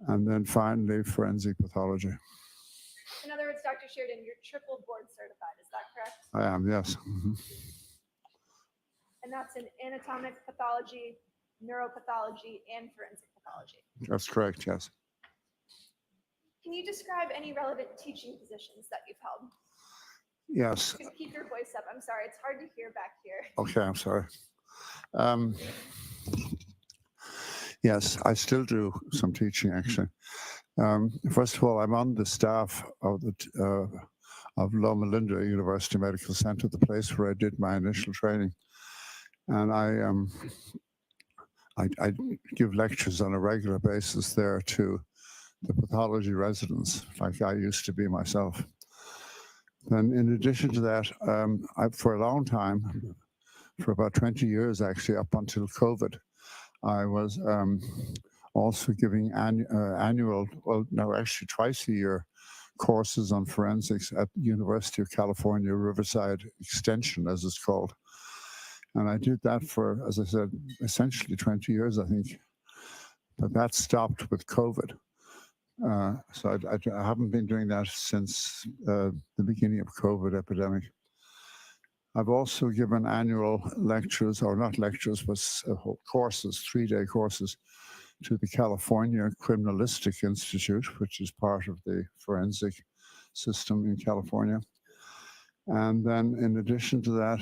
and then finally forensic pathology. In other words, Dr. Sheridan, you're triple board certified, is that correct? I am, yes. And that's in anatomic pathology, neuropathology, and forensic pathology. That's correct, yes. Can you describe any relevant teaching positions that you've held? Yes. You can keep your voice up. I'm sorry, it's hard to hear back here. Okay, I'm sorry. Yes, I still do some teaching, actually. First of all, I'm on the staff of Loma Linda University Medical Center, the place where I did my initial training. And I give lectures on a regular basis there to the pathology residents, like I used to be myself. Then in addition to that, for a long time, for about 20 years actually, up until COVID, I was also giving annual, well, no, actually twice a year, courses on forensics at the University of California, Riverside Extension, as it's called. And I did that for, as I said, essentially 20 years, I think. But that stopped with COVID. So I haven't been doing that since the beginning of COVID epidemic. I've also given annual lectures, or not lectures, but courses, 3-day courses, to the California Criminalistic Institute, which is part of the forensic system in California. And then in addition to that,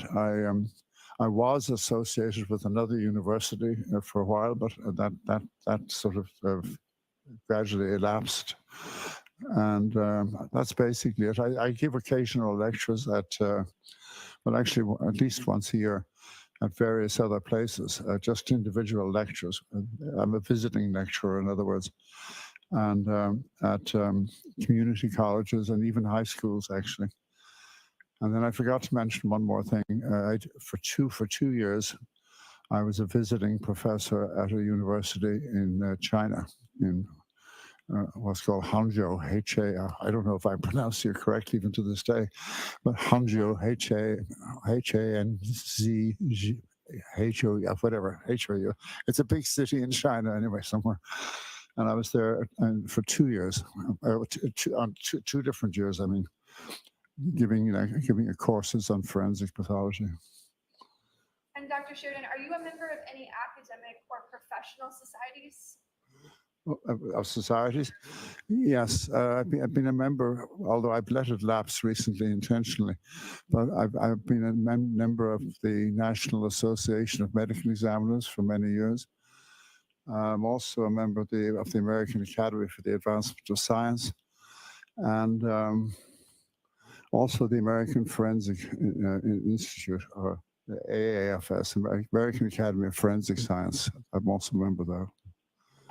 I was associated with another university for a while, but that sort of gradually elapsed. And that's basically it. I give occasional lectures at, well, actually at least once a year at various other places, just individual lectures. I'm a visiting lecturer, in other words, and at community colleges and even high schools, actually. And then I forgot to mention one more thing. For 2 years, I was a visiting professor at a university in China, in what's called Hangzhou, I don't know if I pronounced it correctly even to this day, but Hangzhou, Hanzhou, whatever, HOU. It's a big city in China anyway, somewhere. And I was there for 2 years, on two different years, I mean, giving courses on forensic pathology. And Dr. Sheridan, are you a member of any academic or professional societies? Of societies? Yes, I've been a member, although I've let it lapse recently intentionally, but I've been a member of the National Association of Medical Examiners for many years. I'm also a member of the American Academy for the Advancement of Science, and also the American Forensic Institute, or the AAFS, American Academy of Forensic Science. I'm also a member there.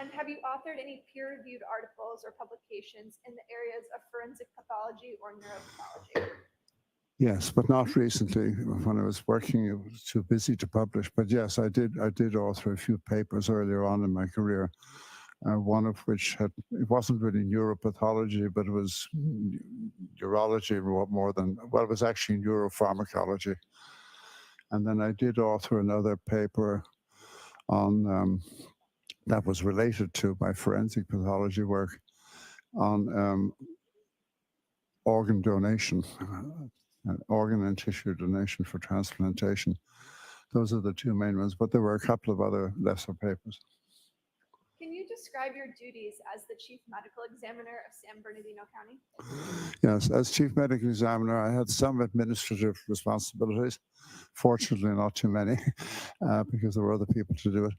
And have you authored any peer-reviewed articles or publications in the areas of forensic pathology or neuropathology? Yes, but not recently. When I was working, I was too busy to publish. But yes, I did author a few papers earlier on in my career. One of which it wasn't really neuropathology, but it was urology more than, well, it was actually neuropharmacology. And then I did author another paper on that was related to my forensic pathology work on organ donation, organ and tissue donation for transplantation. Those are the two main ones, but there were a couple of other lesser papers. Can you describe your duties as the Chief Medical Examiner of San Bernardino County? Yes, as Chief Medical Examiner, I had some administrative responsibilities. Fortunately, not too many, because there were other people to do it.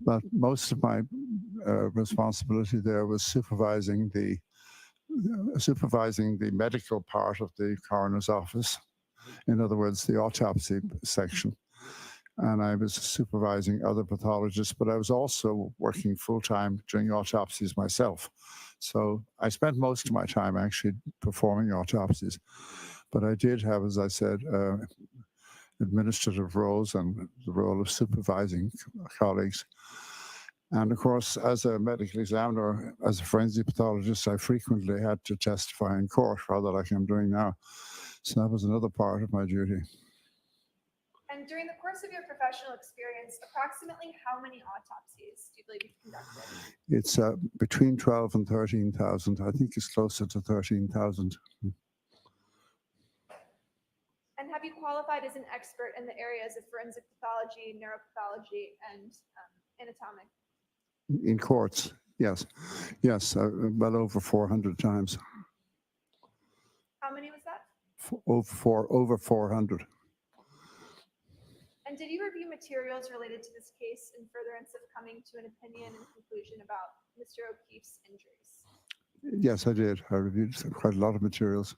But most of my responsibility there was supervising the medical part of the coroner's office. In other words, the autopsy section. And I was supervising other pathologists, but I was also working full-time doing autopsies myself. So I spent most of my time actually performing autopsies. But I did have, as I said, administrative roles and the role of supervising colleagues. And of course, as a medical examiner, as a forensic pathologist, I frequently had to testify in court, rather like I'm doing now. So that was another part of my duty. And And during the course of your professional experience, approximately how many autopsies do you believe you've conducted? It's between 12 and 13,000. I think it's closer to 13,000. And have you qualified as an expert in the areas of forensic pathology, neuropathology, and anatomic? In courts, yes. Yes, well over 400 times. How many was that? Over 400. And did you review materials related to this case in furtherance of coming to an opinion and conclusion about Mr. O'Keefe's injuries? Yes, I did. I reviewed quite a lot of materials.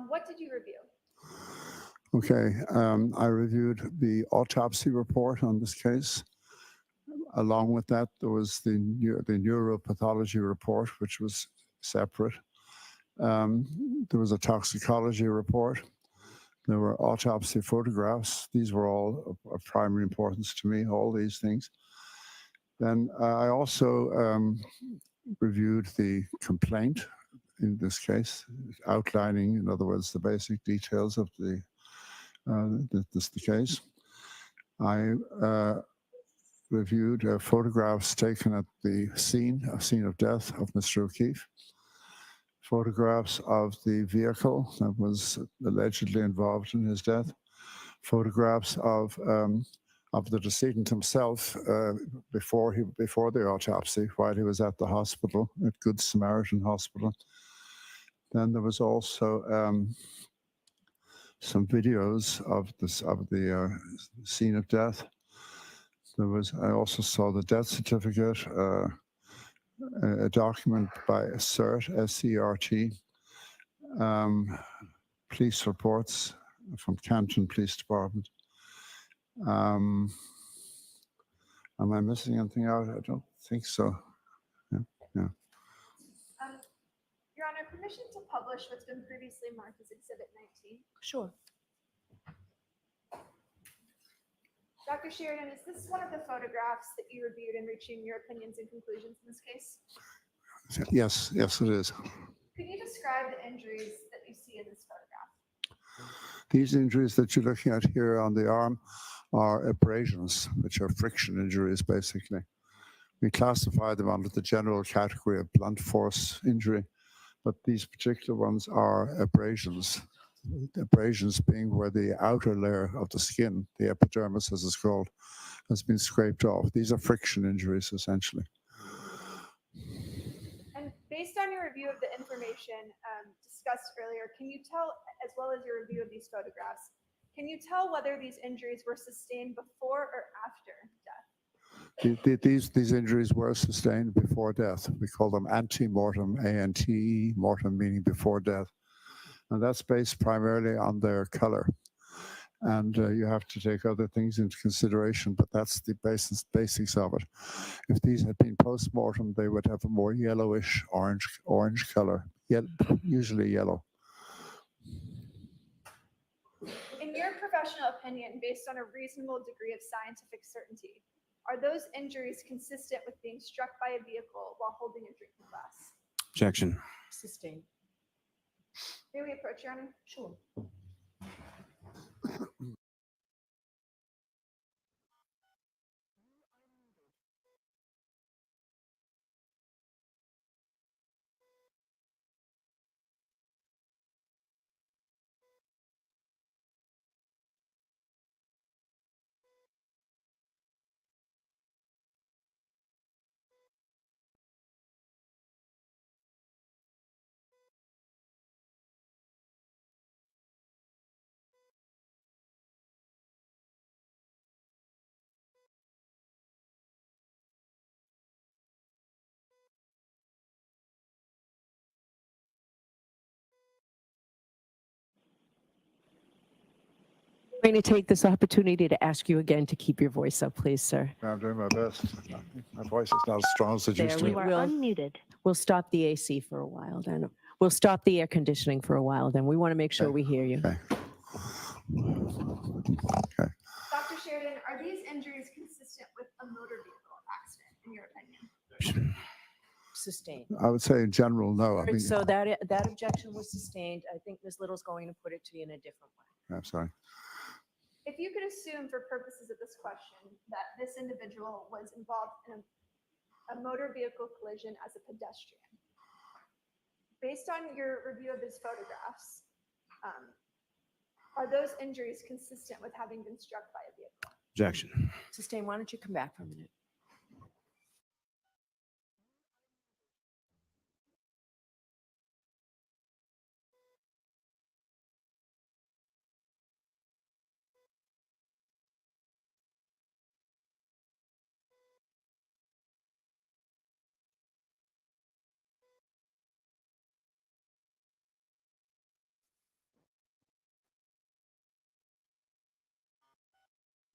What did you review? Okay, I reviewed the autopsy report on this case. Along with that, there was the neuropathology report, which was separate. There was a toxicology report. There were autopsy photographs. These were all of primary importance to me, all these things. Then I also reviewed the complaint in this case, outlining, in other words, the basic details of the case. I reviewed photographs taken at the scene of death of Mr. O'Keefe, photographs of the vehicle that was allegedly involved in his death, photographs of the decedent himself before the autopsy, while he was at the hospital, at Good Samaritan Hospital. Then there was also some videos of the scene of death. I also saw the death certificate, a document by CERT, S-E-R-T, police reports from Canton Police Department. Am I missing anything out? I don't think so. Your Honor, permission to publish what's been previously marked as Exhibit 19. Sure. Dr. Sheridan, is this one of the photographs that you reviewed in reaching your opinions and conclusions in this case? Yes, it is. Could you describe the injuries that you see in this photograph? These injuries that you're looking at here on the arm are abrasions, which are friction injuries, basically. We classify them under the general category of blunt force injury, but these particular ones are abrasions. Abrasions being where the outer layer of the skin, the epidermis as it's called, has been scraped off. These are friction injuries, essentially. And based on your review of the information discussed earlier, can you tell, as well as your review of these photographs, can you tell whether these injuries were sustained before or after death? These injuries were sustained before death. We call them ante-mortem, A-N-T-E, mortem meaning before death. And that's based primarily on their color. And you have to take other things into consideration, but that's the basics of it. If these had been post-mortem, they would have a more yellowish, orange color, usually yellow. In your professional opinion, based on a reasonable degree of scientific certainty, are those injuries consistent with being struck by a vehicle while holding a drinking glass? Objection. Sustained. May we approach, Your Honor? Sure. I'm going to take this opportunity to ask you again to keep your voice up, please, sir. I'm doing my best. My voice is not as strong as it There used to we be. go. You are unmuted. We'll stop the AC for a while, then. We'll stop the air conditioning for a while, then. We want to make sure we hear you. Okay. Dr. Sheridan, are these injuries consistent with a motor vehicle accident, in your opinion? Sustained. I would say in general, no. I mean, So that objection was sustained. I think Ms. Little's going to put it to you in a different way. I'm sorry. If you could assume for purposes of this question that this individual was involved in a motor vehicle collision as a pedestrian, based on your review of his photographs, are those injuries consistent with having been struck by a vehicle? Objection. Sustained, why don't you come back for a minute?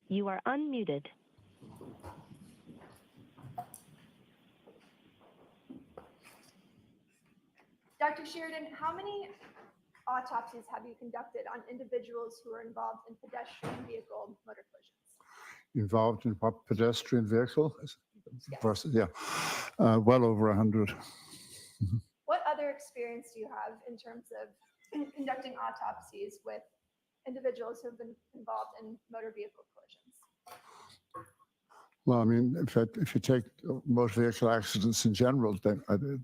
You are unmuted. Dr. Sheridan, how many autopsies have you conducted on individuals who are involved in pedestrian vehicle motor collisions? Involved in what pedestrian vehicle? Yes. Versus, yeah, well over 100. What other experience do you have in terms of conducting autopsies with individuals who have been involved in motor vehicle collisions? Well, I mean, if you take motor vehicle accidents in general,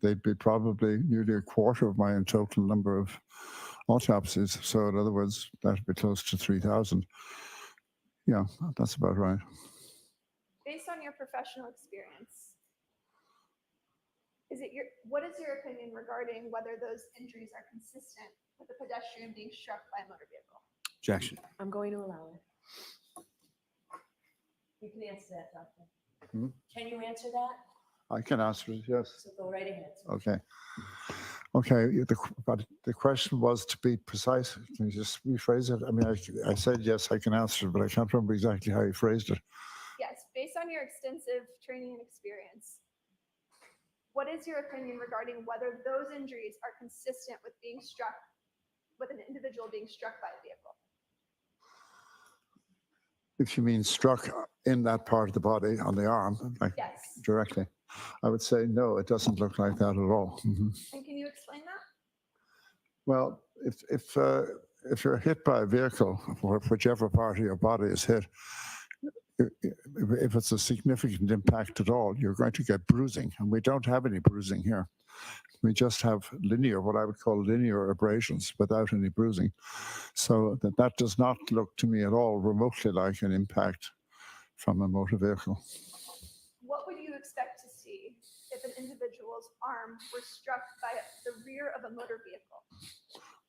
they'd be probably nearly a quarter of my total number of autopsies. So in other words, that'd be close to 3,000. Yeah, that's about right. Based on your professional experience, what is your opinion regarding whether those injuries are consistent with a pedestrian being struck by a motor vehicle? Objection. I'm going to allow it. You can answer that, Doctor. Hmm? Can you answer that? I can answer it, yes. So go right ahead. Okay. Okay, but the question was, to be precise, can you just rephrase it? I mean, I said yes, I can answer it, but I can't remember exactly how you phrased it. Yes, based on your extensive training and experience, what is your opinion regarding whether those injuries are consistent with being struck, with an individual being struck by a vehicle? If you mean struck in that part of the body, on the arm, like Yes. directly, I would say no, it doesn't look like that at all. Mhm. And can you explain that? Well, if you're hit by a vehicle, whichever part of your body is hit, if it's a significant impact at all, you're going to get bruising, and we don't have any bruising here. We just have what I would call linear abrasions without any bruising. So that does not look to me at all remotely like an impact from a motor vehicle. What would you expect to see if an individual's arm were struck by the rear of a motor vehicle?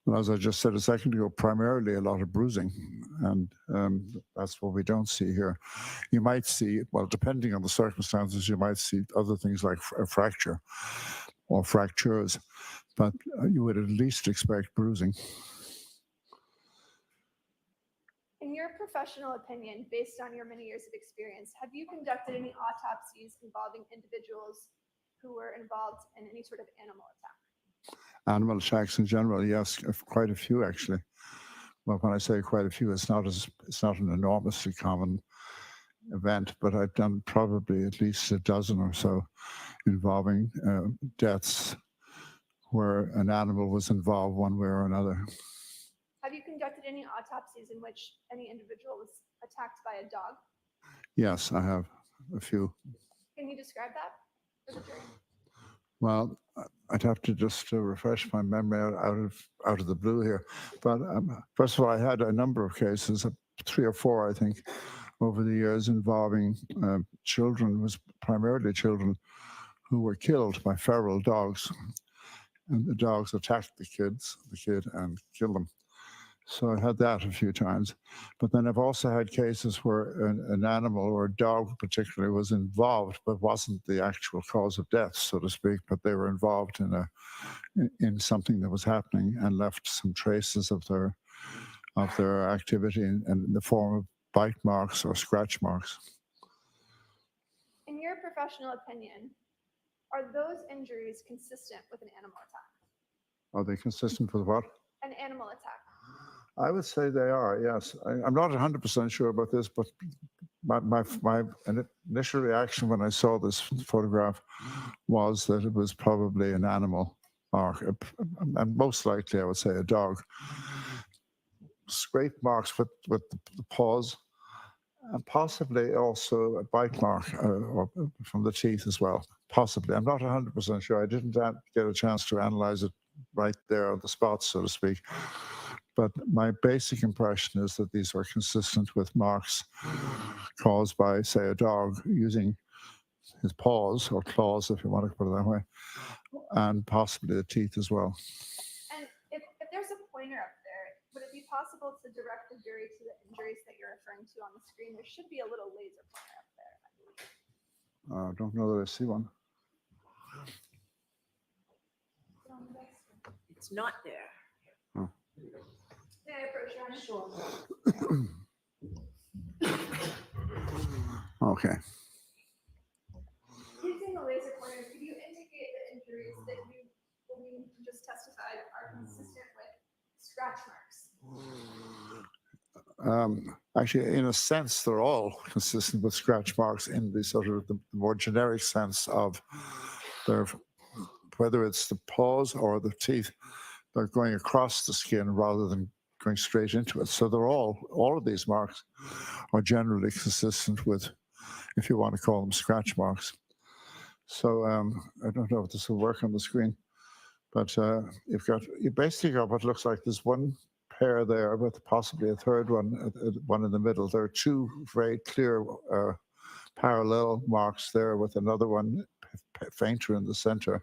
Well, as I just said a second ago, primarily a lot of bruising, and that's what we don't see here. You might see, well, depending on the circumstances, you might see other things like a fracture or fractures, but you would at least expect bruising. In your professional opinion, based on your many years of experience, have you conducted any autopsies involving individuals who were involved in any sort of animal attack? Animal attacks in general, yes, quite a few actually. Well, when I say quite a few, it's not an enormously common event, but I've done probably at least a dozen or so involving deaths where an animal was involved one way or another. Have you conducted any autopsies in which any individual was attacked by a dog? Yes, I have a few. Can you describe that for the jury? Well, I'd have to just refresh my memory out of the blue here. But first of all, I had a number of cases, 3 or 4, I think, over the years involving children, was primarily children who were killed by feral dogs. And the dogs attacked the kid and killed them. So I had that a few times. But then I've also had cases where an animal or a dog particularly was involved, but wasn't the actual cause of death, so to speak, but they were involved in something that was happening and left some traces of their activity in the form of bite marks or scratch marks. In your professional opinion, are those injuries consistent with an animal attack? Are they consistent with what? An animal attack. I would say they are, yes. I'm not 100% sure about this, but my initial reaction when I saw this photograph was that it was probably an animal, or and most likely I would say a dog. scrape marks with the paws, and possibly also a bite mark or from the teeth as well. Possibly. I'm not 100% sure. I didn't get a chance to analyze it right there on the spot, so to speak. But my basic impression is that these were consistent with marks caused by, say, a dog using his paws or claws, if you want to put it that way, and possibly the teeth as well. And if there's a pointer up there, would it be possible to direct the jury to the injuries that you're referring to on the screen? There should be a little laser pointer up there, I believe. I don't know that I see one. Is it on the desk? It's not there. May I approach, Your Honor? Sure. Okay. Using the laser pointer, could you indicate the injuries that you believe you just testified are consistent with scratch marks? Actually, in a sense, they're all consistent with scratch marks in the sort of the more generic sense of their, whether it's the paws or the teeth, they're going across the skin rather than going straight into it. So they're all of these marks are generally consistent with, if you want to call them scratch marks. So I don't know if this will work on the screen, but you basically got what looks like there's one pair there with possibly a third one, one in the middle. There are two very clear parallel marks there with another one fainter in the center.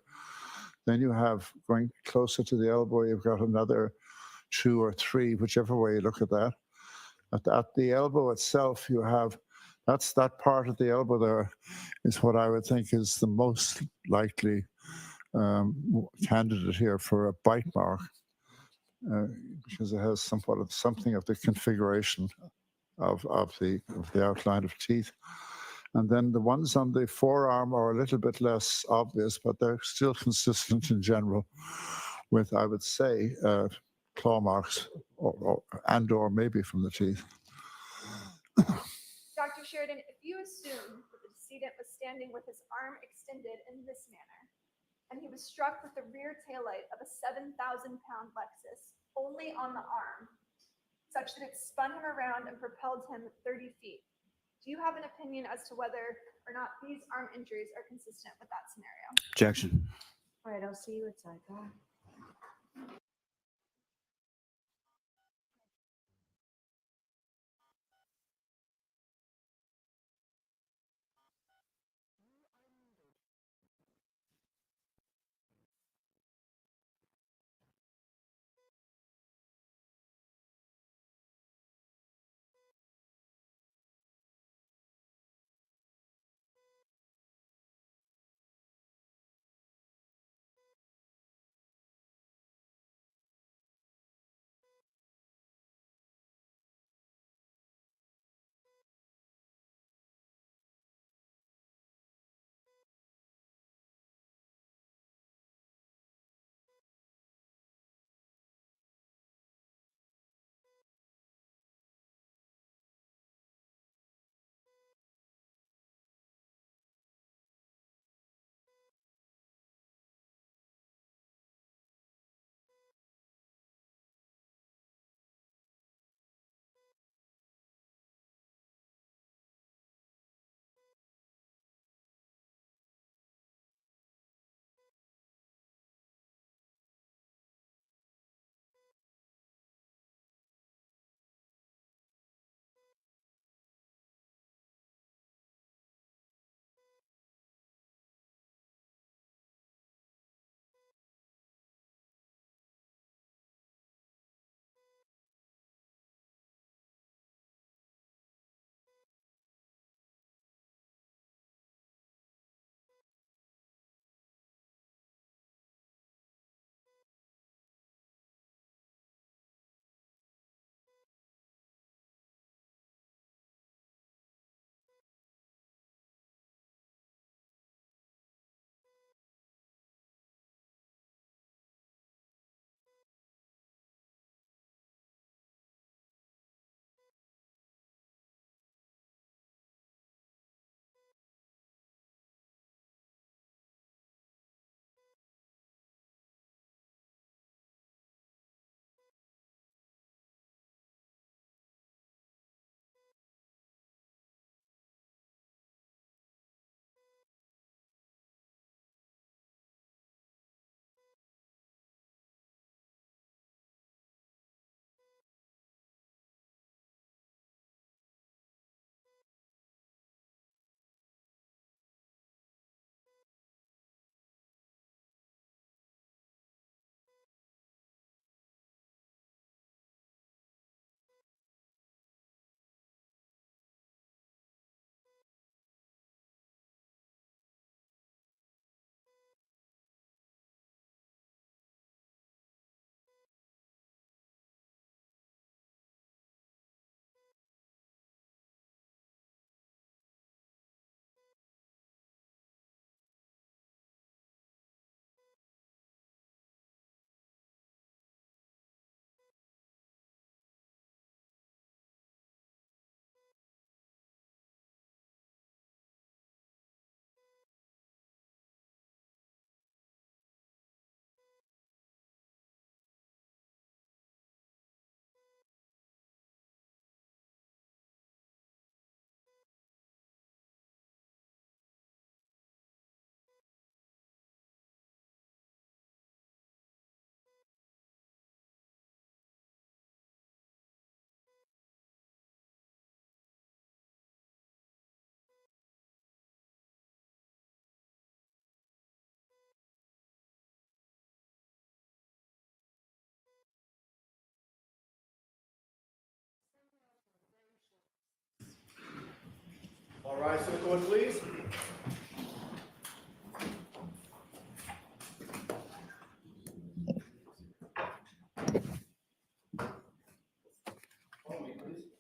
Then you have, going closer to the elbow, you've got another 2 or 3, whichever way you look at that. At the elbow itself, you have, that part of the elbow there is what I would think is the most likely candidate here for a bite mark, because it has something of the configuration of the outline of teeth. And then the ones on the forearm are a little bit less obvious, but they're still consistent in general with, I would say, claw marks or maybe from the teeth. Dr. Sheridan, if you assume that the decedent was standing with his arm extended in this manner, and he was struck with the rear taillight of a 7,000-pound Lexus only on the arm, such that it spun him around and propelled him 30 feet, do you have an opinion as to whether or not these arm injuries are consistent with that scenario? Objection. All right, I'll see you at sidebar. Rise to the code, please. Follow me, please.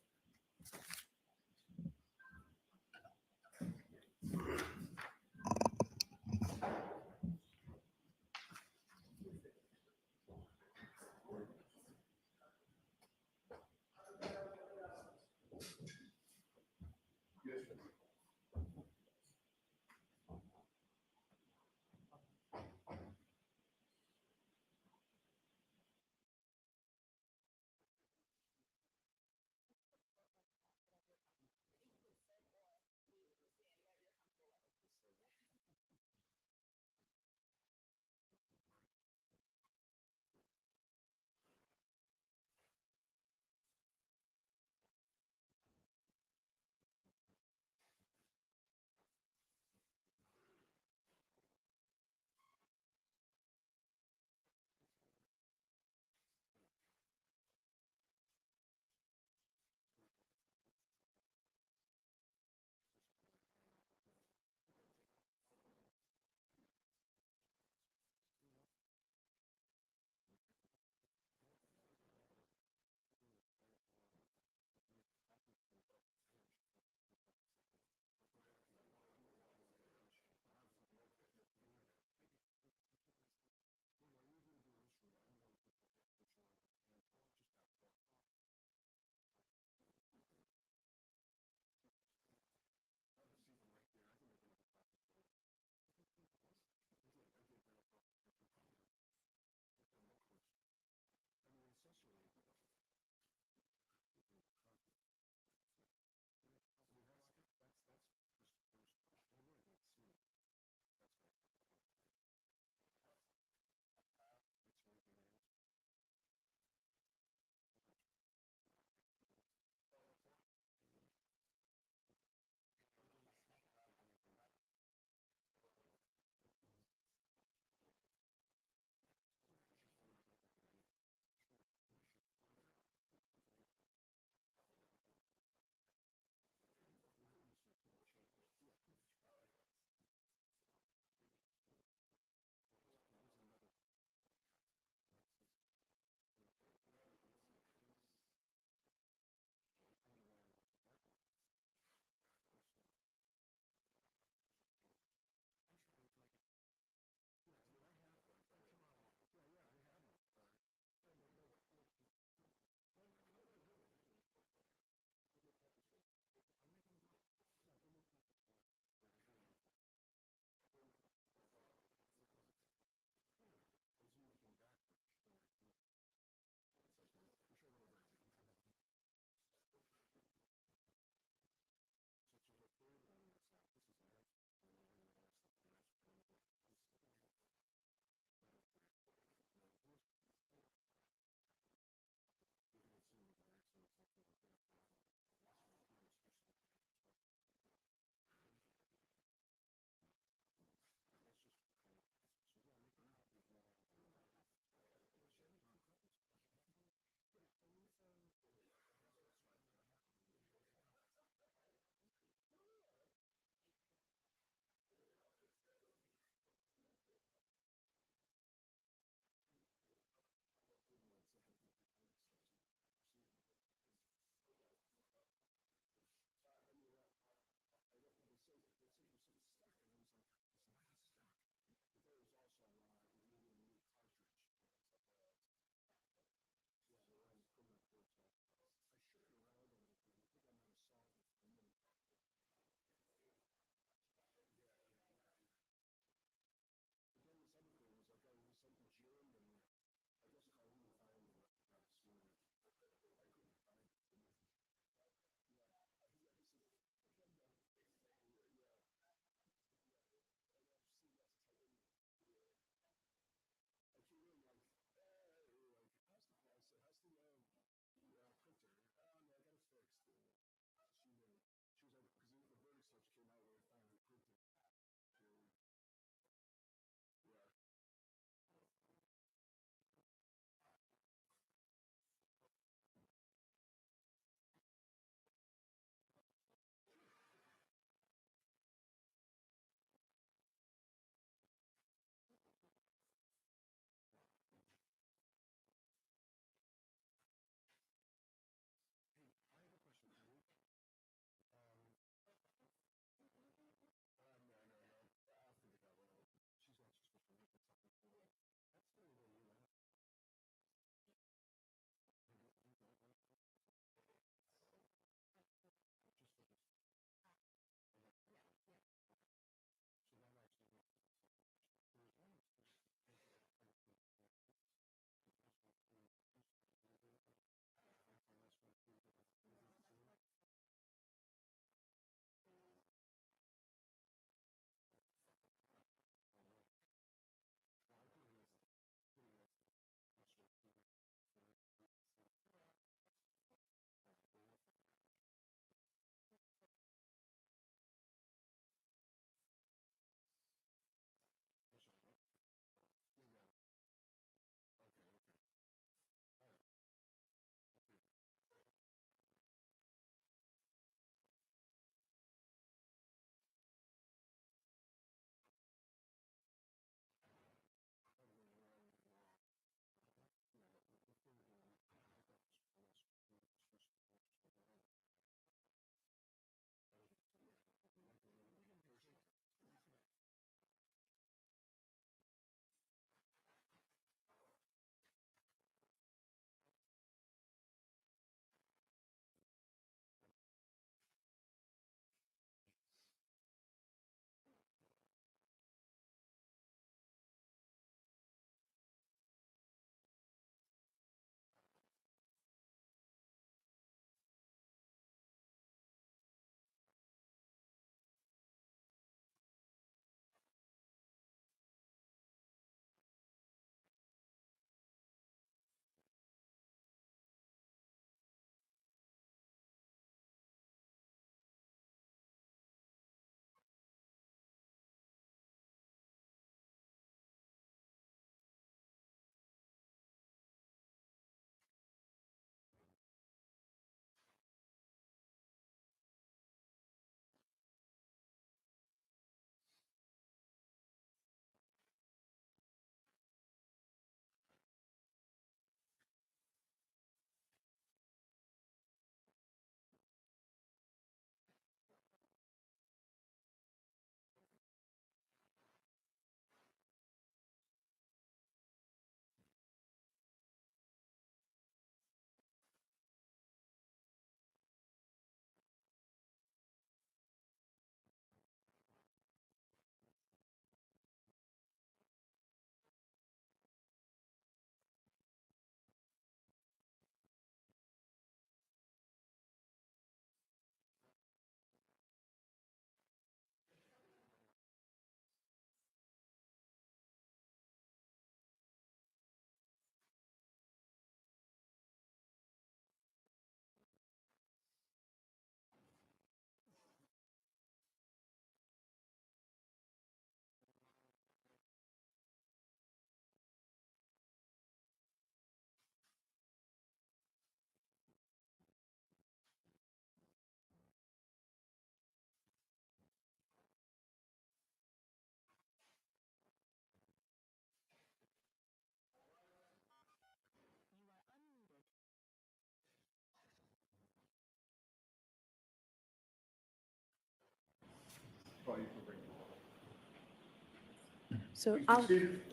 So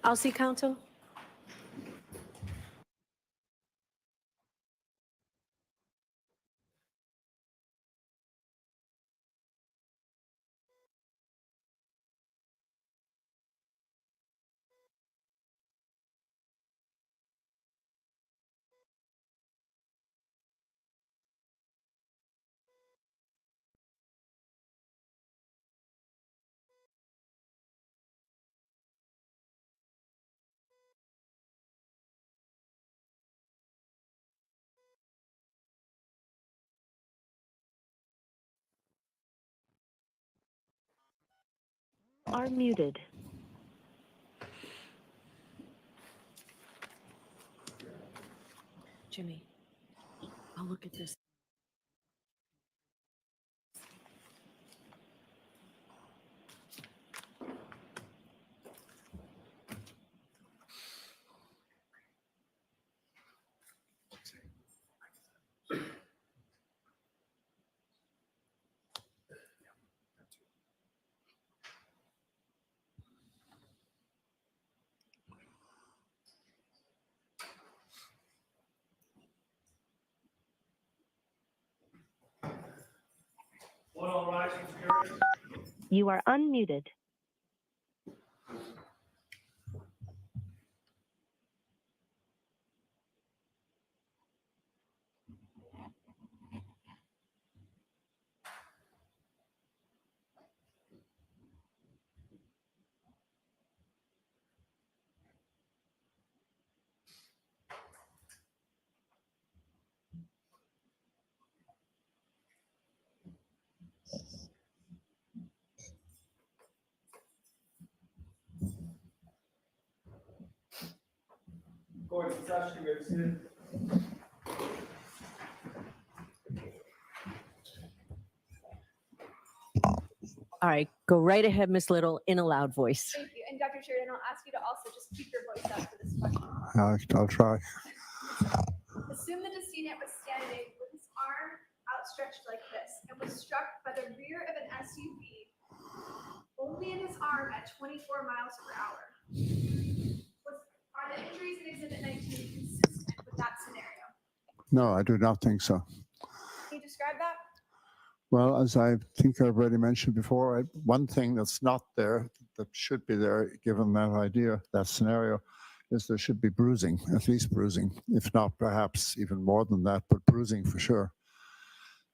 I'll see counsel. Are muted. Jimmy, I'll look at this. You are unmuted. All right, go right ahead, Miss Little, in a loud voice. Thank you. And Dr. Sheridan, I'll ask you to also just keep your voice up for this question. I'll try. Assume the decedent was standing with his arm outstretched like this and was struck by the rear of an SUV only in his arm at 24 miles per hour. Are the injuries in Exhibit 19 consistent with that scenario? No, I do not think so. Can you describe that? Well, as I think I've already mentioned before, one thing that's not there that should be there, given that idea, that scenario, is there should be bruising, at least bruising, if not perhaps even more than that, but bruising for sure.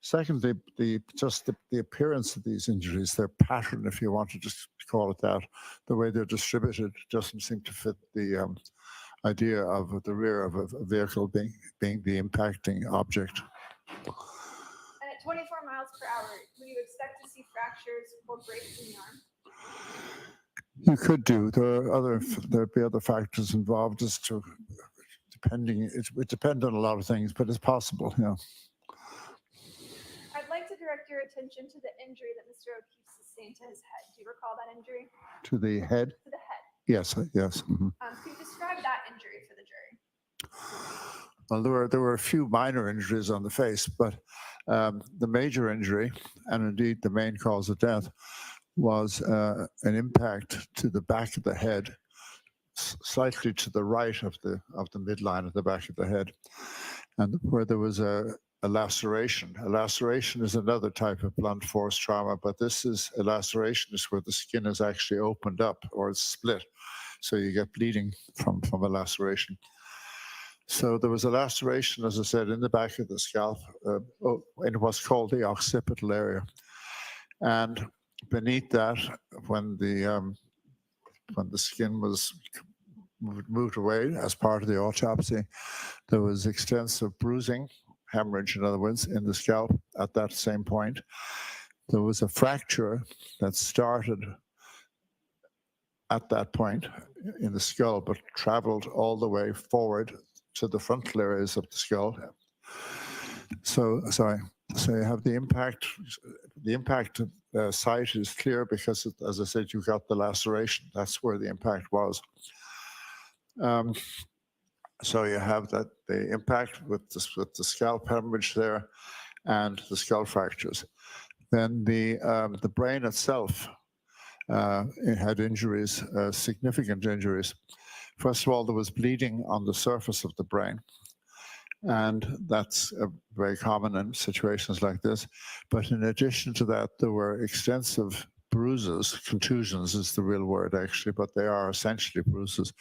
Secondly, the appearance of these injuries, their pattern, if you want to just call it that, the way they're distributed doesn't seem to fit the idea of the rear of a vehicle being the impacting object. And at 24 miles per hour, would you expect to see fractures or breaks in the arm? You could do. There'd be other factors involved as to depending. It would depend on a lot of things, but it's possible. Yeah. I'd like to direct your attention to the injury that Mr. O'Keefe sustained to his head. Do you recall that injury? To the head. To the head. Yes. Yes. Mm-hmm. Can you describe that injury for the jury? Well, there were a few minor injuries on the face, but the major injury, and indeed the main cause of death, was an impact to the back of the head, slightly to the right of the midline of the back of the head, and where there was a laceration. A laceration is another type of blunt force trauma, but this is a laceration is where the skin is actually opened up or it's split, so you get bleeding from a laceration. So there was a laceration, as I said, in the back of the scalp, in what's called the occipital area, and beneath that, when the skin was moved away as part of the autopsy, there was extensive bruising, hemorrhage, in other words, in the scalp at that same point. There was a fracture that started at that point in the skull, but traveled all the way forward to the frontal areas of the skull. So you have the impact. The impact site is clear because, as I said, you got the laceration. That's where the impact was. So you have that the impact with the scalp hemorrhage there, and the skull fractures. Then the brain itself It had injuries, significant injuries. First of all, there was bleeding on the surface of the brain. And that's very common in situations like this. But in addition to that, there were extensive bruises, contusions is the real word actually, but they are essentially bruises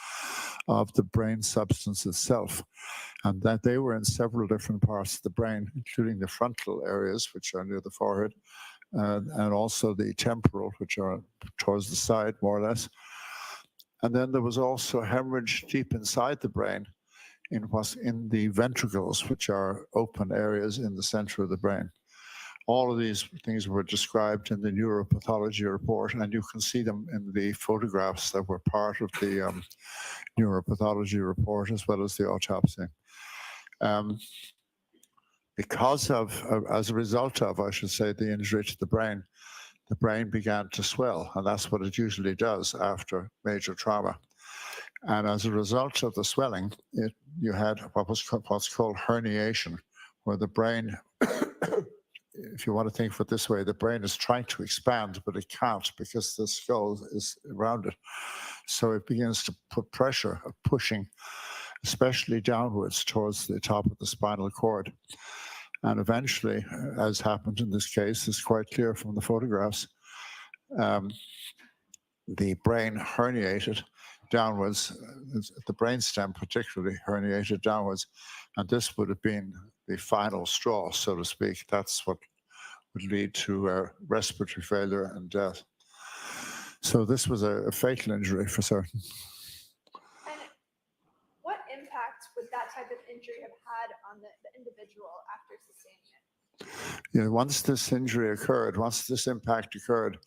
of the brain substance itself. And that they were in several different parts of the brain, including the frontal areas, which are near the forehead, and also the temporal, which are towards the side, more or less. And then there was also hemorrhage deep inside the brain, in the ventricles, which are open areas in the center of the brain. All of these things were described in the neuropathology report, and you can see them in the photographs that were part of the neuropathology report as well as the autopsy. As a result of, I should say, the injury to the brain began to swell, and that's what it usually does after major trauma. And as a result of the swelling, you had what's called herniation, where the brain, if you want to think of it this way, the brain is trying to expand, but it can't because the skull is around it. So it begins to put pressure, pushing, especially downwards towards the top of the spinal cord. And eventually, as happened in this case, it's quite clear from the photographs, the brain herniated downwards, the brainstem particularly herniated downwards, and this would have been the final straw, so to speak. That's what would lead to respiratory failure and death. So this was a fatal injury for certain. And what impact would that type of injury have had on the individual after sustaining it? Yeah, once this injury occurred, once this impact occurred,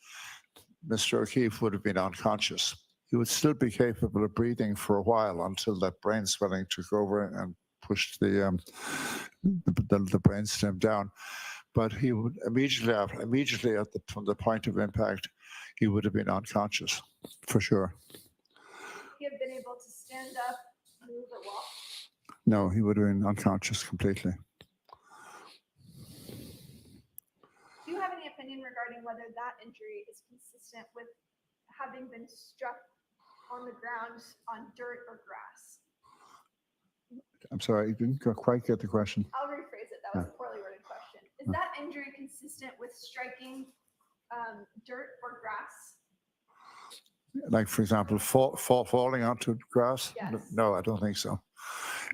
Mr. O'Keefe would have been unconscious. He would still be capable of breathing for a while until that brain swelling took over and pushed the brainstem down. But he would immediately from the point of impact, he would have been unconscious for sure. Would he have been able to stand up, move, or walk? No, he would have been unconscious completely. Do you have any opinion regarding whether that injury is consistent with having been struck on the ground on dirt or grass? I'm sorry, I didn't quite get the question. I'll rephrase it. That was a poorly worded question. Is that injury consistent with striking dirt or grass? Like, for example, falling onto grass? Yes. No, I don't think so.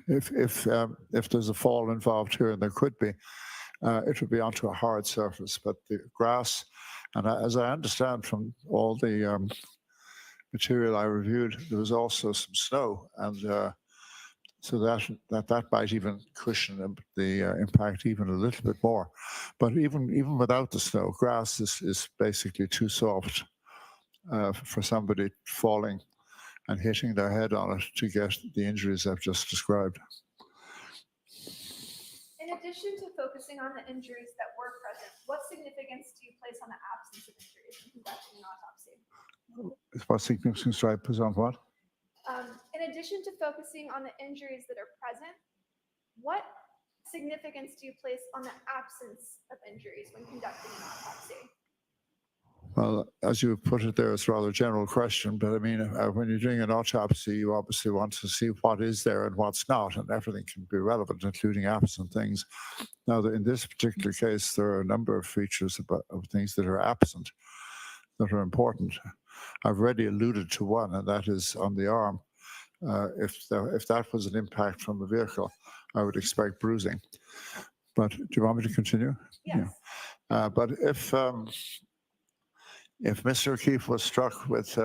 If there's a fall involved here, and there could be, it would be onto a hard surface. But the grass, and as I understand from all the material I reviewed, there was also some snow, and so that might even cushion the impact even a little bit more. But even without the snow, grass is basically too soft for somebody falling and hitting their head on it to get the injuries I've just described. In addition to focusing on the injuries that were present, what significance do you place on the absence of injuries in conducting an autopsy? What significance do I put on what? In addition to focusing on the injuries that are present, what significance do you place on the absence of injuries when conducting an autopsy? Well, as you put it there, it's a rather general question, but I mean, when you're doing an autopsy, you obviously want to see what is there and what's not, and everything can be relevant, including absent things. Now, in this particular case, there are a number of features of things that are absent that are important. I've already alluded to one, and that is on the arm. If that was an impact from a vehicle, I would expect bruising. But do you want me to continue? Yes. Yeah. But if Mr. O'Keefe was struck with,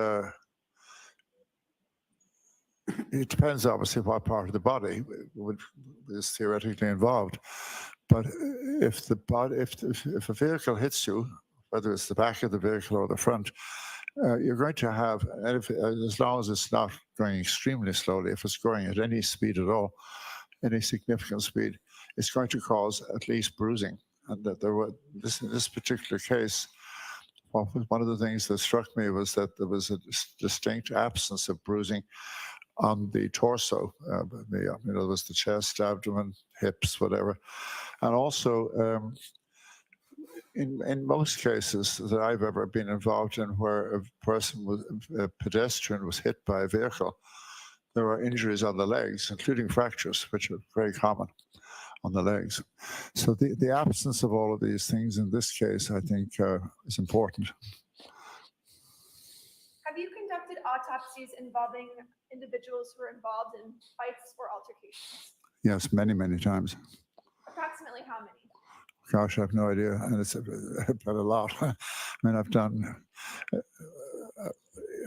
it depends obviously what part of the body is theoretically involved. But if a vehicle hits you, whether it's the back of the vehicle or the front, you're going to have, as long as it's not going extremely slowly, if it's going at any speed at all, any significant speed, it's going to cause at least bruising. And that in this particular case, one of the things that struck me was that there was a distinct absence of bruising on the torso. There was the chest, abdomen, hips, whatever. And also, in most cases that I've ever been involved in where a pedestrian was hit by a vehicle, there are injuries on the legs, including fractures, which are very common on the legs. So the absence of all of these things in this case, I think, is important. Have you conducted autopsies involving individuals who were involved in fights or altercations? Yes, many, many times. Approximately how many? Gosh, I have no idea, and it's but a lot. I mean, I've done.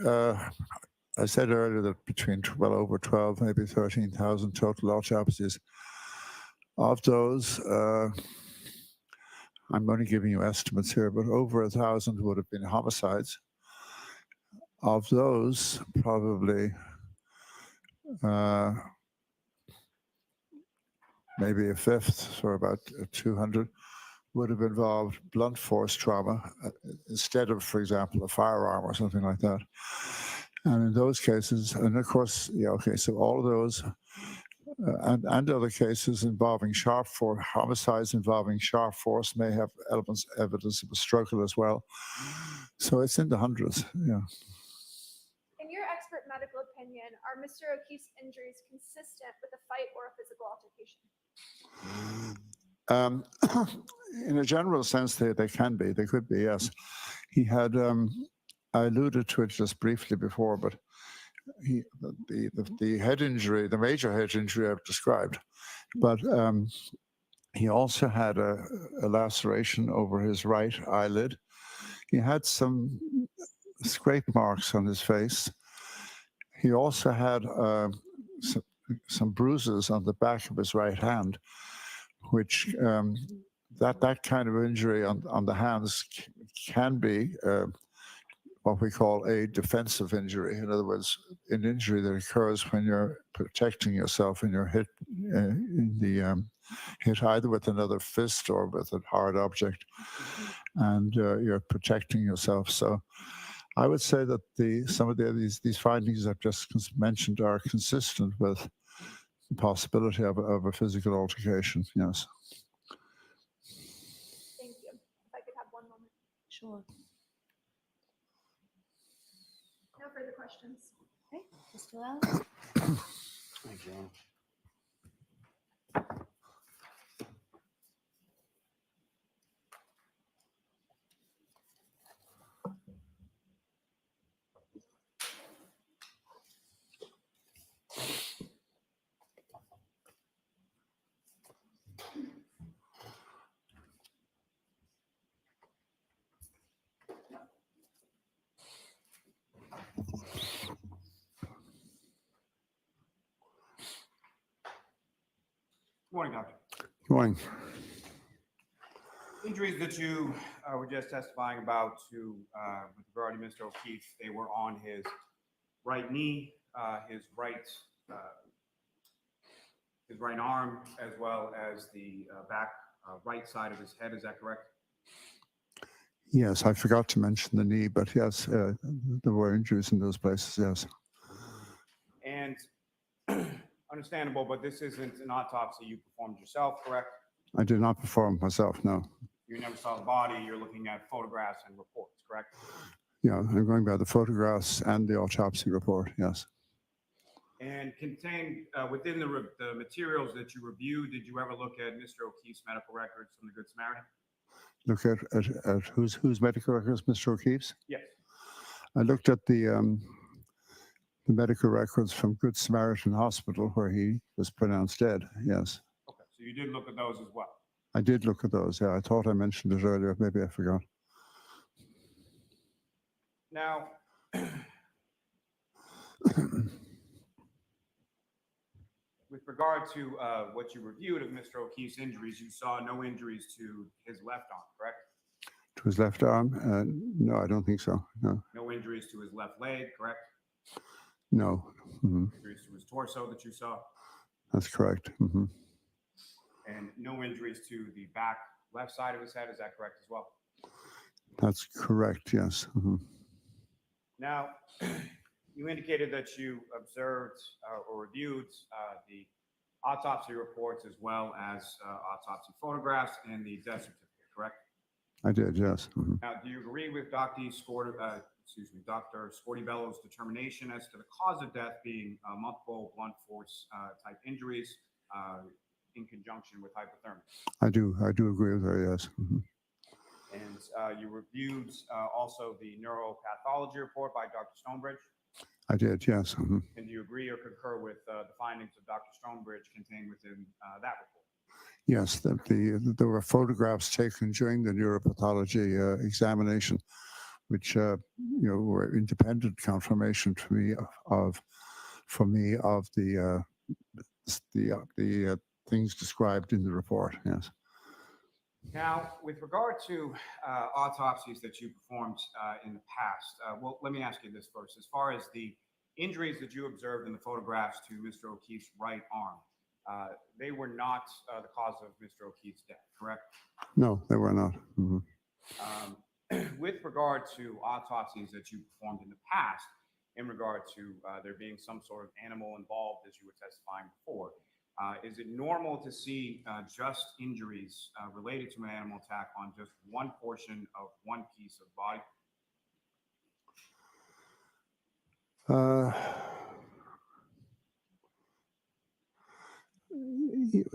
I said earlier that between well over 12, maybe 13,000 total autopsies. Of those, I'm only giving you estimates here, but over 1,000 would have been homicides. Of those, probably maybe a fifth, or about 200, would have involved blunt force trauma instead of, for example, a firearm or something like that. And in those cases, and of course, yeah, okay, so all of those and other cases involving sharp force, homicides involving sharp force may have evidence of a struggle as well. So it's in the hundreds, yeah. In your expert medical opinion, are Mr. O'Keefe's injuries consistent with a fight or a physical altercation? In a general sense, they can be. They could be, yes. He had, I alluded to it just briefly before, but the head injury, the major head injury I've described, but he also had a laceration over his right eyelid. He had some scrape marks on his face. He also had some bruises on the back of his right hand, which that kind of injury on the hands can be what we call a defensive injury. In other words, an injury that occurs when you're protecting yourself and you're hit hit either with another fist or with a hard object, and you're protecting yourself. So I would say that some of these findings I've just mentioned are consistent with the possibility of a physical altercation. Yes. Thank you. If I could have one moment. Sure. No further questions. Okay, Mr. Lau? Thank you. Good morning, Doctor. Good morning. Injuries that you were just testifying about with regard to Mr. O'Keefe, they were on his right knee, his right arm, as well as the back right side of his head. Is that correct? Yes, I forgot to mention the knee, but yes, there were injuries in those places, yes. And understandable, but this isn't an autopsy you performed yourself, correct? I did not perform myself, no. You never saw the body. You're looking at photographs and reports, correct? Yeah, I'm going by the photographs and the autopsy report, yes. And contained within the materials that you reviewed, did you ever look at Mr. O'Keefe's medical records from the Good Samaritan? Look at whose medical records, Mr. O'Keefe's? Yes. I looked at the medical records from Good Samaritan Hospital where he was pronounced dead, yes. Okay, so you did look at those as well? I did look at those, yeah. I thought I mentioned it earlier, maybe I forgot. Now, with regard to what you reviewed of Mr. O'Keefe's injuries, you saw no injuries to his left arm, correct? To his left arm? No, I don't think so, no. No injuries to his left leg, correct? No. Mhm. Injuries to his torso that you saw? That's correct. Mhm. And no injuries to the back left side of his head, is that correct as well? That's correct, yes. Mhm. Now, you indicated that you observed or reviewed the autopsy reports as well as autopsy photographs and the death certificate, correct? I did, yes. Now, do you agree with Dr. Dr. Scortibello's determination as to the cause of death being multiple blunt force type injuries in conjunction with hypothermia? I do agree with her, yes. And you reviewed also the neuropathology report by Dr. Stonebridge? I did, yes. And do you agree or concur with the findings of Dr. Stonebridge contained within that report? Yes, there were photographs taken during the neuropathology examination, which were independent confirmation to me of the things described in the report. Yes. Now, with regard to autopsies that you performed in the past, well, let me ask you this first. As far as the injuries that you observed in the photographs to Mr. O'Keefe's right arm, they were not the cause of Mr. O'Keefe's death, correct? No, they were not. With regard to autopsies that you performed in the past, in regard to there being some sort of animal involved, as you were testifying before, is it normal to see just injuries related to an animal attack on just one portion of one piece of body?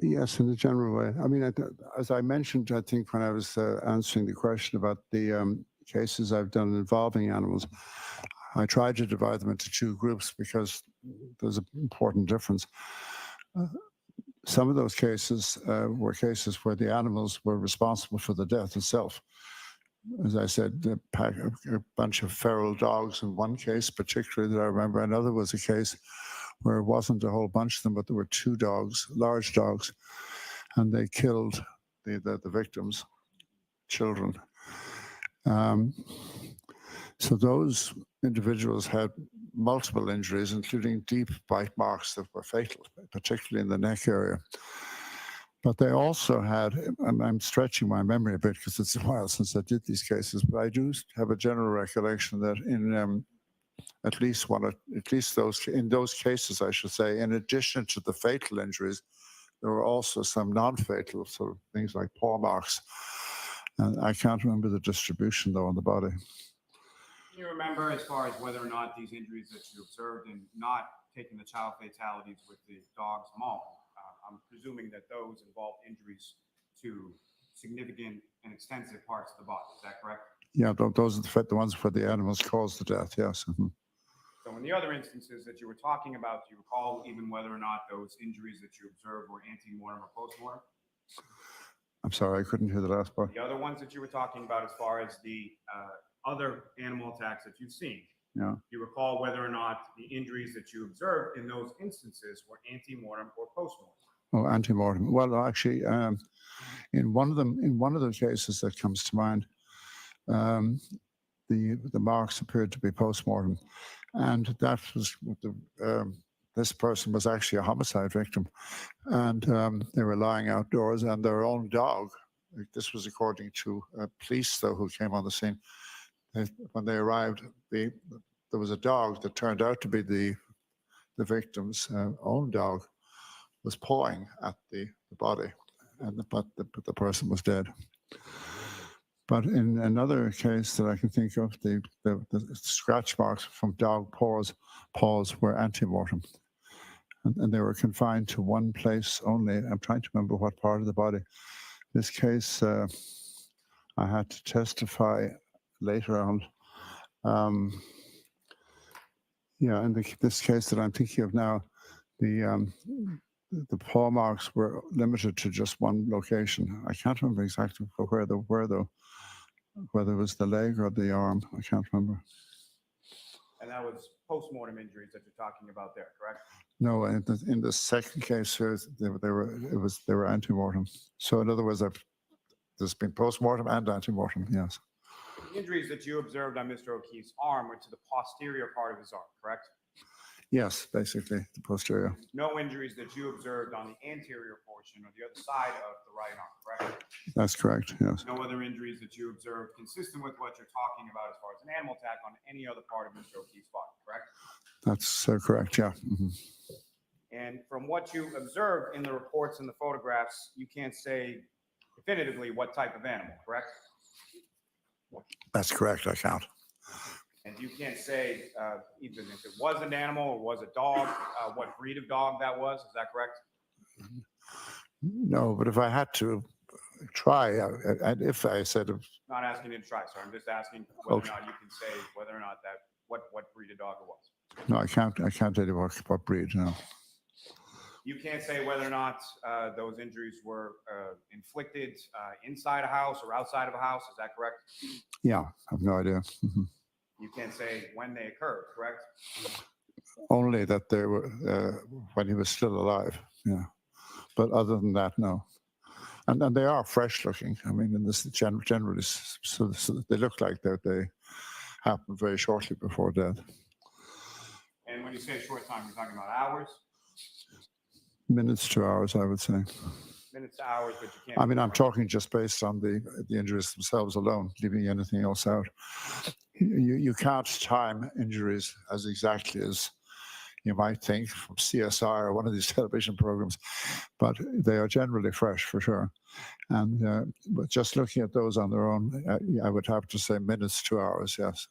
Yes, in a general way. I mean, as I mentioned, I think when I was answering the question about the cases I've done involving animals, I tried to divide them into two groups because there's an important difference. Some of those cases were cases where the animals were responsible for the death itself. As I said, a bunch of feral dogs in one case, particularly that I remember. Another was a case where it wasn't a whole bunch of them, but there were two dogs, large dogs, and they killed the victims, children. So those individuals had multiple injuries, including deep bite marks that were fatal, particularly in the neck area. But they also had, and I'm stretching my memory a bit because it's a while since I did these cases, but I do have a general recollection that in in those cases, I should say, in addition to the fatal injuries, there were also some non-fatal sort of things like paw marks. And I can't remember the distribution though on the body. Can you remember as far as whether or not these injuries that you observed and not taking the child fatalities with the dog's maul, I'm presuming that those involved injuries to significant and extensive parts of the body. Is that correct? Yeah, those are the ones where the animals caused the death, yes. So in the other instances that you were talking about, do you recall even whether or not those injuries that you observed were ante-mortem or post-mortem? I'm sorry, I couldn't hear the last part. The other ones that you were talking about as far as the other animal attacks that you've seen, Yeah. do you recall whether or not the injuries that you observed in those instances were ante-mortem or post-mortem? Oh, ante-mortem. Well, actually, in one of the cases that comes to mind, the marks appeared to be post-mortem, and that was this person was actually a homicide victim, and they were lying outdoors, and their own dog. This was according to police, though, who came on the scene. When they arrived, there was a dog that turned out to be the victim's own dog, was pawing at the body, but the person was dead. But in another case that I can think of, the scratch marks from dog paws were ante-mortem. And they were confined to one place only. I'm trying to remember what part of the body. This case, I had to testify later on. In this case that I'm thinking of now, the paw marks were limited to just one location. I can't remember exactly where they were, though. Whether it was the leg or the arm, I can't remember. And that was post-mortem injuries that you're talking about there, correct? No, in the second case, they were ante-mortem. So in other words, there's been post-mortem and ante-mortem. Yes. The injuries that you observed on Mr. O'Keefe's arm were to the posterior part of his arm, correct? Yes, basically the posterior. No injuries that you observed on the anterior portion or the other side of the right arm, correct? That's correct. Yes. No other injuries that you observed consistent with what you're talking about as far as an animal attack on any other part of Mr. O'Keefe's body, correct? That's correct. Yeah. Mm-hmm. And from what you observed in the reports and the photographs, you can't say definitively what type of animal, correct? That's correct. I can't. And you can't say even if it was an animal or was a dog, what breed of dog that was. Is that correct? No, but if I had to try, and if I said, Not asking you to try, sir. I'm just asking whether Okay. or not you can say whether or not that what breed of dog it was. no, I can't tell you what breed. No. You can't say whether or not those injuries were inflicted inside a house or outside of a house. Is that correct? Yeah, I have no idea. You can't say when they occurred, correct? Only that they were when he was still alive. Yeah, but other than that, no. And they are fresh looking. I mean, in this generally, so they look like they happened very shortly before death. And when you say short time, you're talking about hours, Minutes to hours, I would say. minutes to hours, but you can't. I mean, I'm talking just based on the injuries themselves alone, leaving anything else out. You can't time injuries as exactly as you might think from CSI or one of these television programs, but they are generally fresh for sure. And but just looking at those on their own, I would have to say minutes to hours, yes.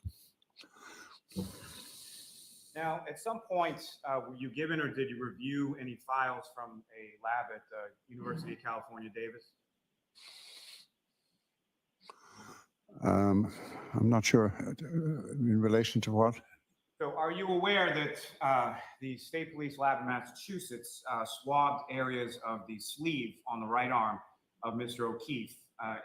Now, at some point, were you given or did you review any files from a lab at University of California, Davis? I'm not sure. In relation to what? So are you aware that the State Police Lab in Massachusetts swabbed areas of the sleeve on the right arm of Mr. O'Keefe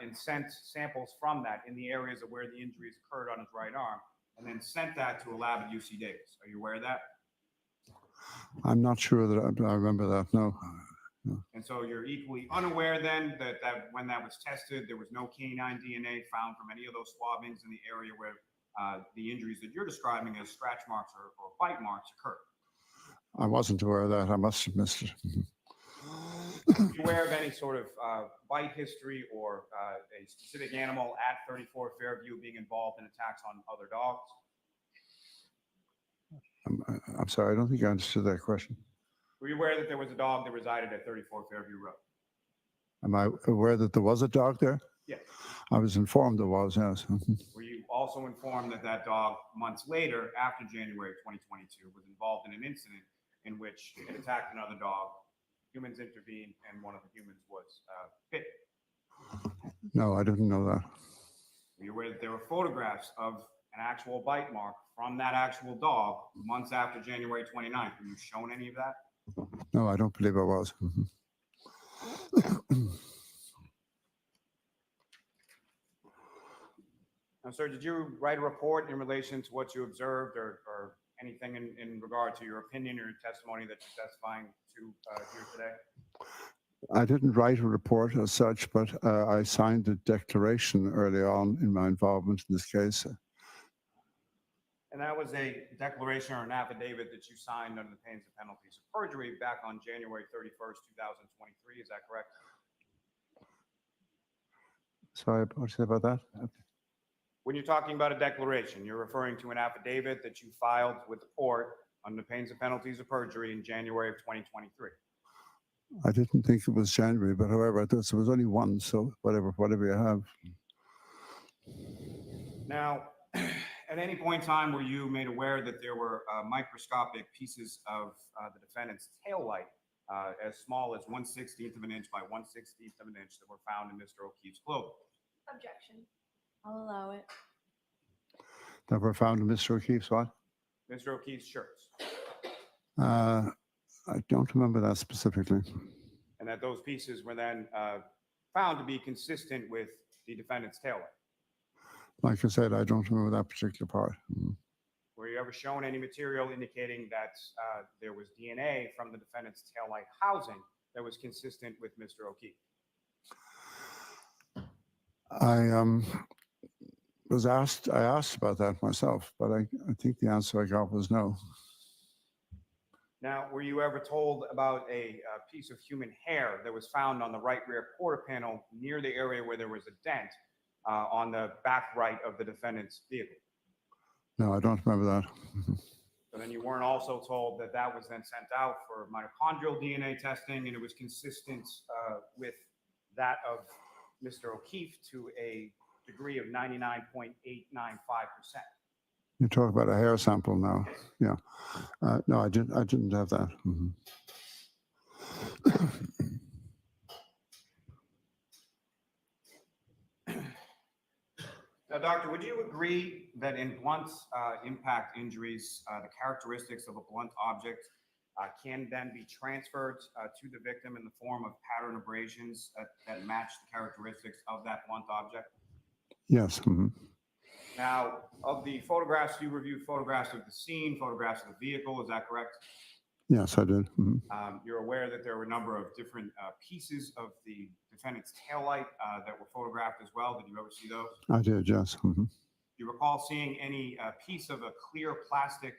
and sent samples from that in the areas of where the injuries occurred on his right arm, and then sent that to a lab at UC Davis? Are you aware of that? I'm not sure that I remember that, no. And so you're equally unaware then that when that was tested, there was no canine DNA found from any of those swabbings in the area where the injuries that you're describing as scratch marks or bite marks occurred. I wasn't aware of that. I must have missed it. Are you aware of any sort of bite history or a specific animal at 34 Fairview being involved in attacks on other dogs? I'm sorry, I don't think I understood that question. Were you aware that there was a dog that resided at 34 Fairview Road? Am I aware that there was a dog there? Yes. I was informed there was, yes. Were you also informed that that dog, months later, after January 2022, was involved in an incident in which it attacked another dog? Humans intervened, and one of the humans was bit. No, I didn't know that. Were you aware that there were photographs of an actual bite mark from that actual dog months after January 29th? Were you shown any of that? No, I don't believe I was. Now, sir, did you write a report in relation to what you observed or anything in regard to your opinion or your testimony that you're testifying to here today? I didn't write a report as such, but I signed a declaration early on in my involvement in this case. And that was a declaration or an affidavit that you signed under the pains and penalties of perjury back on January 31st, 2023. Is that correct? Sorry, what did you say about that? When you're talking about a declaration, you're referring to an affidavit that you filed with the court under the pains and penalties of perjury in January of 2023. I didn't think it was January, but however, I thought there was only one, so whatever you have. Now, at any point in time were you made aware that there were microscopic pieces of the defendant's tail light as small as 1/16 of an inch by 1/16 of an inch that were found in Mr. O'Keefe's clothing? Objection. I'll allow it. That were found in Mr. O'Keefe's what? Mr. O'Keefe's shirts. I don't remember that specifically. And that those pieces were then found to be consistent with the defendant's tail light. Like I said, I don't remember that particular part. Were you ever shown any material indicating that there was DNA from the defendant's tail light housing that was consistent with Mr. O'Keefe? I asked about that myself, but I think the answer I got was no. Now, were you ever told about a piece of human hair that was found on the right rear quarter panel near the area where there was a dent on the back right of the defendant's vehicle? No, I don't remember that. So then you weren't also told that that was then sent out for mitochondrial DNA testing and it was consistent with that of Mr. O'Keefe to a degree of 99.895%. You talk about a hair sample now. Yeah. No, I didn't have that. Now, doctor, would you agree that in blunt impact injuries, the characteristics of a blunt object can then be transferred to the victim in the form of pattern abrasions that match the characteristics of that blunt object? Yes. Now, of the photographs, you reviewed photographs of the scene, photographs of the vehicle, is that correct? Yes, I did. You're aware that there were a number of different pieces of the defendant's taillight that were photographed as well. Did you ever see those? I did, yes. Do you recall seeing any piece of a clear plastic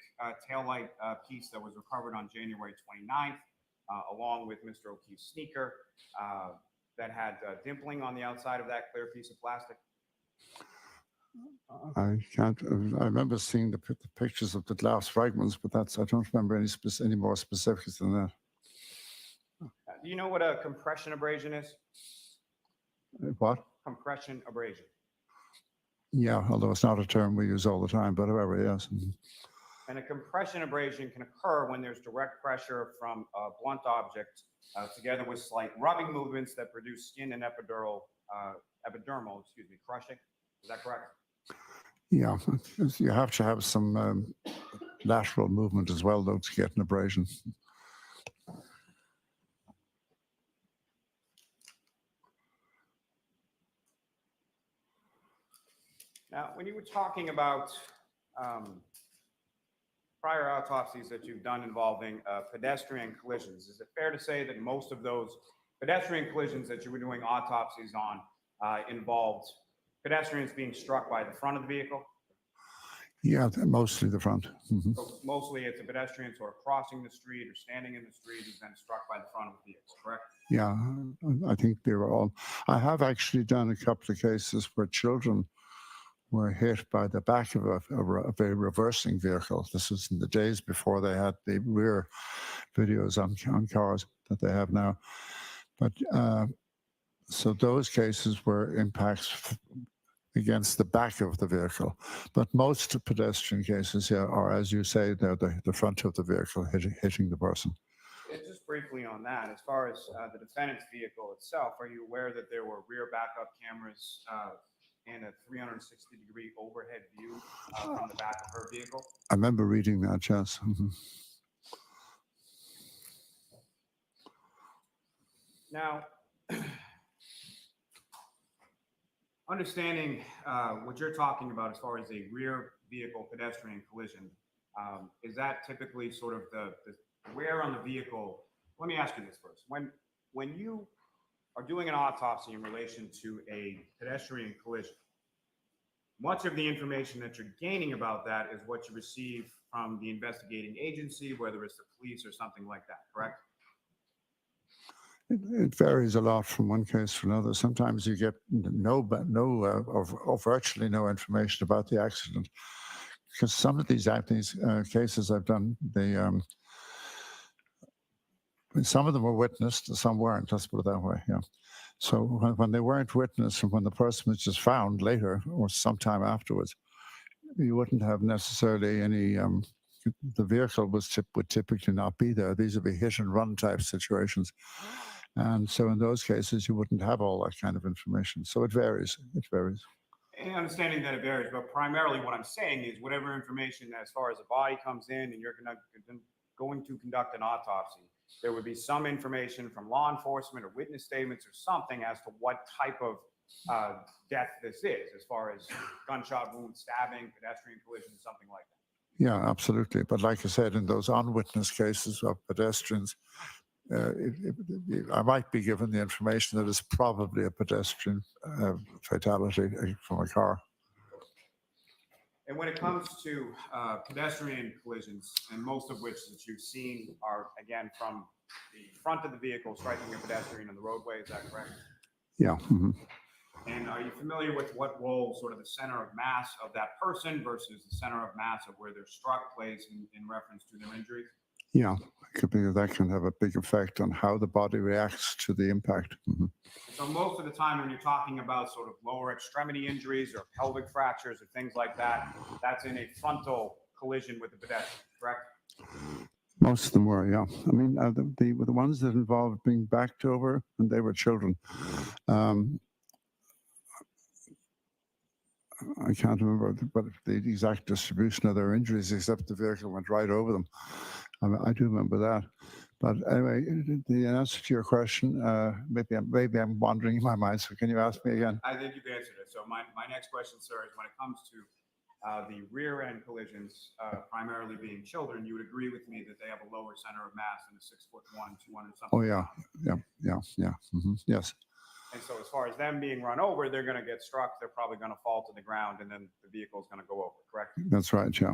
taillight piece that was recovered on January 29th, along with Mr. O'Keefe's sneaker that had dimpling on the outside of that clear piece of plastic? I can't. I remember seeing the pictures of the glass fragments, but I don't remember any more specifics than that. Do you know what a compression abrasion is? What? Compression abrasion. Yeah, although it's not a term we use all the time, but however, yes. And a compression abrasion can occur when there's direct pressure from a blunt object together with slight rubbing movements that produce skin and epidermal crushing. Is that correct? Yeah, you have to have some lateral movement as well, though, to get an abrasion. Now, when you were talking about prior autopsies that you've done involving pedestrian collisions, is it fair to say that most of those pedestrian collisions that you were doing autopsies on involved pedestrians being struck by the front of the vehicle? Yeah, mostly the front. So mostly it's a pedestrian sort of crossing the street or standing in the street who's then struck by the front of the vehicle, correct? Yeah, I think they were all. I have actually done a couple of cases where children were hit by the back of a reversing vehicle. This was in the days before they had the rear videos on cars that they have now. But so those cases were impacts against the back of the vehicle. But most pedestrian cases, yeah, are, as you say, they're the front of the vehicle hitting the person. And just briefly on that, as far as the defendant's vehicle itself, are you aware that there were rear backup cameras and a 360-degree overhead view from the back of her vehicle? I remember reading that, yes. Now, understanding what you're talking about as far as a rear vehicle pedestrian collision, is that typically sort of the wear on the vehicle? Let me ask you this first. When you are doing an autopsy in relation to a pedestrian collision, much of the information that you're gaining about that is what you receive from the investigating agency, whether it's the police or something like that, correct? It varies a lot from one case to another. Sometimes you get or virtually no information about the accident, because some of these cases I've done, some of them were witnessed, some weren't. Let's put it that way. Yeah. So when they weren't witnessed, and when the person was just found later or sometime afterwards, you wouldn't have necessarily any. The vehicle would typically not be there. These would be hit and run type situations. And so in those cases, you wouldn't have all that kind of information. So it varies. It varies. And understanding that it varies, but primarily what I'm saying is whatever information as far as the body comes in and you're going to conduct an autopsy, there would be some information from law enforcement or witness statements or something as to what type of death this is, as far as gunshot wound, stabbing, pedestrian collision, something like that. Yeah, absolutely. But like I said, in those unwitnessed cases of pedestrians, I might be given the information that it's probably a pedestrian fatality from a car. And when it comes to pedestrian collisions, and most of which that you've seen are, again, from the front of the vehicle striking a pedestrian on the roadway, is that correct? Yeah. And are you familiar with what role sort of the center of mass of that person versus the center of mass of where they're struck plays in reference to their injuries? Yeah, it could be that can have a big effect on how the body reacts to the impact. Mhm. So most of the time when you're talking about sort of lower extremity injuries or pelvic fractures or things like that, that's in a frontal collision with the pedestrian, correct? Most of them were, yeah. I mean, the ones that involved being backed over, and they were children. I can't remember the exact distribution of their injuries, except the vehicle went right over them. I do remember that. But anyway, the answer to your question, maybe I'm wandering in my mind. So can you ask me again? I think you've answered it. So my next question, sir, is when it comes to the rear end collisions, primarily being children, you would agree with me that they have a lower center of mass than a 6'1", 200 something. Oh yeah, yeah. Yes. And so as far as them being run over, they're going to get struck. They're probably going to fall to the ground, and then the vehicle is going to go over, correct? That's right, yeah.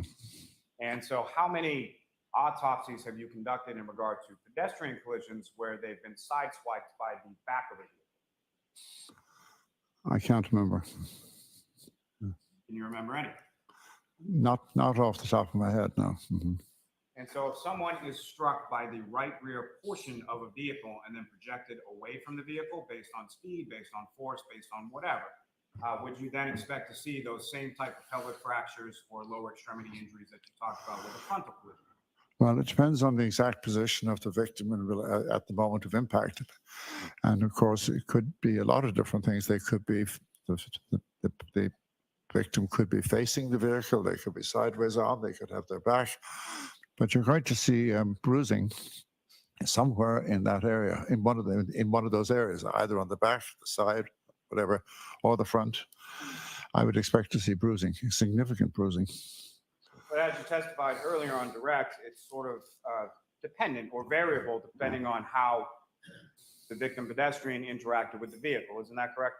And so how many autopsies have you conducted in regard to pedestrian collisions where they've been sideswiped by the back of the vehicle? I can't remember. Can you remember any? Not off the top of my head, no. And so if someone is struck by the right rear portion of a vehicle and then projected away from the vehicle based on speed, based on force, based on whatever, would you then expect to see those same type of pelvic fractures or lower extremity injuries that you talked about with a frontal collision? Well, it depends on the exact position of the victim at the moment of impact. And of course, it could be a lot of different things. They could be, the victim could be facing the vehicle, they could be sideways on, they could have their back. But you're going to see bruising somewhere in that area, in one of those areas, either on the back, the side, whatever, or the front. I would expect to see bruising, significant bruising. But as you testified earlier on direct, it's sort of dependent or variable depending on how the victim pedestrian interacted with the vehicle. Isn't that correct?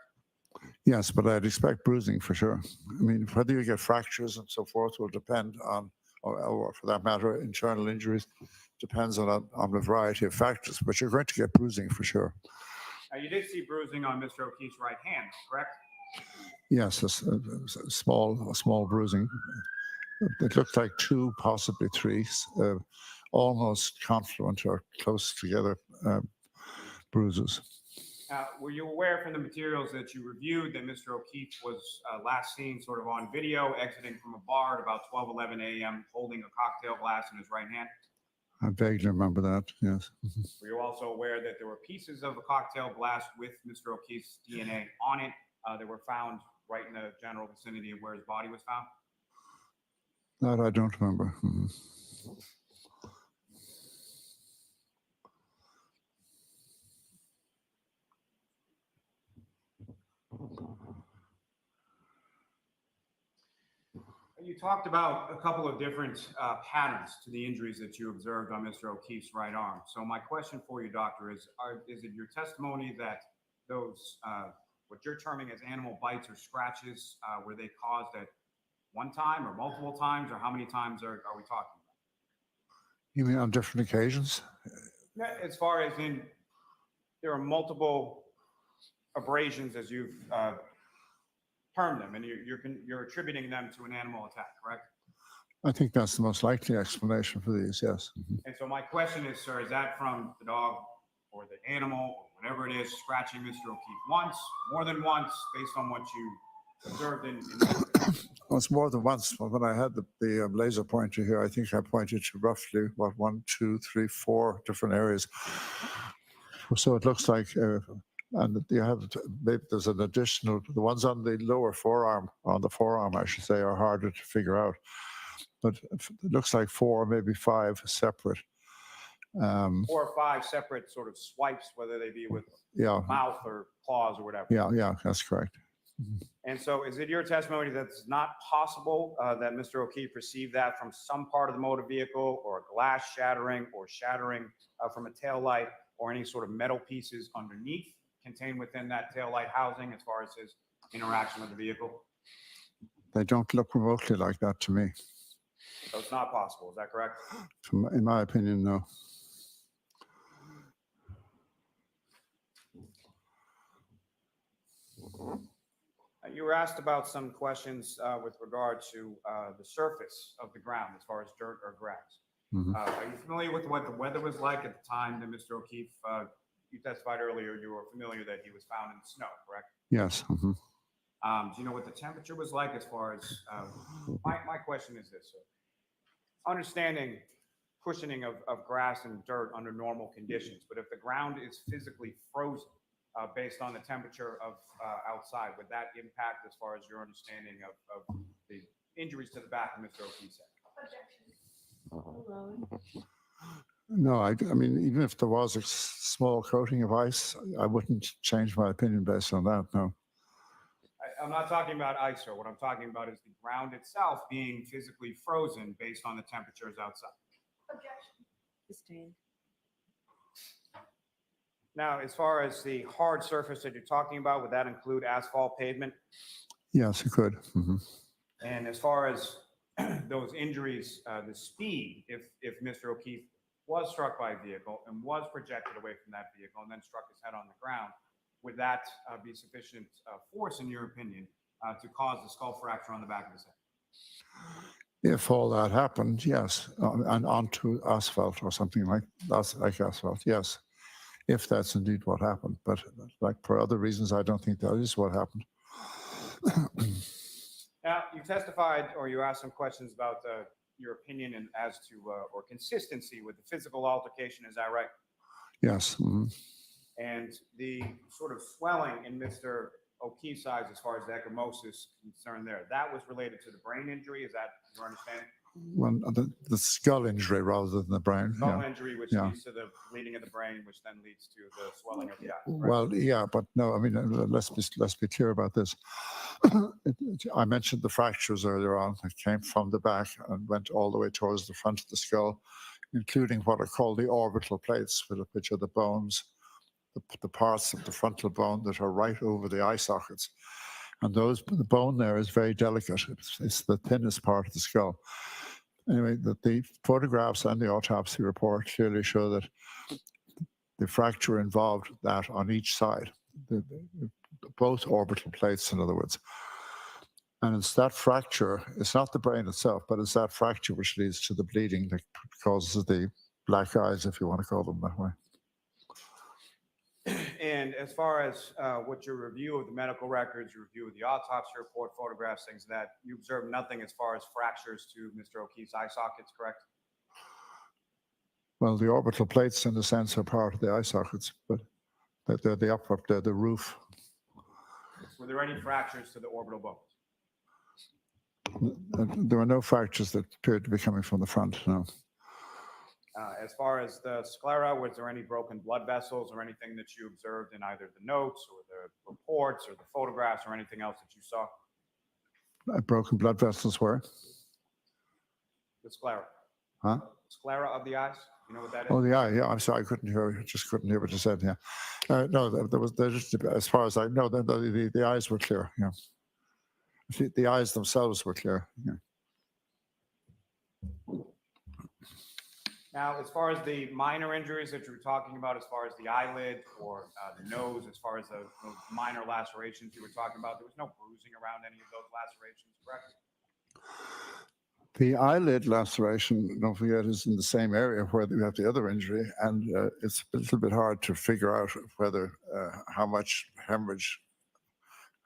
Yes, but I'd expect bruising for sure. I mean, whether you get fractures and so forth will depend on, or for that matter, internal injuries, depends on a variety of factors, but you're going to get bruising for sure. Now, you did see bruising on Mr. O'Keefe's right hand, correct? Yes, a small bruising. It looked like two, possibly three, almost confluent or close together bruises. Were you aware from the materials that you reviewed that Mr. O'Keefe was last seen sort of on video exiting from a bar at about 12:11 a.m. holding a cocktail glass in his right hand? I vaguely remember that, yes. Were you also aware that there were pieces of a cocktail glass with Mr. O'Keefe's DNA on it that were found right in the general vicinity of where his body was found? That I don't remember. You talked about a couple of different patterns to the injuries that you observed on Mr. O'Keefe's right arm. So my question for you, doctor, is it your testimony that those, what you're terming as animal bites or scratches, were they caused at one time or multiple times, or how many times are we talking about? You mean on different occasions? As far as in, there are multiple abrasions, as you've termed them, and you're attributing them to an animal attack, correct? I think that's the most likely explanation for these, yes. And so my question is, sir, is that from the dog or the animal or whatever it is scratching Mr. O'Keefe once, more than once, based on what you observed in Well, it's more than once. When I had the laser pointer here, I think I pointed to roughly, 1, 2, 3, 4 different areas. So it looks like, and you have, maybe there's an additional, the ones on the lower forearm, I should say, are harder to figure out. But it looks like 4, maybe 5 separate. 4 or 5 separate sort of swipes, whether they be with mouth or claws or whatever. Yeah, that's correct. And so is it your testimony that it's not possible that Mr. O'Keefe received that from some part of the motor vehicle, or a glass shattering, or shattering from a taillight, or any sort of metal pieces underneath contained within that taillight housing as far as his interaction with the vehicle? They don't look remotely like that to me. So it's not possible, is that correct? In my opinion, no. You were asked about some questions with regard to the surface of the ground as far as dirt or grass. Mhm. Are you familiar with what the weather was like at the time that Mr. O'Keefe, you testified earlier, you were familiar that he was found in the snow, correct? Yes. Mhm. Do you know what the temperature was like as far as, my question is this, sir. Understanding cushioning of grass and dirt under normal conditions, but if the ground is physically frozen based on the temperature of outside, would that impact as far as your understanding of the injuries to the back of Mr. O'Keefe's head? No, I mean, even if there was a small coating of ice, I wouldn't change my opinion based on that. No. I'm not talking about ice, sir. What I'm talking about is the ground itself being physically frozen based on the temperatures outside. Objection. Now, as far as the hard surface that you're talking about, would that include asphalt pavement? Yes, you could. And as far as those injuries, the speed, if Mr. O'Keefe was struck by a vehicle and was projected away from that vehicle and then struck his head on the ground, would that be sufficient force, in your opinion, to cause the skull fracture on the back of his head? If all that happened, yes, and onto asphalt or something like asphalt, yes, if that's indeed what happened. But like for other reasons, I don't think that is what happened. Now, you testified or you asked some questions about your opinion and as to or consistency with the physical altercation. Is that right? Yes. And the sort of swelling in Mr. O'Keefe's eyes as far as the ecchymosis concerned there, that was related to the brain injury. Is that your understanding? Well, the skull injury rather than the brain. Skull Yeah. injury, which Yeah. leads to the bleeding of the brain, which then leads to the swelling of the eye. correct? Well, yeah, but no, I mean, let's be clear about this. I mentioned the fractures earlier on that came from the back and went all the way towards the front of the skull, including what are called the orbital plates, which are the bones, the parts of the frontal bone that are right over the eye sockets. And the bone there is very delicate. It's the thinnest part of the skull. Anyway, the photographs and the autopsy report clearly show that the fracture involved that on each side, both orbital plates, in other words. And it's that fracture, it's not the brain itself, but it's that fracture which leads to the bleeding that causes the black eyes, if you want to call them that way. And as far as what your review of the medical records, your review of the autopsy report, photographs, things that you observed nothing as far as fractures to Mr. O'Keefe's eye sockets, correct? Well, the orbital plates, in a sense, are part of the eye sockets, but they're the roof. Were there any fractures to the orbital bones? There were no fractures that appeared to be coming from the front, no. As far as the sclera, was there any broken blood vessels or anything that you observed in either the notes or the reports or the photographs or anything else that you saw? Broken blood vessels were? The sclera. Huh? Sclera of the eyes? You know what that is? Oh, the eye, yeah, I'm sorry, I couldn't hear, just couldn't hear what you said, yeah. No, as far as I know, the eyes were clear, yeah. The eyes themselves were clear, yeah. Now, as far as the minor injuries that you were talking about, as far as the eyelid or the nose, as far as those minor lacerations you were talking about, there was no bruising around any of those lacerations, correct? The eyelid laceration, don't forget, is in the same area where we have the other injury, and it's a little bit hard to figure out whether how much hemorrhage,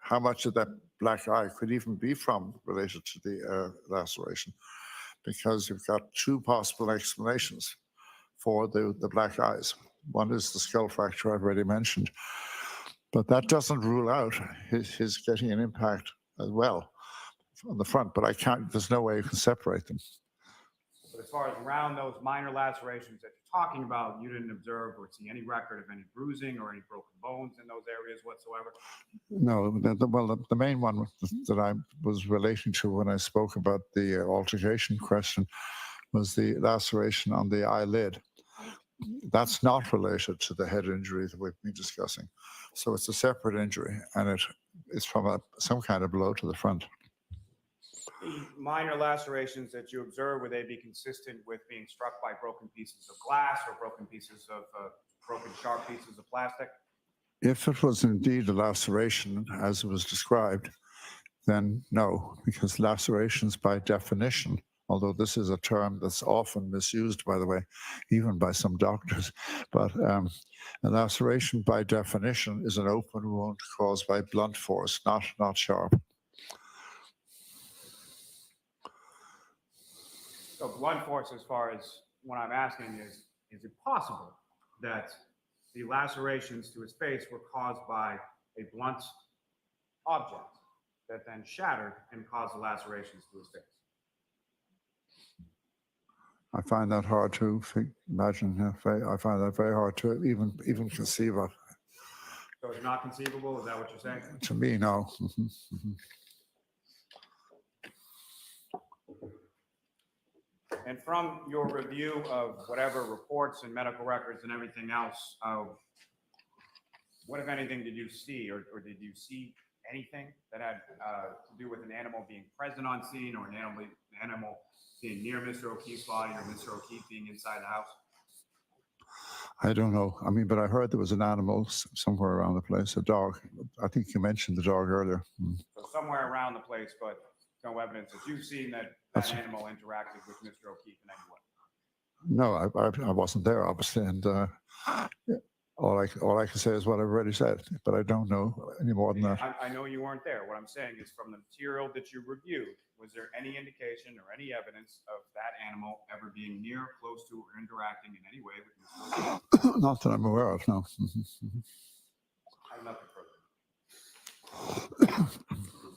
how much of that black eye could even be related to the laceration, because you've got two possible explanations for the black eyes. One is the skull fracture I've already mentioned, but that doesn't rule out his getting an impact as well on the front, but there's no way you can separate them. But as far as around those minor lacerations that you're talking about, you didn't observe or see any record of any bruising or any broken bones in those areas whatsoever? No, the main one that I was relating to when I spoke about the altercation question was the laceration on the eyelid. That's not related to the head injury that we've been discussing. So it's a separate injury, and it's from some kind of blow to the front. The minor lacerations that you observe, would they be consistent with being struck by broken pieces of glass or broken pieces of broken sharp pieces of plastic? If it was indeed a laceration, as it was described, then no, because lacerations by definition although this is a term that's often misused, by the way, even by some doctors. But a laceration, by definition, is an open wound caused by blunt force, not sharp. So blunt force, as far as what I'm asking is it possible that the lacerations to his face were caused by a blunt object that then shattered and caused the lacerations to his face? I find that hard to imagine. I find that very hard to even conceive of. So it's not conceivable? Is that what you're saying? To me, no. Mhm, mhm. And from your review of whatever reports and medical records and everything else, what, if anything, did you see, or did you see anything that had to do with an animal being present on scene, or an animal being near Mr. O'Keefe's body, or Mr. O'Keefe being inside the house? I don't know. I mean, but I heard there was an animal somewhere around the place, a dog. I think you mentioned the dog earlier. Mm. So somewhere around the place, but no evidence that you've seen that That's- animal interacted with Mr. O'Keefe in any way. No, I wasn't there, obviously, and all I can say is what I've already said, but I don't know any more than that. I know you weren't there. What I'm saying is, from the material that you reviewed, was there any indication or any evidence of that animal ever being near, close to, or interacting in any way with Mr. O'Keefe? Not that I'm aware of, no. Mhm, mhm. I have nothing further.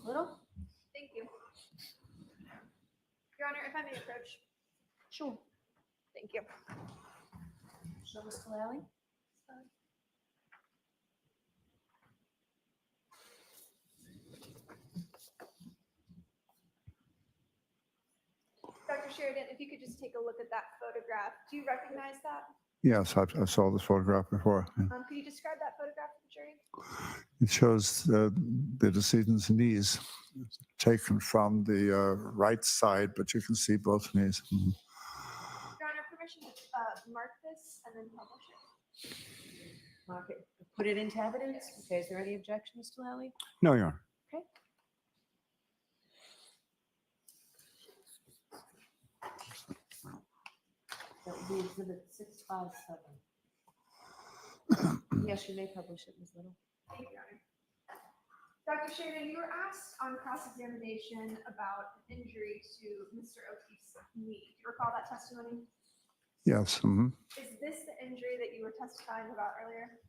Little? Thank you. Your Honor, if I may approach. Sure. Thank you. So, Mr. Lally? Dr. Sheridan, if you could just take a look at that photograph. Do you recognize that? Yes, I saw this photograph before. Yeah. Could you describe that photograph to the jury? It shows the decedent's knees taken from the right side, but you can see both knees. Mhm. Your Honor, permission to mark this and then publish it. Mark it, put it into evidence. Okay, is there any objection, Mr. Lally? No, Your Honor. Okay. That would be exhibit 657. Yes, you may publish it, Ms. Little. Thank you, Your Honor. Dr. Sheridan, you were asked on cross-examination about an injury to Mr. O'Keefe's knee. Do you recall that testimony? Yes. Mhm. Is this the injury that you were testifying about earlier?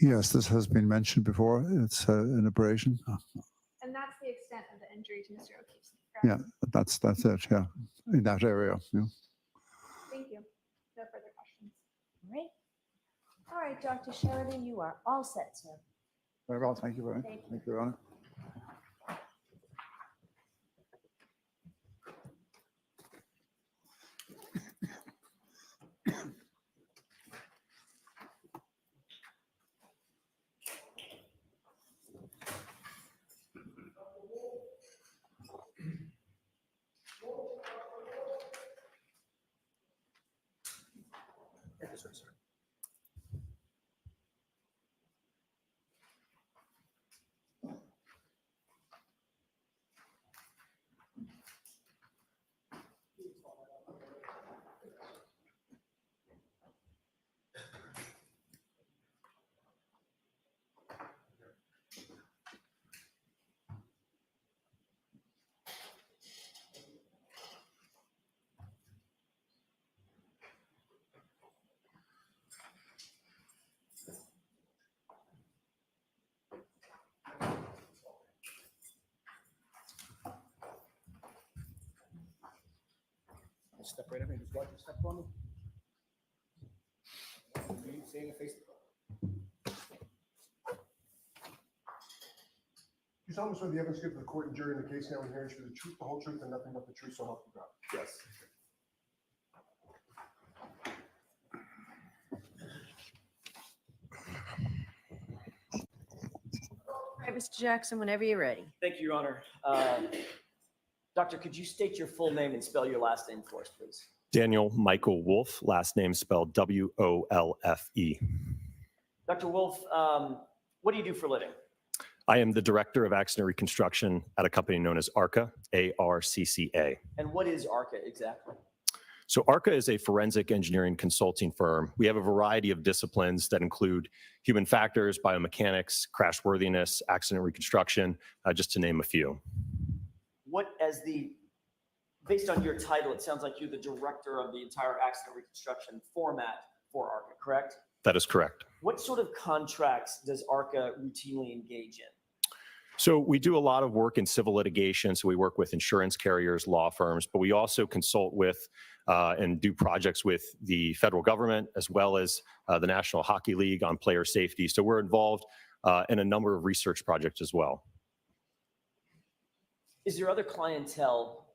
Yes, this has been mentioned before. It's an abrasion. And that's the extent of the injury to Mr. O'Keefe's knee, correct? Yeah, that's it. Yeah, in that area. Yeah. Thank you. No further questions. Right. All right, Dr. Sheridan, you are all set, sir. Very well. Thank you very much. Thank you. Thank you, Your Honor. Step right up and just watch your step for me. You say in the face. You solemnly swear the evidence given to the court and jury in the case now and hearing should be the truth, the whole truth, and nothing but the truth, so help you God. Yes. All right, Mr. Jackson, whenever you're ready. Thank you, Your Honor. Doctor, could you state your full name and spell your last name for us, please? Daniel Michael Wolfe, last name spelled W-O-L-F-E. Dr. Wolf, what do you do for a living? I am the Director of Accident Reconstruction at a company known as ARCA, A-R-C-C-A. And what is ARCA exactly? So ARCA is a forensic engineering consulting firm. We have a variety of disciplines that include human factors, biomechanics, crashworthiness, accident reconstruction, just to name a few. Based on your title, it sounds like you're the director of the entire accident reconstruction format for ARCA, correct? That is correct. What sort of contracts does ARCA routinely engage in? So we do a lot of work in civil litigation. So we work with insurance carriers, law firms, but we also consult with and do projects with the federal government as well as the National Hockey League on player safety. So we're involved in a number of research projects as well. Is there other clientele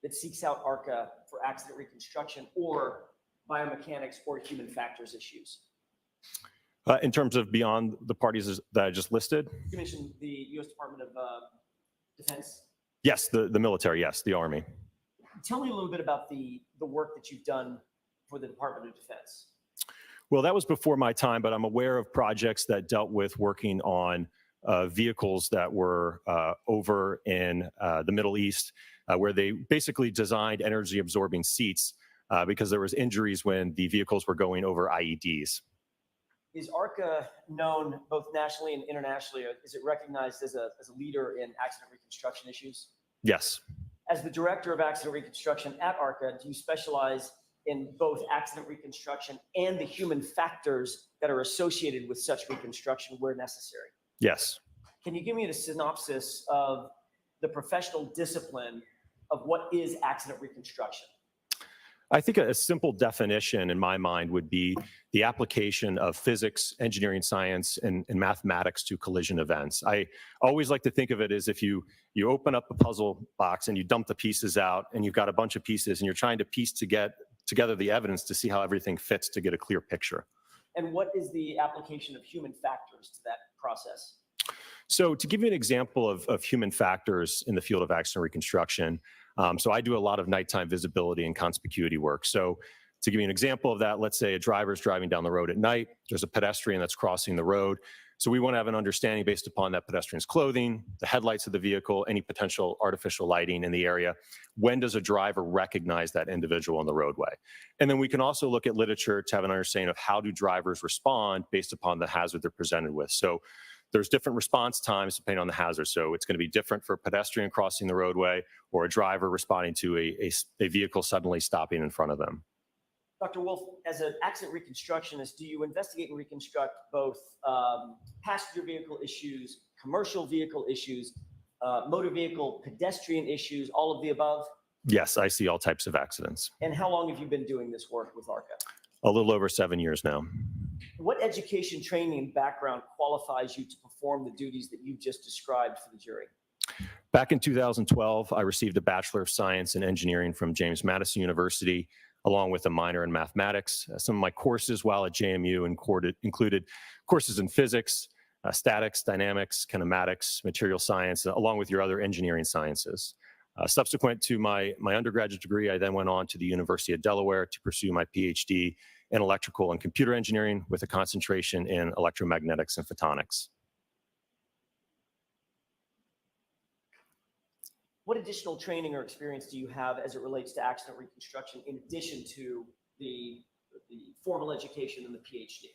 that seeks out ARCA for accident reconstruction or biomechanics or human factors issues? In terms of beyond the parties that I just listed? You mentioned the U.S. Department of Defense. Yes, the military, yes, the Army. Tell me a little bit about the work that you've done for the Department of Defense. Well, that was before my time, but I'm aware of projects that dealt with working on vehicles that were over in the Middle East, where they basically designed energy absorbing seats because there was injuries when the vehicles were going over IEDs. Is ARCA known both nationally and internationally? Or is it recognized as a leader in accident reconstruction issues? Yes. As the director of accident reconstruction at ARCA, do you specialize in both accident reconstruction and the human factors that are associated with such reconstruction where necessary? Yes. Can you give me a synopsis of the professional discipline of what is accident reconstruction? I think a simple definition in my mind would be the application of physics, engineering science, and mathematics to collision events. I always like to think of it as if you open up a puzzle box and you dump the pieces out and you've got a bunch of pieces and you're trying to piece together the evidence to see how everything fits to get a clear picture. And what is the application of human factors to that process? So to give you an example of human factors in the field of accident reconstruction, so I do a lot of nighttime visibility and conspicuity work. So to give you an example of that, let's say a driver's driving down the road at night, there's a pedestrian that's crossing the road. So we want to have an understanding based upon that pedestrian's clothing, the headlights of the vehicle, any potential artificial lighting in the area. When does a driver recognize that individual on the roadway? And then we can also look at literature to have an understanding of how do drivers respond based upon the hazard they're presented with. So there's different response times depending on the hazard. So it's going to be different for a pedestrian crossing the roadway or a driver responding to a vehicle suddenly stopping in front of them. Dr. Wolf, as an accident reconstructionist, do you investigate and reconstruct both passenger vehicle issues, commercial vehicle issues, motor vehicle, pedestrian issues, all of the above? Yes, I see all types of accidents. And how long have you been doing this work with ARCA? A little over 7 years now. What education, training, and background qualifies you to perform the duties that you've just described for the jury? Back in 2012, I received a Bachelor of Science in Engineering from James Madison University, along with a minor in mathematics. Some of my courses while at JMU included courses in physics, statics, dynamics, kinematics, material science, along with your other engineering sciences. Subsequent to my undergraduate degree, I then went on to the University of Delaware to pursue my PhD in electrical and computer engineering with a concentration in electromagnetics and photonics. What additional training or experience do you have as it relates to accident reconstruction in addition to the formal education and the PhD?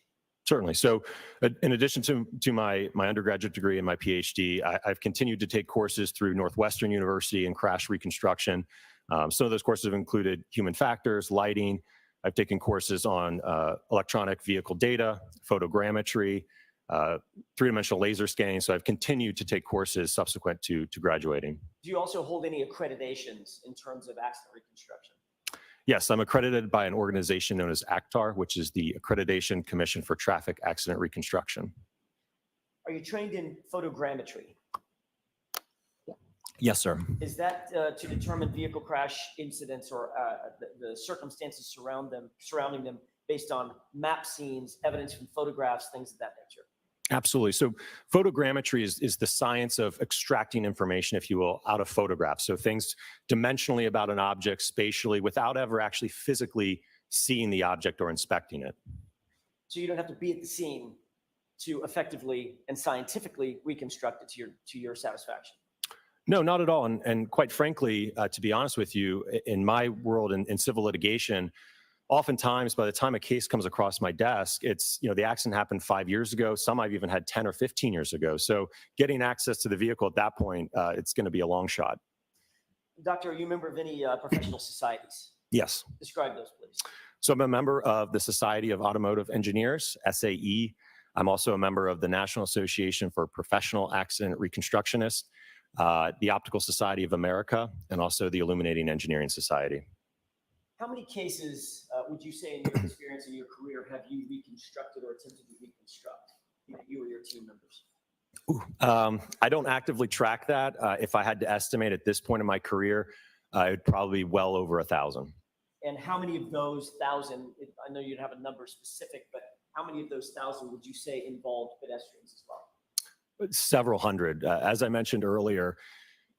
Certainly. So in addition to my undergraduate degree and my PhD, I've continued to take courses through Northwestern University in crash reconstruction. Some of those courses have included human factors, lighting. I've taken courses on electronic vehicle data, photogrammetry, three-dimensional laser scanning. So I've continued to take courses subsequent to graduating. Do you also hold any accreditations in terms of accident reconstruction? Yes, I'm accredited by an organization known as ACTAR, which is the Accreditation Commission for Traffic Accident Reconstruction. Are you trained in photogrammetry? Yes, sir. Is that to determine vehicle crash incidents or the circumstances surrounding them based on map scenes, evidence from photographs, things of that nature? Absolutely. So photogrammetry is the science of extracting information, if you will, out of photographs. So things dimensionally about an object spatially without ever actually physically seeing the object or inspecting it. So you don't have to be at the scene to effectively and scientifically reconstruct it to your satisfaction? No, not at all. And quite frankly, to be honest with you, in my world in civil litigation, oftentimes by the time a case comes across my desk, it's, the accident happened 5 years ago. Some I've even had 10 or 15 years ago. So getting access to the vehicle at that point, it's going to be a long shot. Doctor, are you a member of any professional societies? Yes. Describe those, please. So I'm a member of the Society of Automotive Engineers, SAE. I'm also a member of the National Association for Professional Accident Reconstructionists, the Optical Society of America, and also the Illuminating Engineering Society. How many cases would you say in your experience in your career have you reconstructed or attempted to reconstruct, either you or your team members? I don't actively track that. If I had to estimate at this point in my career, it would probably be well over 1,000. And how many of those 1,000, I know you'd have a number specific, but how many of those 1,000 would you say involved pedestrians as well? Several hundred. As I mentioned earlier,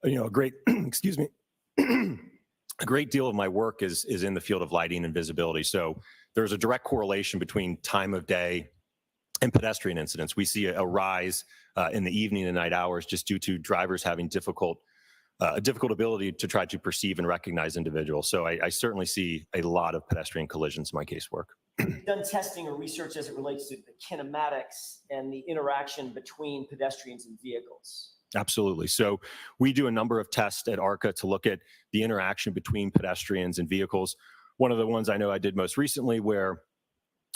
a great, excuse me, a great deal of my work is in the field of lighting and visibility. So there's a direct correlation between time of day and pedestrian incidents. We see a rise in the evening and night hours just due to drivers having a difficult ability to try to perceive and recognize individuals. So I certainly see a lot of pedestrian collisions in my casework. You've done testing or research as it relates to the kinematics and the interaction between pedestrians and vehicles. Absolutely. So we do a number of tests at ARCA to look at the interaction between pedestrians and vehicles. One of the ones I know I did most recently where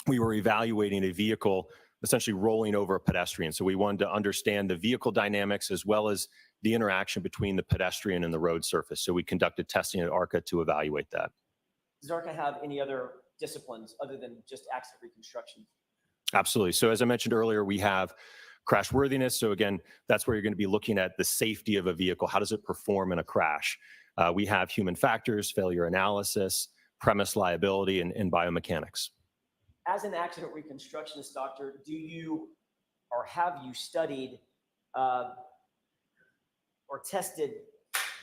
we were evaluating a vehicle essentially rolling over a pedestrian. So we wanted to understand the vehicle dynamics as well as the interaction between the pedestrian and the road surface. So we conducted testing at ARCA to evaluate that. Does ARCA have any other disciplines other than just accident reconstruction? Absolutely. So as I mentioned earlier, we have crash worthiness. So again, that's where you're going to be looking at the safety of a vehicle. How does it perform in a crash? We have human factors, failure analysis, premise liability, and biomechanics. As an accident reconstructionist, doctor, do you or have you studied or tested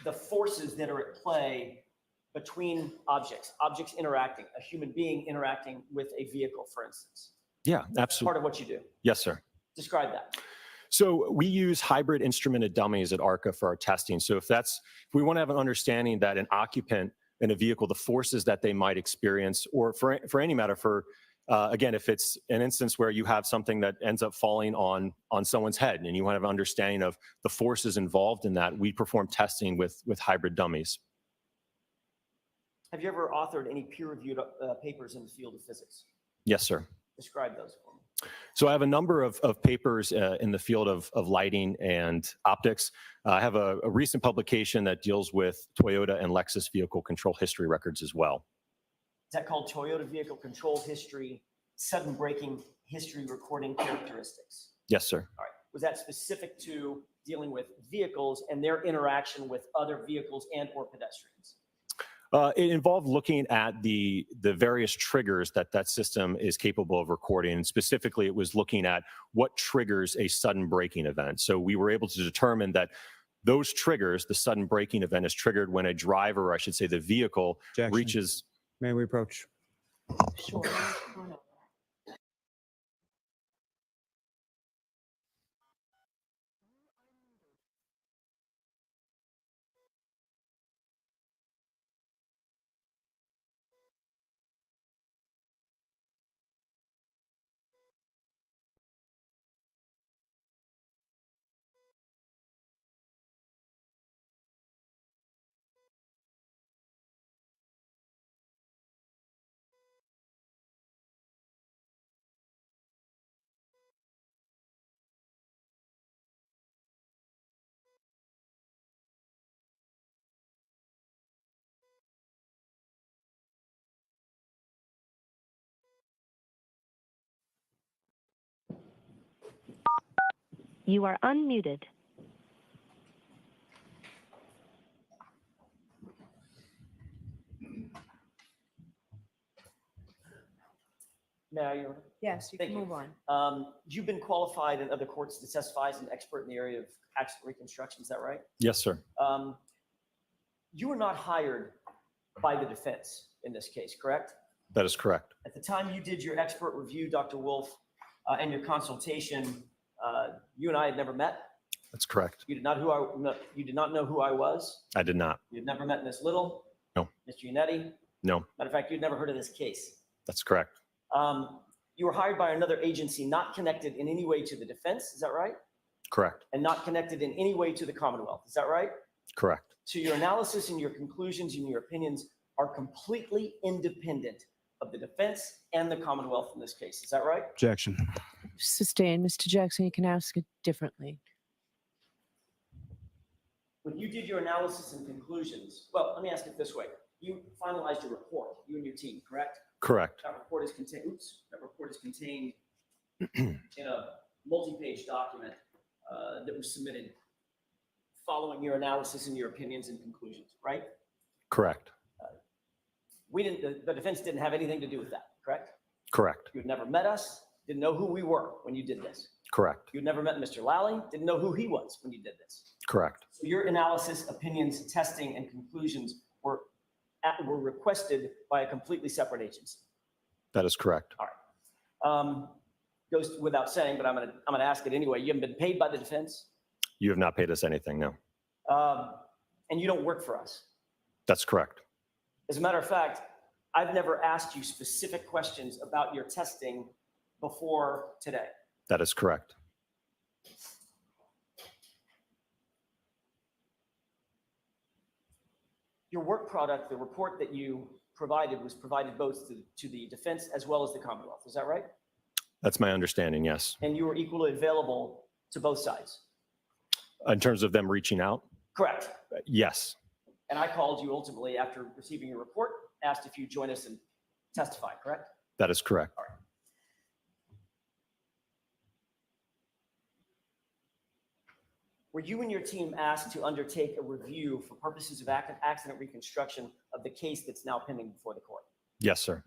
the forces that are at play between objects interacting, a human being interacting with a vehicle, for instance? Yeah, Part absolutely. of what you do. Yes, sir. Describe that. So we use hybrid instrumented dummies at ARCA for our testing. So if we want to have an understanding that an occupant in a vehicle, the forces that they might experience, or for any matter, again, if it's an instance where you have something that ends up falling on someone's head and you want to have an understanding of the forces involved in that, we perform testing with hybrid dummies. Have you ever authored any peer-reviewed papers in the field of physics? Yes, sir. Describe those for me. So I have a number of papers in the field of lighting and optics. I have a recent publication that deals with Toyota and Lexus vehicle control history records as well. Is that called Toyota Vehicle Control History, Sudden Braking History Recording Characteristics? Yes, sir. All right. Was that specific to dealing with vehicles and their interaction with other vehicles and or pedestrians? It involved looking at the various triggers that system is capable of recording. And specifically, it was looking at what triggers a sudden braking event. So we were able to determine that those triggers, the sudden braking event is triggered when a driver, or I should say the vehicle, Objection. reaches. May we approach? Sure. You are unmuted. Now you're. Yes, you Thank can you. move on. You've been qualified in other courts to testify as an expert in the area of accident reconstruction. Is that right? Yes, sir. You were not hired by the defense in this case, correct? That is correct. At the time you did your expert review, Dr. Wolf, and your consultation, you and I had never met. That's correct. You did not know who I was. I did not. You had never met Ms. Little. No. Mr. Unetti. No, Matter of fact, you'd never heard of this case. that's correct. You were hired by another agency not connected in any way to the defense. Is that right? Correct. And not connected in any way to the Commonwealth. Is that right? Correct. So your analysis and your conclusions and your opinions are completely independent of the defense and the Commonwealth in this case. Is that right? Objection. Sustained. Mr. Jackson, you can ask it differently. When you did your analysis and conclusions, well, let me ask it this way. You finalized your report, you and your team, correct? Correct. That report is contained in a multi-page document that was submitted following your analysis and your opinions and conclusions, right? Correct. The defense didn't have anything to do with that, correct? Correct. You'd never met us, didn't know who we were when you did this. Correct. You'd never met Mr. Lally, didn't know who he was when you did this. Correct. So your analysis, opinions, testing, and conclusions were requested by a completely separate agency. That is correct. Goes without saying, but I'm gonna ask it anyway. You haven't been paid by the defense, You have not paid us anything, no. and you don't work for us. That's correct. As a matter of fact, I've never asked you specific questions about your testing before today. That is correct. Your work product, the report that you provided, was provided both to the defense as well as the Commonwealth. Is that right? That's my understanding, yes. And you were equally available to both sides. In terms of them reaching out, Correct. yes. And I called you ultimately after receiving your report, asked if you'd join us and testify, correct? That is correct. Were you and your team asked to undertake a review for purposes of accident reconstruction of the case that's now pending before the court? Yes, sir.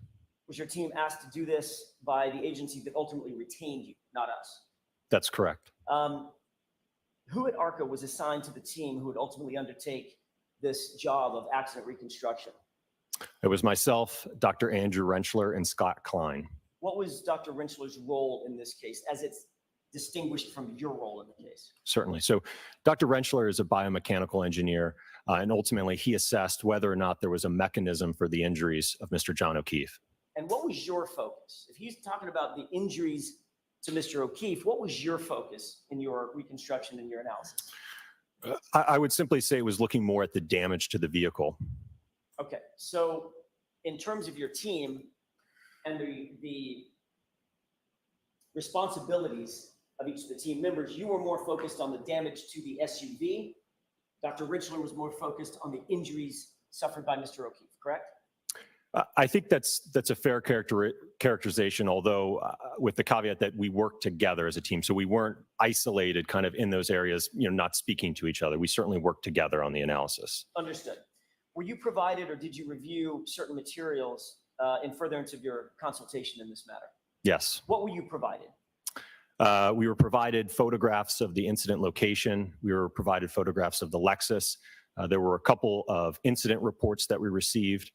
Was your team asked to do this by the agency that ultimately retained you, not us? That's correct. Who at ARCA was assigned to the team who would ultimately undertake this job of accident reconstruction? It was myself, Dr. Andrew Rentschler, and Scott Klein. What was Dr. Rentschler's role in this case as it's distinguished from your role in the case? Certainly. So Dr. Rentschler is a biomechanical engineer, and ultimately he assessed whether or not there was a mechanism for the injuries of Mr. John O'Keefe. And what was your focus? If he's talking about the injuries to Mr. O'Keefe, what was your focus in your reconstruction and your analysis? I would simply say it was looking more at the damage to the vehicle. Okay, so in terms of your team and the responsibilities of each of the team members, you were more focused on the damage to the SUV. Dr. Rentschler was more focused on the injuries suffered by Mr. O'Keefe, correct? I think that's a fair characterization, although with the caveat that we worked together as a team. So we weren't isolated kind of in those areas, not speaking to each other. We certainly worked together on the analysis. Understood. Were you provided or did you review certain materials in furtherance of your consultation in this matter? Yes. What were you provided? We were provided photographs of the incident location. We were provided photographs of the Lexus. There were a couple of incident reports that we received.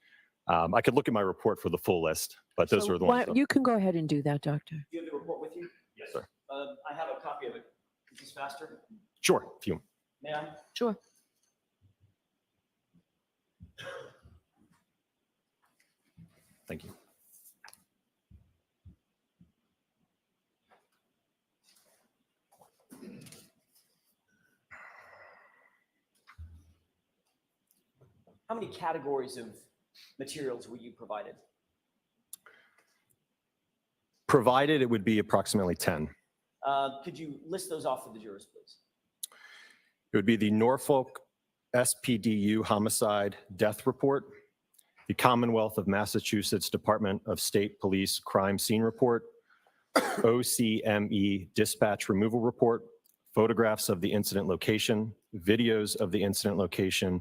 I could look at my report for the full list, but those So are the ones. You can go ahead and do that, Doctor. Do you have the report with you? Yes, sir. I have a copy of it. Is this faster? Sure. If you. May I? Sure. Thank you. How many categories of materials were you provided? Provided, it would be approximately 10. Could you list those off for the jurors, please? It would be the Norfolk SPDU homicide death report, the Commonwealth of Massachusetts Department of State Police crime scene report, OCME dispatch removal report, photographs of the incident location, videos of the incident location,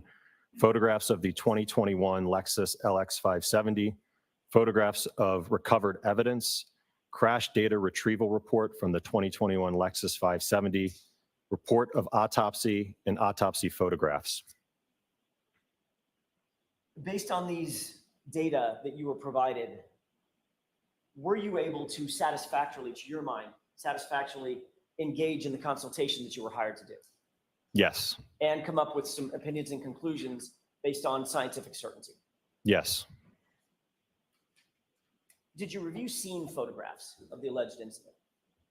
photographs of the 2021 Lexus LX 570, photographs of recovered evidence, crash data retrieval report from the 2021 Lexus 570, report of autopsy, and autopsy photographs. Based on these data that you were provided, were you able to satisfactorily, to your mind, satisfactorily engage in the consultation that you were hired to do Yes. and come up with some opinions and conclusions based on scientific certainty? Yes. Did you review scene photographs of the alleged incident?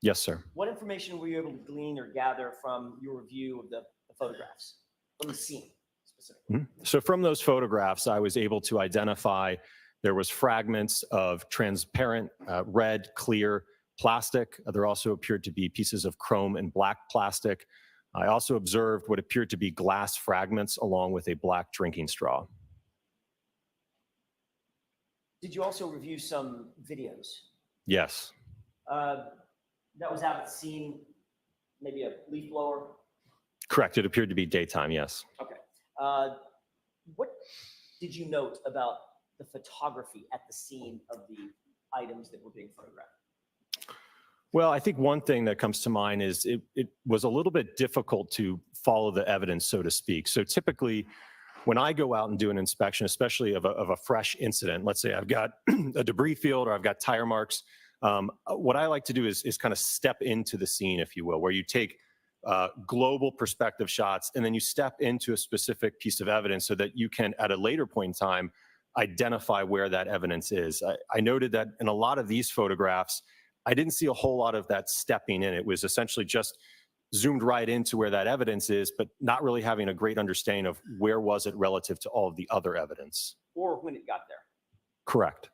Yes, sir. What information were you able to glean or gather from your review of the photographs, from the scene specifically? So from those photographs, I was able to identify there was fragments of transparent red, clear plastic. There also appeared to be pieces of chrome and black plastic. I also observed what appeared to be glass fragments along with a black drinking straw. Did you also review some videos? Yes. That was out at the scene, maybe a leaf blower? Correct. It appeared to be daytime. Yes. Okay. What did you note about the photography at the scene of the items that were being photographed? Well, I think one thing that comes to mind is it was a little bit difficult to follow the evidence, so to speak. So typically, when I go out and do an inspection, especially of a fresh incident, let's say I've got a debris field or I've got tire marks, what I like to do is kind of step into the scene, if you will, where you take global perspective shots and then you step into a specific piece of evidence so that you can, at a later point in time, identify where that evidence is. I noted that in a lot of these photographs, I didn't see a whole lot of that stepping in. It was essentially just zoomed right into where that evidence is, but not really having a great understanding of where was it relative to all of the other evidence. Or when it got there? Correct.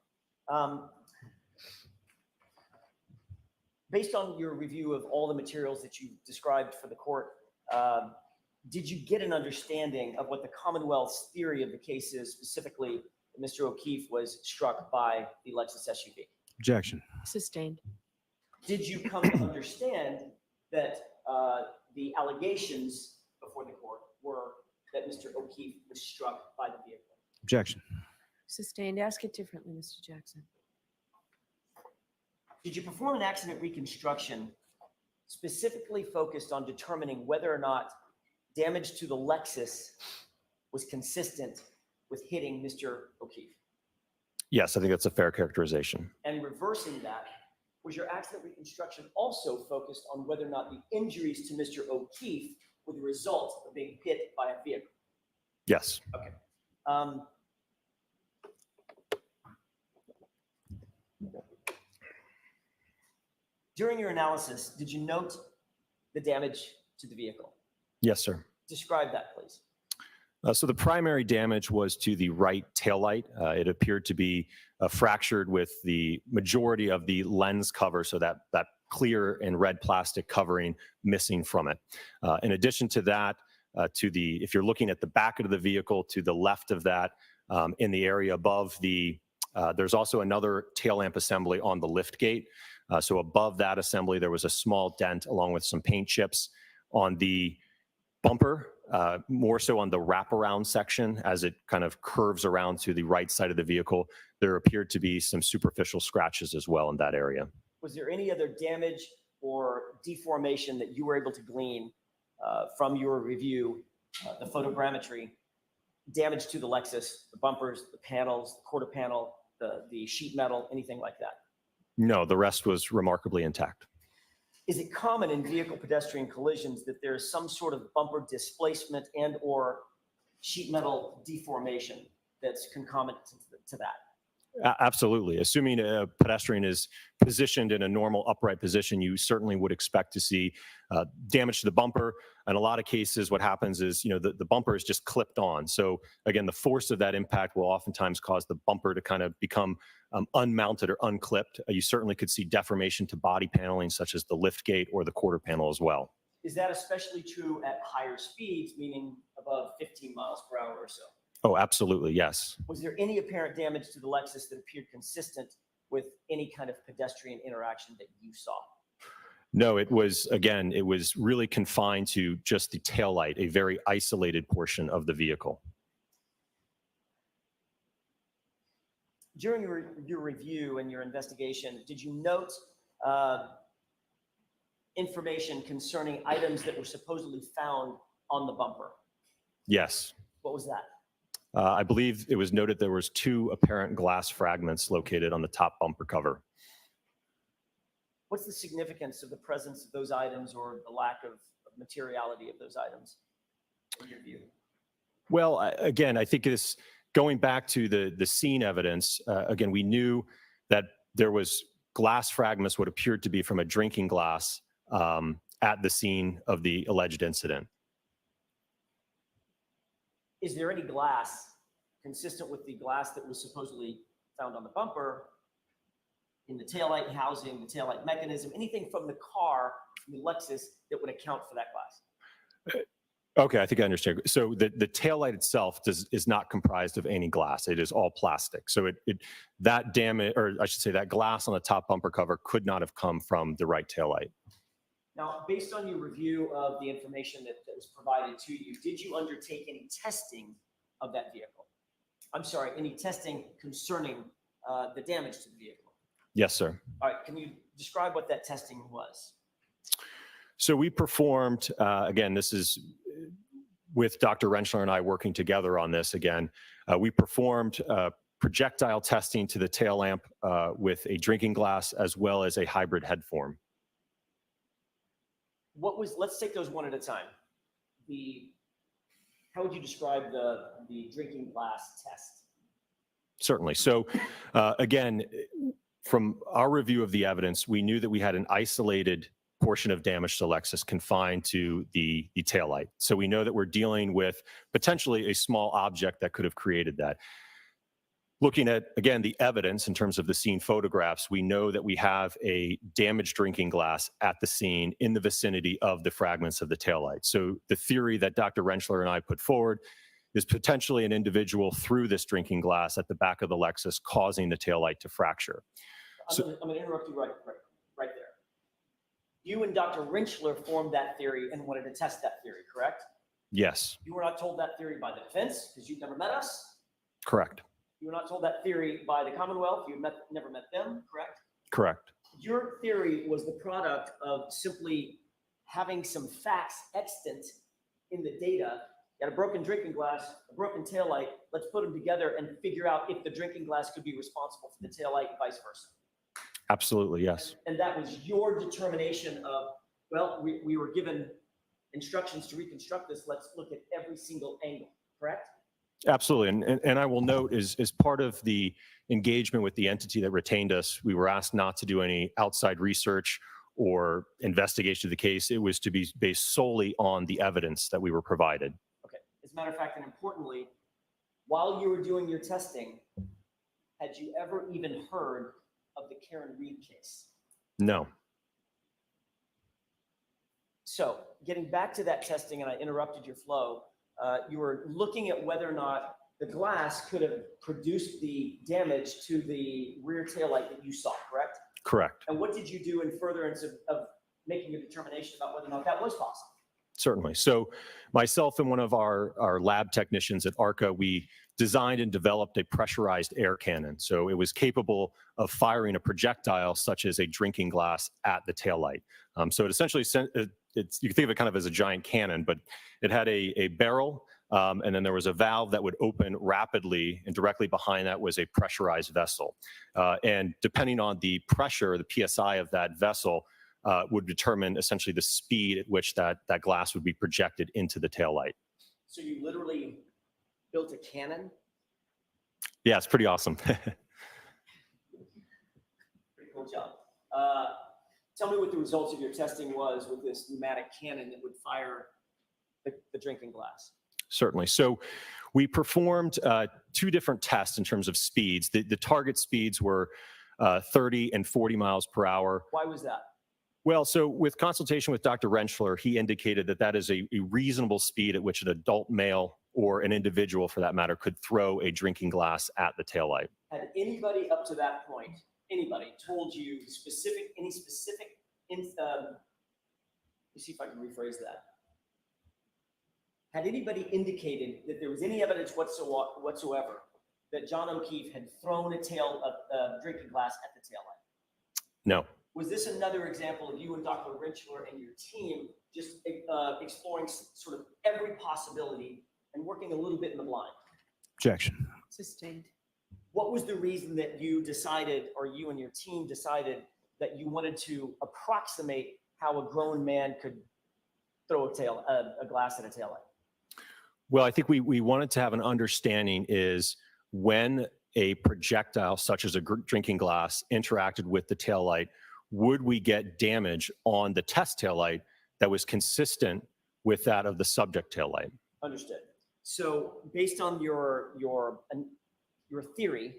Based on your review of all the materials that you described for the court, did you get an understanding of what the Commonwealth's theory of the case is, specifically that Mr. O'Keefe was struck by the Lexus SUV? Objection. Sustained. Did you come to understand that the allegations before the court were that Mr. O'Keefe was struck by the vehicle? Objection. Sustained. Ask it differently, Mr. Jackson. Did you perform an accident reconstruction specifically focused on determining whether or not damage to the Lexus was consistent with hitting Mr. O'Keefe? Yes, I think that's a fair characterization. And reversing that, was your accident reconstruction also focused on whether or not the injuries to Mr. O'Keefe were the result of being hit by a vehicle? Yes. Okay. During your analysis, did you note the damage to the vehicle? Yes, sir. Describe that, please. So the primary damage was to the right taillight. It appeared to be fractured with the majority of the lens cover, so that clear and red plastic covering missing from it. In addition to that, if you're looking at the back of the vehicle, to the left of that, in the area above there's also another tail lamp assembly on the lift gate. So above that assembly, there was a small dent along with some paint chips on the bumper, more so on the wraparound section as it kind of curves around to the right side of the vehicle. There appeared to be some superficial scratches as well in that area. Was there any other damage or deformation that you were able to glean from your review, the photogrammetry, damage to the Lexus, the bumpers, the panels, the quarter panel, the sheet metal, anything like that? No, the rest was remarkably intact. Is it common in vehicle pedestrian collisions that there is some sort of bumper displacement and or sheet metal deformation that's concomitant to that? Absolutely. Assuming a pedestrian is positioned in a normal upright position, you certainly would expect to see damage to the bumper. In a lot of cases, what happens is, the bumper is just clipped on. So again, the force of that impact will oftentimes cause the bumper to kind of become unmounted or unclipped. You certainly could see deformation to body paneling, such as the lift gate or the quarter panel as well. Is that especially true at higher speeds, meaning above 15 miles per hour or so? Oh, absolutely, yes. Was there any apparent damage to the Lexus that appeared consistent with any kind of pedestrian interaction that you saw? No, it was really confined to just the taillight, a very isolated portion of the vehicle. During your review and your investigation, did you note information concerning items that were supposedly found on the bumper? Yes. What was that? I believe it was noted there was 2 apparent glass fragments located on the top bumper cover. What's the significance of the presence of those items or the lack of materiality of those items in your view? Well, again, I think it's going back to the scene evidence. Again, we knew that there was glass fragments, what appeared to be from a drinking glass, at the scene of the alleged incident. Is there any glass consistent with the glass that was supposedly found on the bumper, in the taillight housing, the taillight mechanism, anything from the car, from the Lexus, that would account for that glass? Okay, I think I understand. So the taillight itself is not comprised of any glass. It is all plastic. So that damage, or I should say that glass on the top bumper cover could not have come from the right taillight. Now, based on your review of the information that was provided to you, did you undertake any testing of that vehicle? I'm sorry, any testing concerning the damage to the vehicle? Yes, sir. All right, can you describe what that testing was? So we performed, again, this is with Dr. Rentschler and I working together on this again. We performed projectile testing to the tail lamp with a drinking glass as well as a hybrid head form. Let's take those one at a time. How would you describe the drinking glass test? Certainly. So again, from our review of the evidence, we knew that we had an isolated portion of damage to Lexus confined to the taillight. So we know that we're dealing with potentially a small object that could have created that. Looking at, again, the evidence in terms of the scene photographs, we know that we have a damaged drinking glass at the scene in the vicinity of the fragments of the taillight. So the theory that Dr. Rentschler and I put forward is potentially an individual threw this drinking glass at the back of the Lexus, causing the taillight to fracture. I'm going to interrupt you right there. You and Dr. Rentschler formed that theory and wanted to test that theory, correct? Yes, You were not told that theory by the defense because you've never met us. correct. You were not told that theory by the Commonwealth. You've never met them, correct? Correct. Your theory was the product of simply having some facts extant in the data. You had a broken drinking glass, a broken taillight. Let's put them together and figure out if the drinking glass could be responsible for the taillight and vice versa. Absolutely, yes. And that was your determination of, well, we were given instructions to reconstruct this. Let's look at every single angle, correct? Absolutely. And I will note, as part of the engagement with the entity that retained us, we were asked not to do any outside research or investigation of the case. It was to be based solely on the evidence that we were provided. Okay. As a matter of fact, and importantly, while you were doing your testing, had you ever even heard of the Karen Reed case? No. So getting back to that testing, and I interrupted your flow, you were looking at whether or not the glass could have produced the damage to the rear taillight that you saw, correct? Correct. And what did you do in furtherance of making a determination about whether or not that was possible? Certainly. So myself and one of our lab technicians at ARCA, we designed and developed a pressurized air cannon. So it was capable of firing a projectile such as a drinking glass at the taillight. So it essentially, you can think of it kind of as a giant cannon, but it had a barrel, and then there was a valve that would open rapidly, and directly behind that was a pressurized vessel. And depending on the pressure, the PSI of that vessel, would determine essentially the speed at which that glass would be projected into the taillight. So you literally built a cannon? Yeah, it's pretty awesome. Pretty cool job. Tell me what the results of your testing was with this pneumatic cannon that would fire the drinking glass. Certainly. So we performed 2 different tests in terms of speeds. The target speeds were 30 and 40 miles per hour. Why was that? Well, so with consultation with Dr. Rentschler, he indicated that that is a reasonable speed at which an adult male or an individual, for that matter, could throw a drinking glass at the taillight. Had anybody up to that point, told you any specific, let me see if I can rephrase that. Had anybody indicated that there was any evidence whatsoever that John O'Keefe had thrown a drinking glass at the taillight? No. Was this another example of you and Dr. Rentschler and your team just exploring sort of every possibility and working a little bit in the blind? Sustained. What was the reason that you decided, or you and your team decided, that you wanted to approximate how a grown man could throw a glass at a taillight? Well, I think we wanted to have an understanding is when a projectile such as a drinking glass interacted with the taillight, would we get damage on the test taillight that was consistent with that of the subject taillight? Understood. So based on your theory,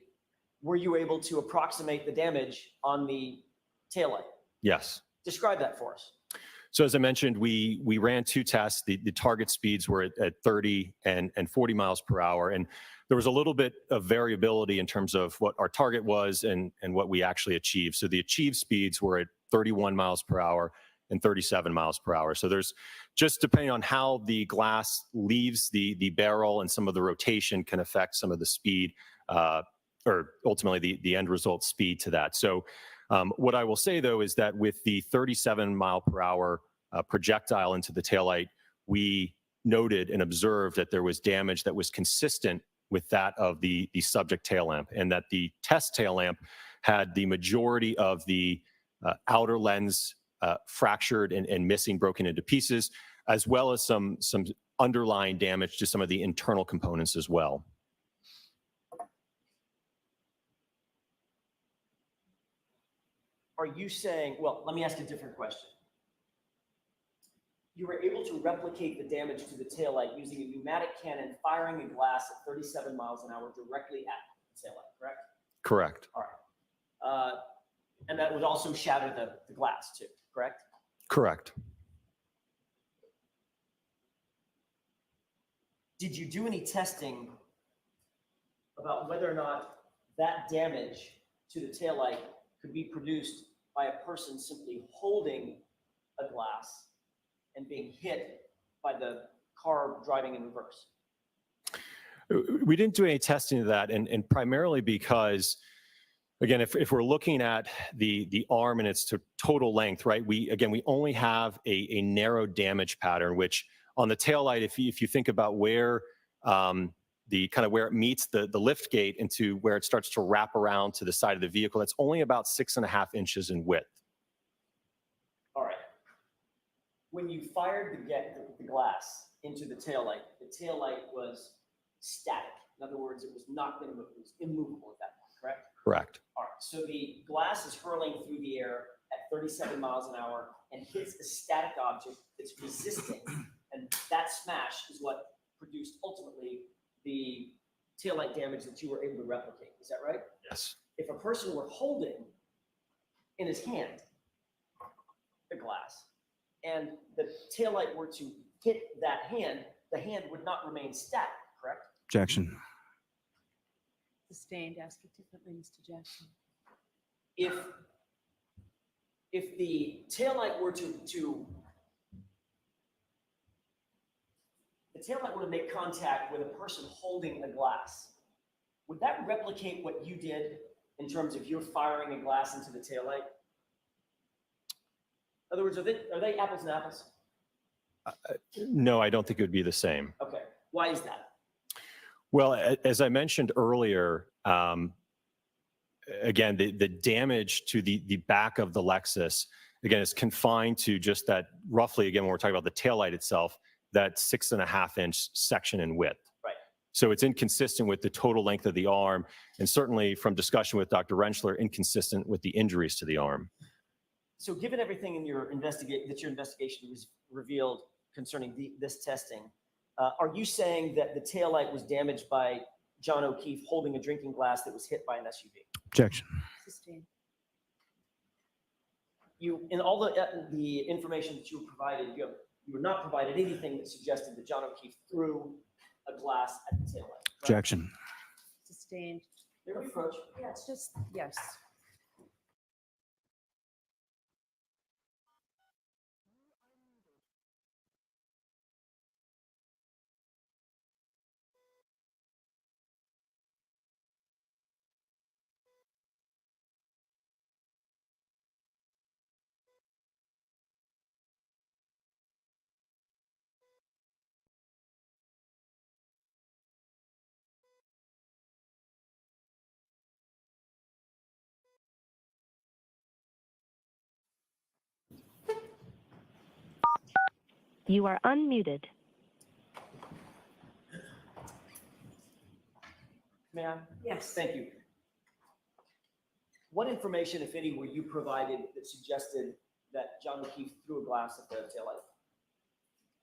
were you able to approximate the damage on the taillight? Yes. Describe that for us. So as I mentioned, we ran 2 tests. The target speeds were at 30 and 40 miles per hour. And there was a little bit of variability in terms of what our target was and what we actually achieved. So the achieved speeds were at 31 miles per hour and 37 miles per hour. So there's just depending on how the glass leaves the barrel and some of the rotation can affect some of the speed or ultimately the end result speed to that. So what I will say, though, is that with the 37 mile per hour projectile into the taillight, we noted and observed that there was damage that was consistent with that of the subject tail lamp, and that the test tail lamp had the majority of the outer lens fractured and missing, broken into pieces, as well as some underlying damage to some of the internal components as well. Are you saying, well, let me ask a different question. You were able to replicate the damage to the taillight using a pneumatic cannon firing a glass at 37 miles an hour directly at the taillight, correct? Correct. All right. And that would also shatter the glass too, correct? Correct. Did you do any testing about whether or not that damage to the taillight could be produced by a person simply holding a glass and being hit by the car driving in reverse? We didn't do any testing of that, and primarily because, again, if we're looking at the arm and its total length, right? We only have a narrow damage pattern, which on the taillight, if you think about where where it meets the lift gate into where it starts to wrap around to the side of the vehicle, that's only about 6.5 inches in width. All right. When you fired the glass into the taillight was static. In other words, it was not going to move. It was immovable at that point, correct? Correct. All right. So the glass is hurling through the air at 37 miles an hour and hits a static object that's resisting, and that smash is what produced ultimately the taillight damage that you were able to replicate. Is that right? Yes. If a person were holding in his hand the glass and the taillight were to hit that hand, the hand would not remain static, correct? Objection. Sustained. Ask it differently, Mr. Jackson. If the taillight were to make contact with a person holding a glass, would that replicate what you did in terms of you're firing a glass into the taillight? In other words, are they apples and apples? No, I don't think it would be the same. Okay. Why is that? Well, as I mentioned earlier, again, the damage to the back of the Lexus, again, is confined to just that roughly, again, when we're talking about the taillight itself, that 6.5 inch section in width. Right. So it's inconsistent with the total length of the arm, and certainly from discussion with Dr. Rentschler, inconsistent with the injuries to the arm. So given everything in your investigation was revealed concerning this testing, are you saying that the taillight was damaged by John O'Keefe holding a drinking glass that was hit by an SUV? Objection. Sustained. In all the information that you were provided, you were not provided anything that suggested that John O'Keefe threw a glass at the taillight. Correct? Objection. Sustained. Their approach. Yeah, it's just, yes. You are unmuted. May I? Yes. Thank you. What information, if any, were you provided that suggested that John O'Keefe threw a glass at the taillight?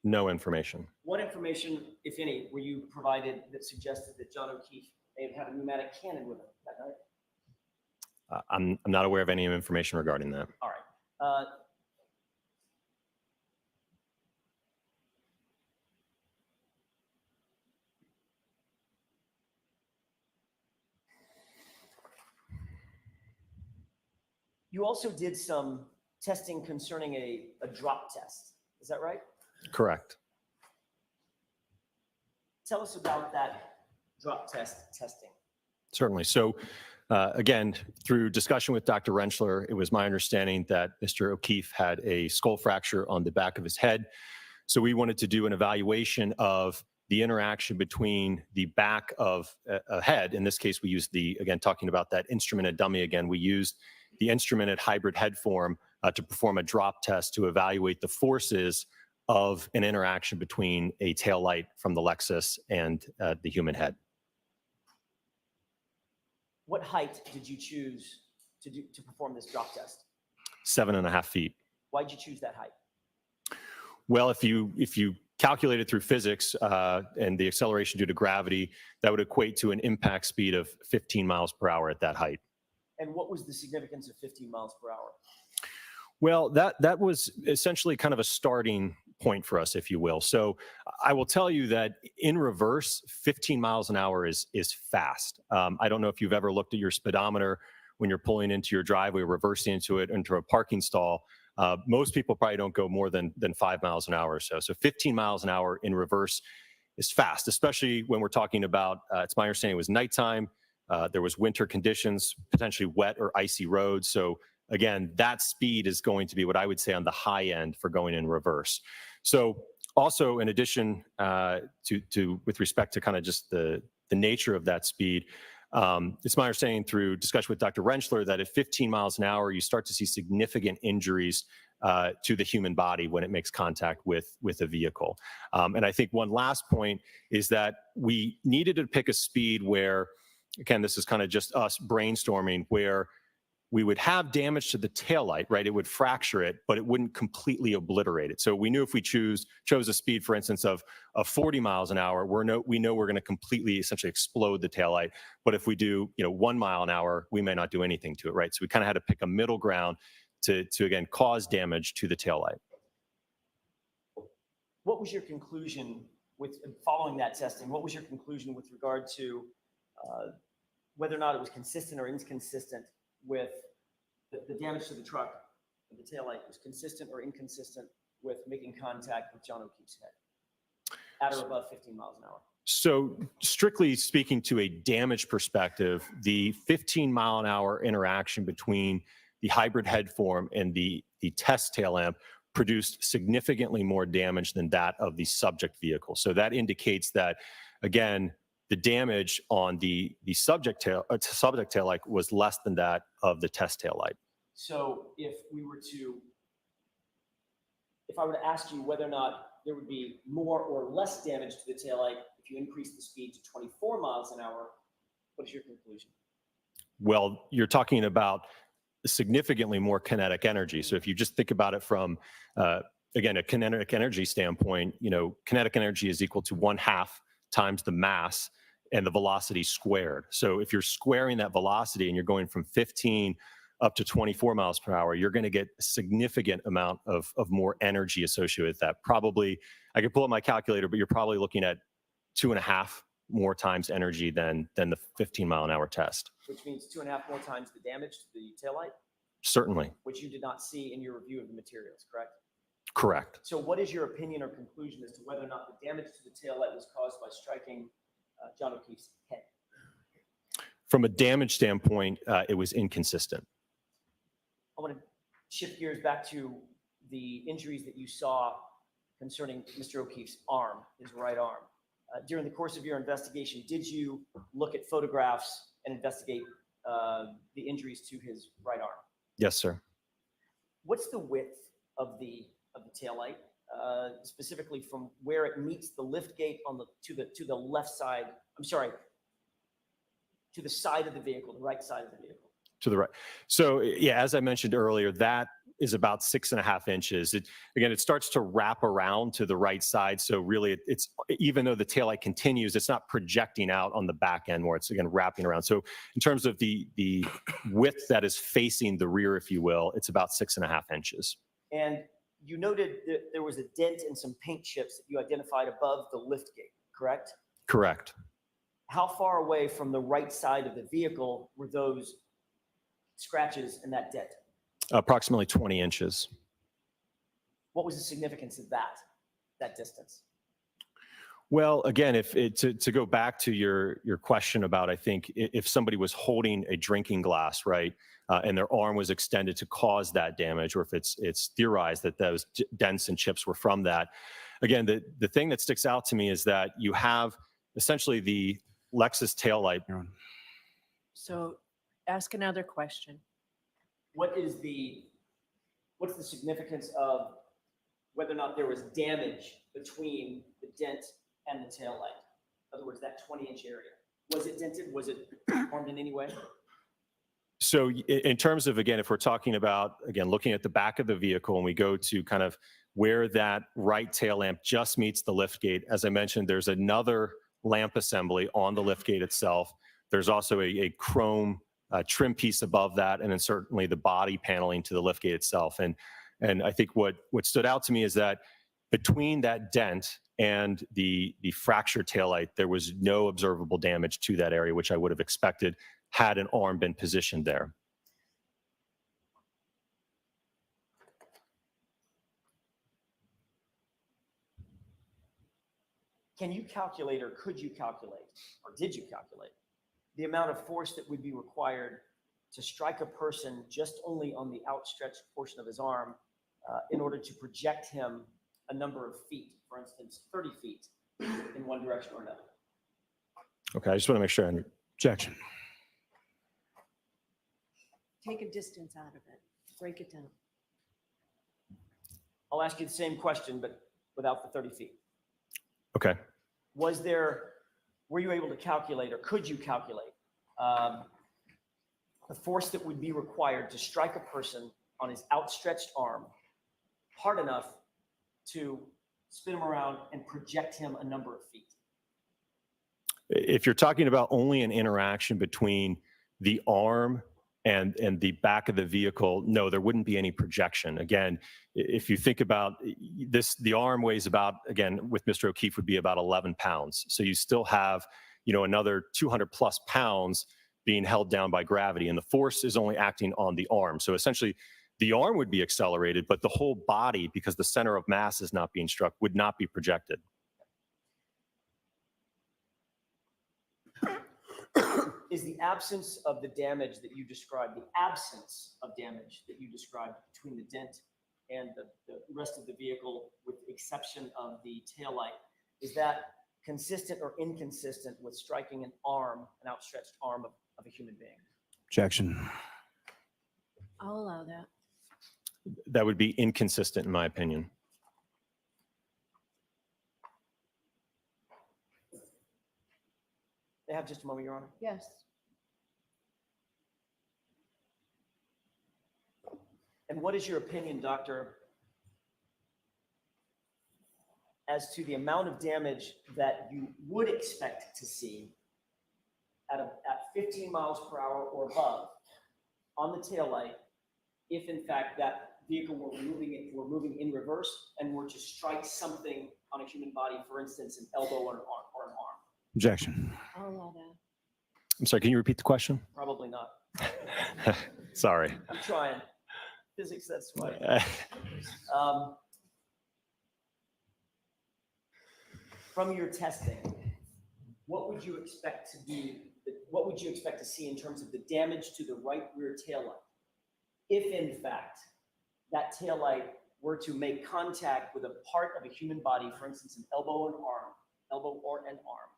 No information. What information, if any, were you provided that suggested that John O'Keefe may have had a pneumatic cannon with him that night? I'm not aware of any information regarding that. All right. You also did some testing concerning a drop test. Is that right? Correct. Tell us about that drop test testing. Certainly. So again, through discussion with Dr. Rentschler, it was my understanding that Mr. O'Keefe had a skull fracture on the back of his head. So we wanted to do an evaluation of the interaction between the back of a head. In this case, we used again, talking about that instrumented dummy again, we used the instrumented hybrid head form to perform a drop test to evaluate the forces of an interaction between a tail light from the Lexus and the human head. What height did you choose to perform this drop test? 7.5 feet. Why'd you choose that height? Well, if you calculate it through physics and the acceleration due to gravity, that would equate to an impact speed of 15 miles per hour at that height. And what was the significance of 15 miles per hour? Well, that was essentially kind of a starting point for us, if you will. So I will tell you that in reverse, 15 miles an hour is fast. I don't know if you've ever looked at your speedometer when you're pulling into your driveway, reversing into a parking stall. Most people probably don't go more than 5 miles an hour or so. So 15 miles an hour in reverse is fast, especially when we're talking about, it's my understanding it was nighttime. There was winter conditions, potentially wet or icy roads. So again, that speed is going to be what I would say on the high end for going in reverse. So also in addition to with respect to kind of just the nature of that speed, it's my understanding through discussion with Dr. Rentschler that at 15 miles an hour, you start to see significant injuries to the human body when it makes contact with a vehicle. And I think one last point is that we needed to pick a speed where, again, this is kind of just us brainstorming, where we would have damage to the taillight, right? It would fracture it, but it wouldn't completely obliterate it. So we knew if we chose a speed, for instance, of 40 miles an hour, we know we're going to completely essentially explode the taillight. But if we do, 1 mile an hour, we may not do anything to it, right? So we kind of had to pick a middle ground to again, cause damage to the taillight. What was your conclusion with following that testing? What was your conclusion with regard to whether or not it was consistent or inconsistent with the damage to the truck, the taillight was consistent or inconsistent with making contact with John O'Keefe's head at or above 15 miles an hour? So strictly speaking to a damage perspective, the 15 mile an hour interaction between the hybrid head form and the test tail lamp produced significantly more damage than that of the subject vehicle. So that indicates that, again, the damage on the subject tail light was less than that of the test tail light. So if I were to ask you whether or not there would be more or less damage to the taillight if you increase the speed to 24 miles an hour, what is your conclusion? Well, you're talking about significantly more kinetic energy. So if you just think about it from, again, a kinetic energy standpoint, kinetic energy is equal to 1/2 times the mass and the velocity squared. So if you're squaring that velocity and you're going from 15 up to 24 miles per hour, you're going to get a significant amount of more energy associated with that. Probably, I could pull up my calculator, but you're probably looking at 2.5 more times energy than the 15 mile an hour test. Which means 2.5 more times the damage to the taillight? Certainly. Which you did not see in your review of the materials, correct? Correct. So what is your opinion or conclusion as to whether or not the damage to the taillight was caused by striking John O'Keefe's head? From a damage standpoint, it was inconsistent. I want to shift gears back to the injuries that you saw concerning Mr. O'Keefe's arm, his right arm. During the course of your investigation, did you look at photographs and investigate the injuries to his right arm? Yes, sir. What's the width of the taillight? specifically from where it meets the lift gate to the left side. I'm sorry, to the side of the vehicle, the right side of the vehicle. To the right. So yeah, as I mentioned earlier, that is about 6.5 inches. It starts to wrap around to the right side. So really it's, even though the taillight continues, it's not projecting out on the back end where it's again wrapping around. So in terms of the width that is facing the rear, if you will, it's about 6.5 inches. And you noted that there was a dent and some paint chips that you identified above the lift gate, correct? Correct. How far away from the right side of the vehicle were those scratches and that dent? Approximately 20 inches. What was the significance of that distance? Well, again, to go back to your question about, I think if somebody was holding a drinking glass, right, and their arm was extended to cause that damage, or if it's theorized that those dents and chips were from that. Again, the thing that sticks out to me is that you have essentially the Lexus taillight. So ask another question. What's the significance of whether or not there was damage between the dent and the taillight? In other words, that 20-inch area. Was it dented? Was it harmed in any way? So in terms of, again, if we're talking about, again, looking at the back of the vehicle and we go to kind of where that right tail lamp just meets the lift gate, as I mentioned, there's another lamp assembly on the lift gate itself. There's also a chrome trim piece above that, and then certainly the body paneling to the lift gate itself. And I think what stood out to me is that between that dent and the fractured taillight, there was no observable damage to that area, which I would have expected had an arm been positioned there. Can you calculate, or could you calculate, or did you calculate the amount of force that would be required to strike a person just only on the outstretched portion of his arm in order to project him a number of feet, for instance, 30 feet in one direction or another? Okay, I just want to make sure. Objection. Take a distance out of it. Break it down. I'll ask you the same question, but without the 30 feet. Okay. Were you able to calculate, or could you calculate the force that would be required to strike a person on his outstretched arm hard enough to spin him around and project him a number of feet? If you're talking about only an interaction between the arm and the back of the vehicle, no, there wouldn't be any projection. Again, if you think about this, the arm weighs about, again, with Mr. O'Keefe would be about 11 pounds. So you still have, another 200 plus pounds being held down by gravity, and the force is only acting on the arm. So essentially the arm would be accelerated, but the whole body, because the center of mass is not being struck, would not be projected. Is the absence of the damage that you described, the absence of damage that you described between the dent and the rest of the vehicle, with the exception of the taillight, is that consistent or inconsistent with striking an outstretched arm of a human being? Objection. I'll allow that. That would be inconsistent, in my opinion. They have just a moment, Your Honor. Yes. And what is your opinion, Doctor, as to the amount of damage that you would expect to see at 15 miles per hour or above on the taillight if, in fact, that vehicle were moving in reverse and were to strike something on a human body, for instance, an elbow or an arm? Objection. I'll allow that. I'm sorry, can you repeat the question? Probably not. Sorry. I'm trying. Physics, that's why. From your testing, what would you expect to see in terms of the damage to the right rear taillight if, in fact, that taillight were to make contact with a part of a human body, for instance, an elbow or an arm,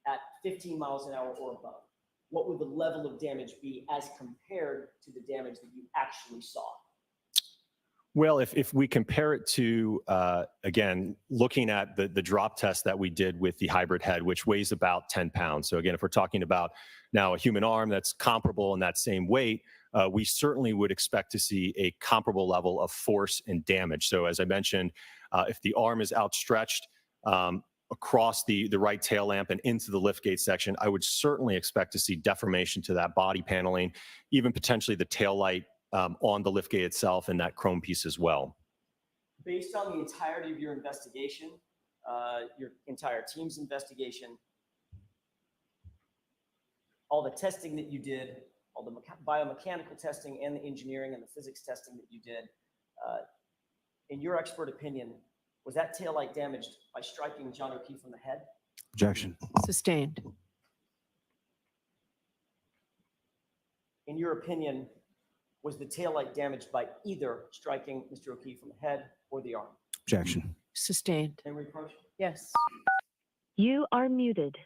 at 15 miles an hour or above? What would the level of damage be as compared to the damage that you actually saw? Well, if we compare it to, again, looking at the drop test that we did with the hybrid head, which weighs about 10 pounds. So again, if we're talking about now a human arm that's comparable in that same weight, we certainly would expect to see a comparable level of force and damage. So as I mentioned, if the arm is outstretched across the right tail lamp and into the liftgate section, I would certainly expect to see deformation to that body paneling, even potentially the tail light on the liftgate itself and that chrome piece as well. Based on the entirety of your investigation, your entire team's investigation, all the testing that you did, all the biomechanical testing and the engineering and the physics testing that you did, in your expert opinion, was that taillight damaged by striking John O'Keefe on the head? Objection. Sustained. In your opinion, was the taillight damaged by either striking Mr. O'Keefe on the head or the arm? Objection. Sustained. Any reproach? Yes. You are muted.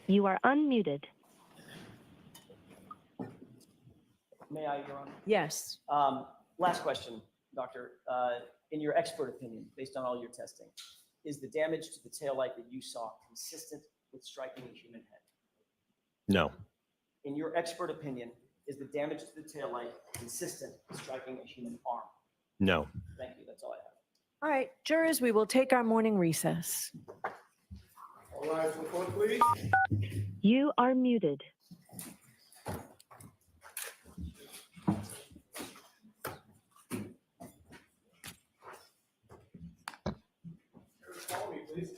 You are unmuted. May I, Your Honor? Yes. Last question, Doctor. In your expert opinion, based on all your testing, is the damage to the taillight that you saw consistent with striking a human head? No. In your expert opinion, is the damage to the taillight consistent with striking a human arm? No. Thank you. That's all I have. All right, jurors, we will take our morning recess. All rise for the court, please. You are muted. Follow me, please.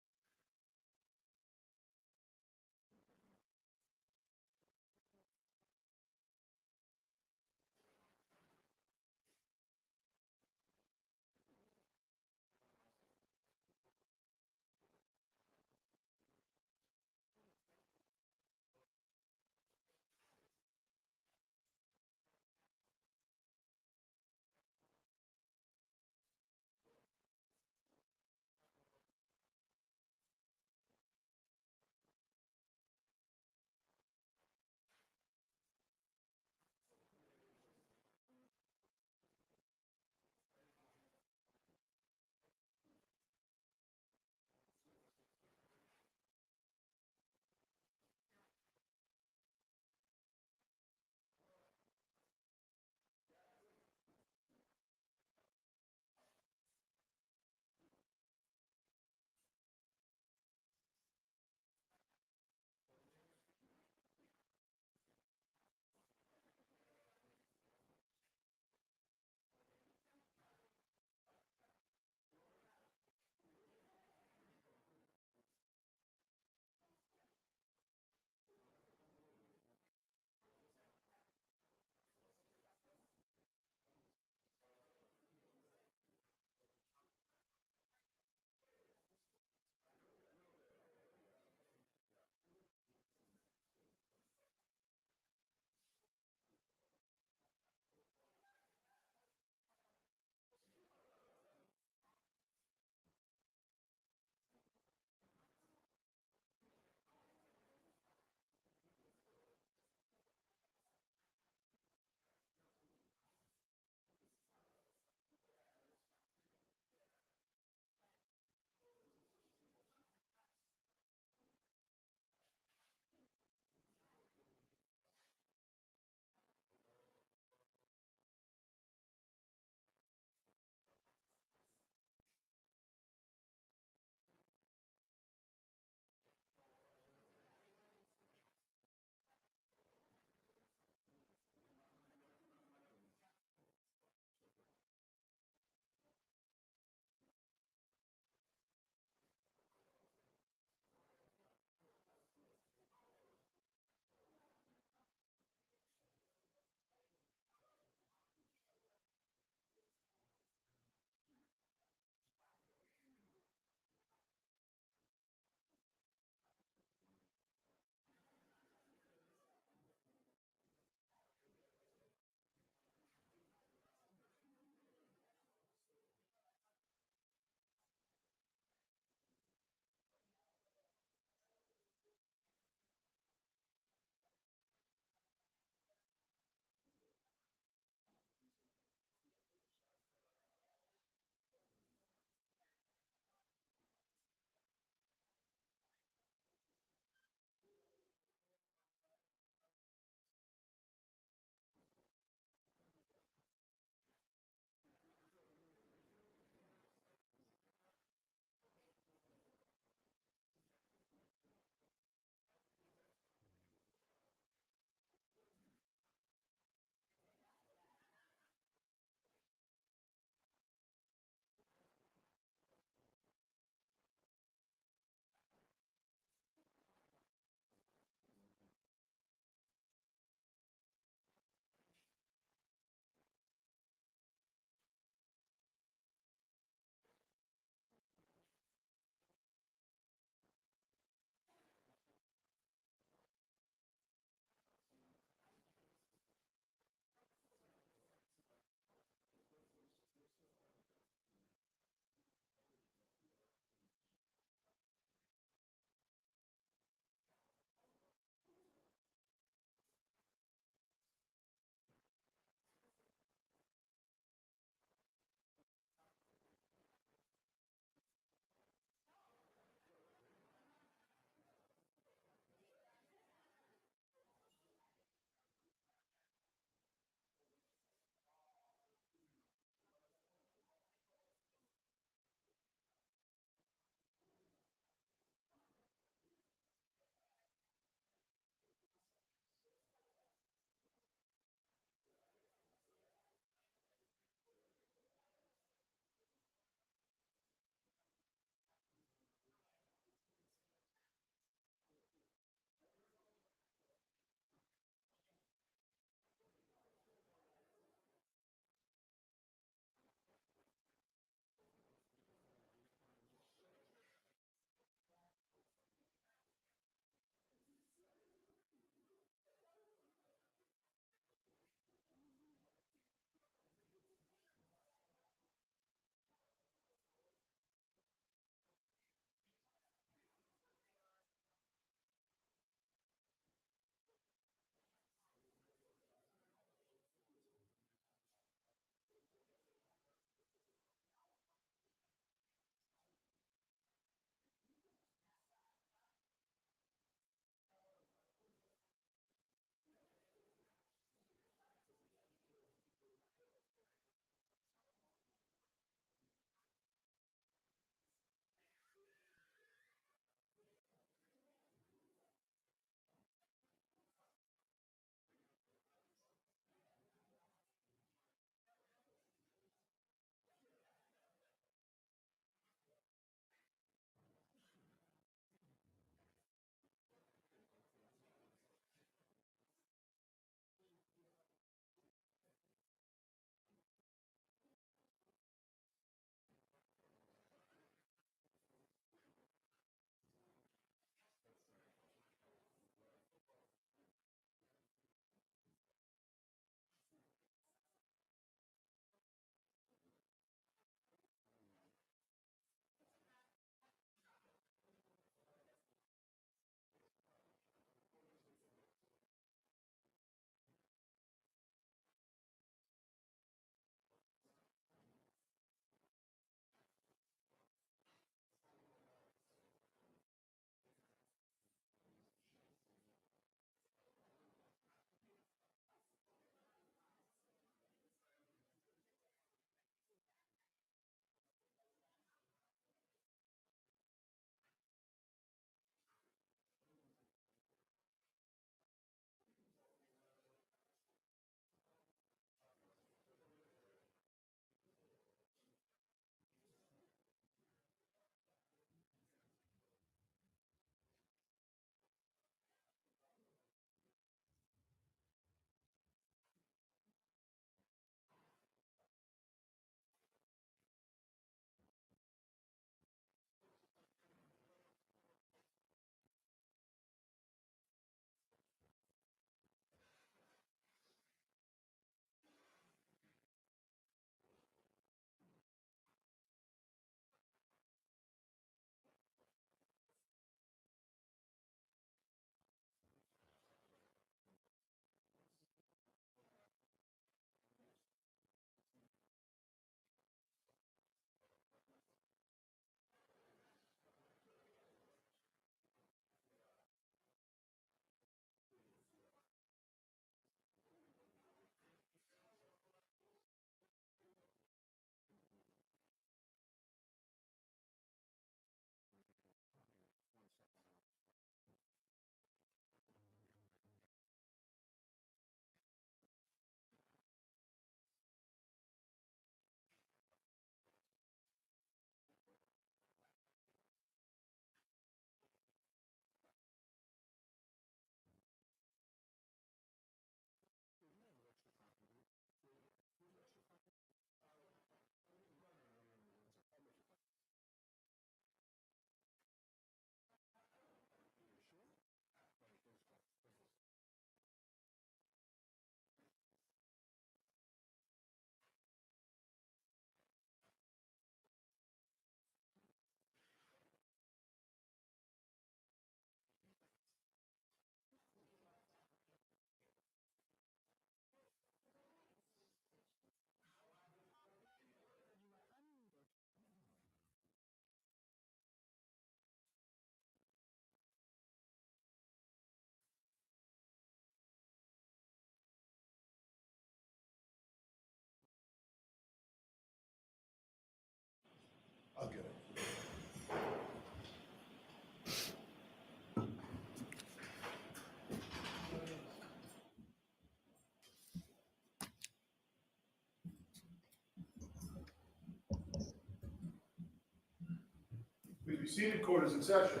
seated, court is in session.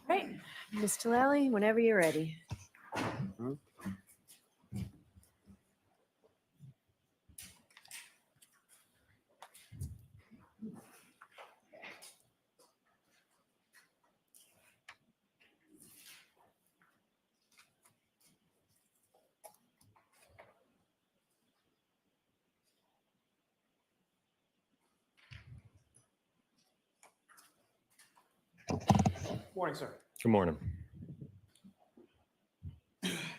Right, Mr. Lally, whenever you're ready. Morning, sir. Good morning.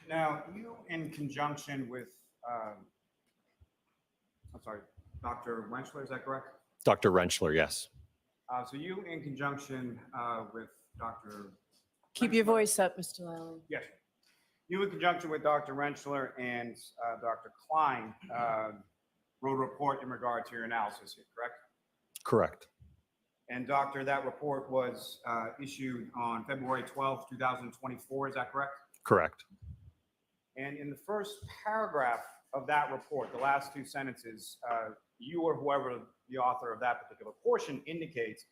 Now, you in conjunction with, I'm sorry, Dr. Wenchler, is that correct? Dr. Rentschler, yes. So you in conjunction with Dr. Keep your voice up, Mr. Lally. Yes. You in conjunction with Dr. Rentschler and Dr. Klein wrote a report in regard to your analysis here, correct? Correct. And doctor, that report was issued on February 12th, 2024, is that correct? Correct. And in the first paragraph of that report, the last two sentences, you or whoever the author of that particular portion indicates,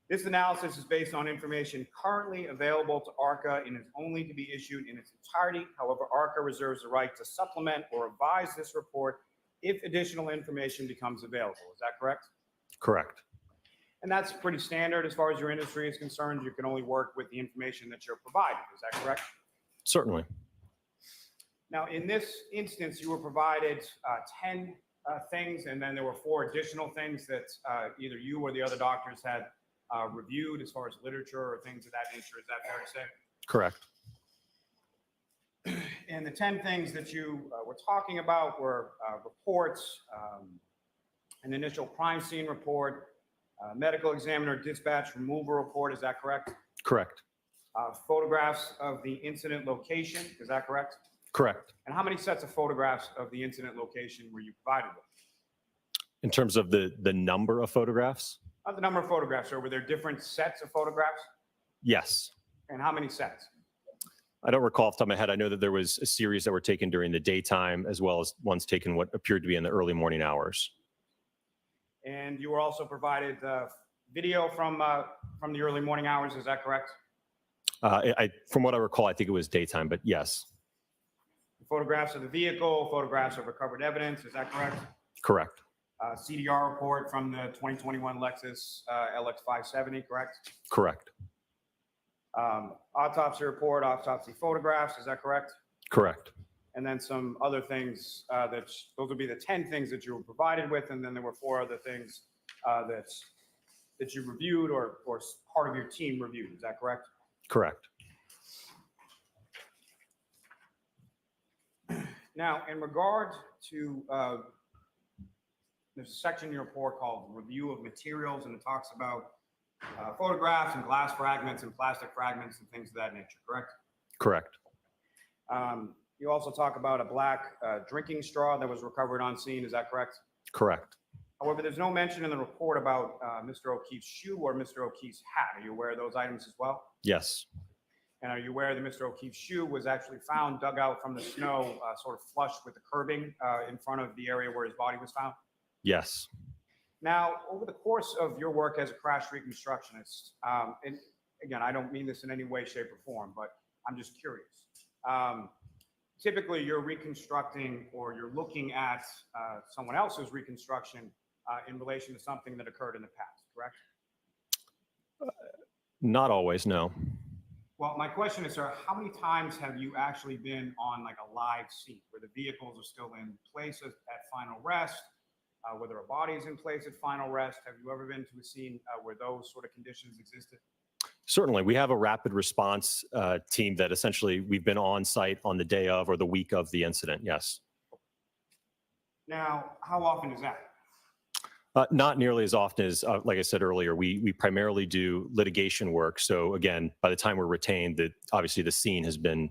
this analysis is based on information currently available to ARCA and is only to be issued in its entirety. However, ARCA reserves the right to supplement or revise this report if additional information becomes available. Is that correct? Correct. And that's pretty standard as far as your industry is concerned. You can only work with the information that you're provided. Is that correct? Certainly. Now, in this instance, you were provided 10 things, and then there were 4 additional things that either you or the other doctors had reviewed as far as literature or things of that nature. Is that fair to say? Correct. And the 10 things that you were talking about were reports, an initial crime scene report, medical examiner dispatch removal report. Is that correct? Correct. Photographs of the incident location. Is that correct? Correct. And how many sets of photographs of the incident location were you provided with? In terms of the number of photographs? The number of photographs, or were there different sets of photographs? Yes. And how many sets? I don't recall off the top of my head. I know that there was a series that were taken during the daytime as well as ones taken what appeared to be in the early morning hours. And you were also provided video from the early morning hours. Is that correct? From what I recall, I think it was daytime, but yes. Photographs of the vehicle, photographs of recovered evidence. Is that correct? Correct. CDR report from the 2021 Lexus LX 570, correct? Correct. Autopsy report, autopsy photographs. Is that correct? Correct. And then some other things those would be the 10 things that you were provided with. And then there were 4 other things that you reviewed or part of your team reviewed. Is that correct? Correct. Now, in regard to, there's a section in your report called Review of Materials, and it talks about photographs and glass fragments and plastic fragments and things of that nature, correct? Correct. You also talk about a black drinking straw that was recovered on scene. Is that correct? Correct. However, there's no mention in the report about Mr. O'Keefe's shoe or Mr. O'Keefe's hat. Are you aware of those items as well? Yes. And are you aware that Mr. O'Keefe's shoe was actually found dug out from the snow, sort of flush with the curbing in front of the area where his body was found? Yes. Now, over the course of your work as a crash reconstructionist, and again, I don't mean this in any way, shape, or form, but I'm just curious. Typically, you're reconstructing or you're looking at someone else's reconstruction in relation to something that occurred in the past, correct? Not always, no. Well, my question is, sir, how many times have you actually been on like a live scene where the vehicles are still in place at final rest, whether a body is in place at final rest? Have you ever been to a scene where those sort of conditions existed? Certainly. We have a rapid response team that essentially we've been on site on the day of or the week of the incident. Yes. Now, how often is that? Not nearly as often as, like I said earlier, we primarily do litigation work. So again, by the time we're retained, obviously the scene has been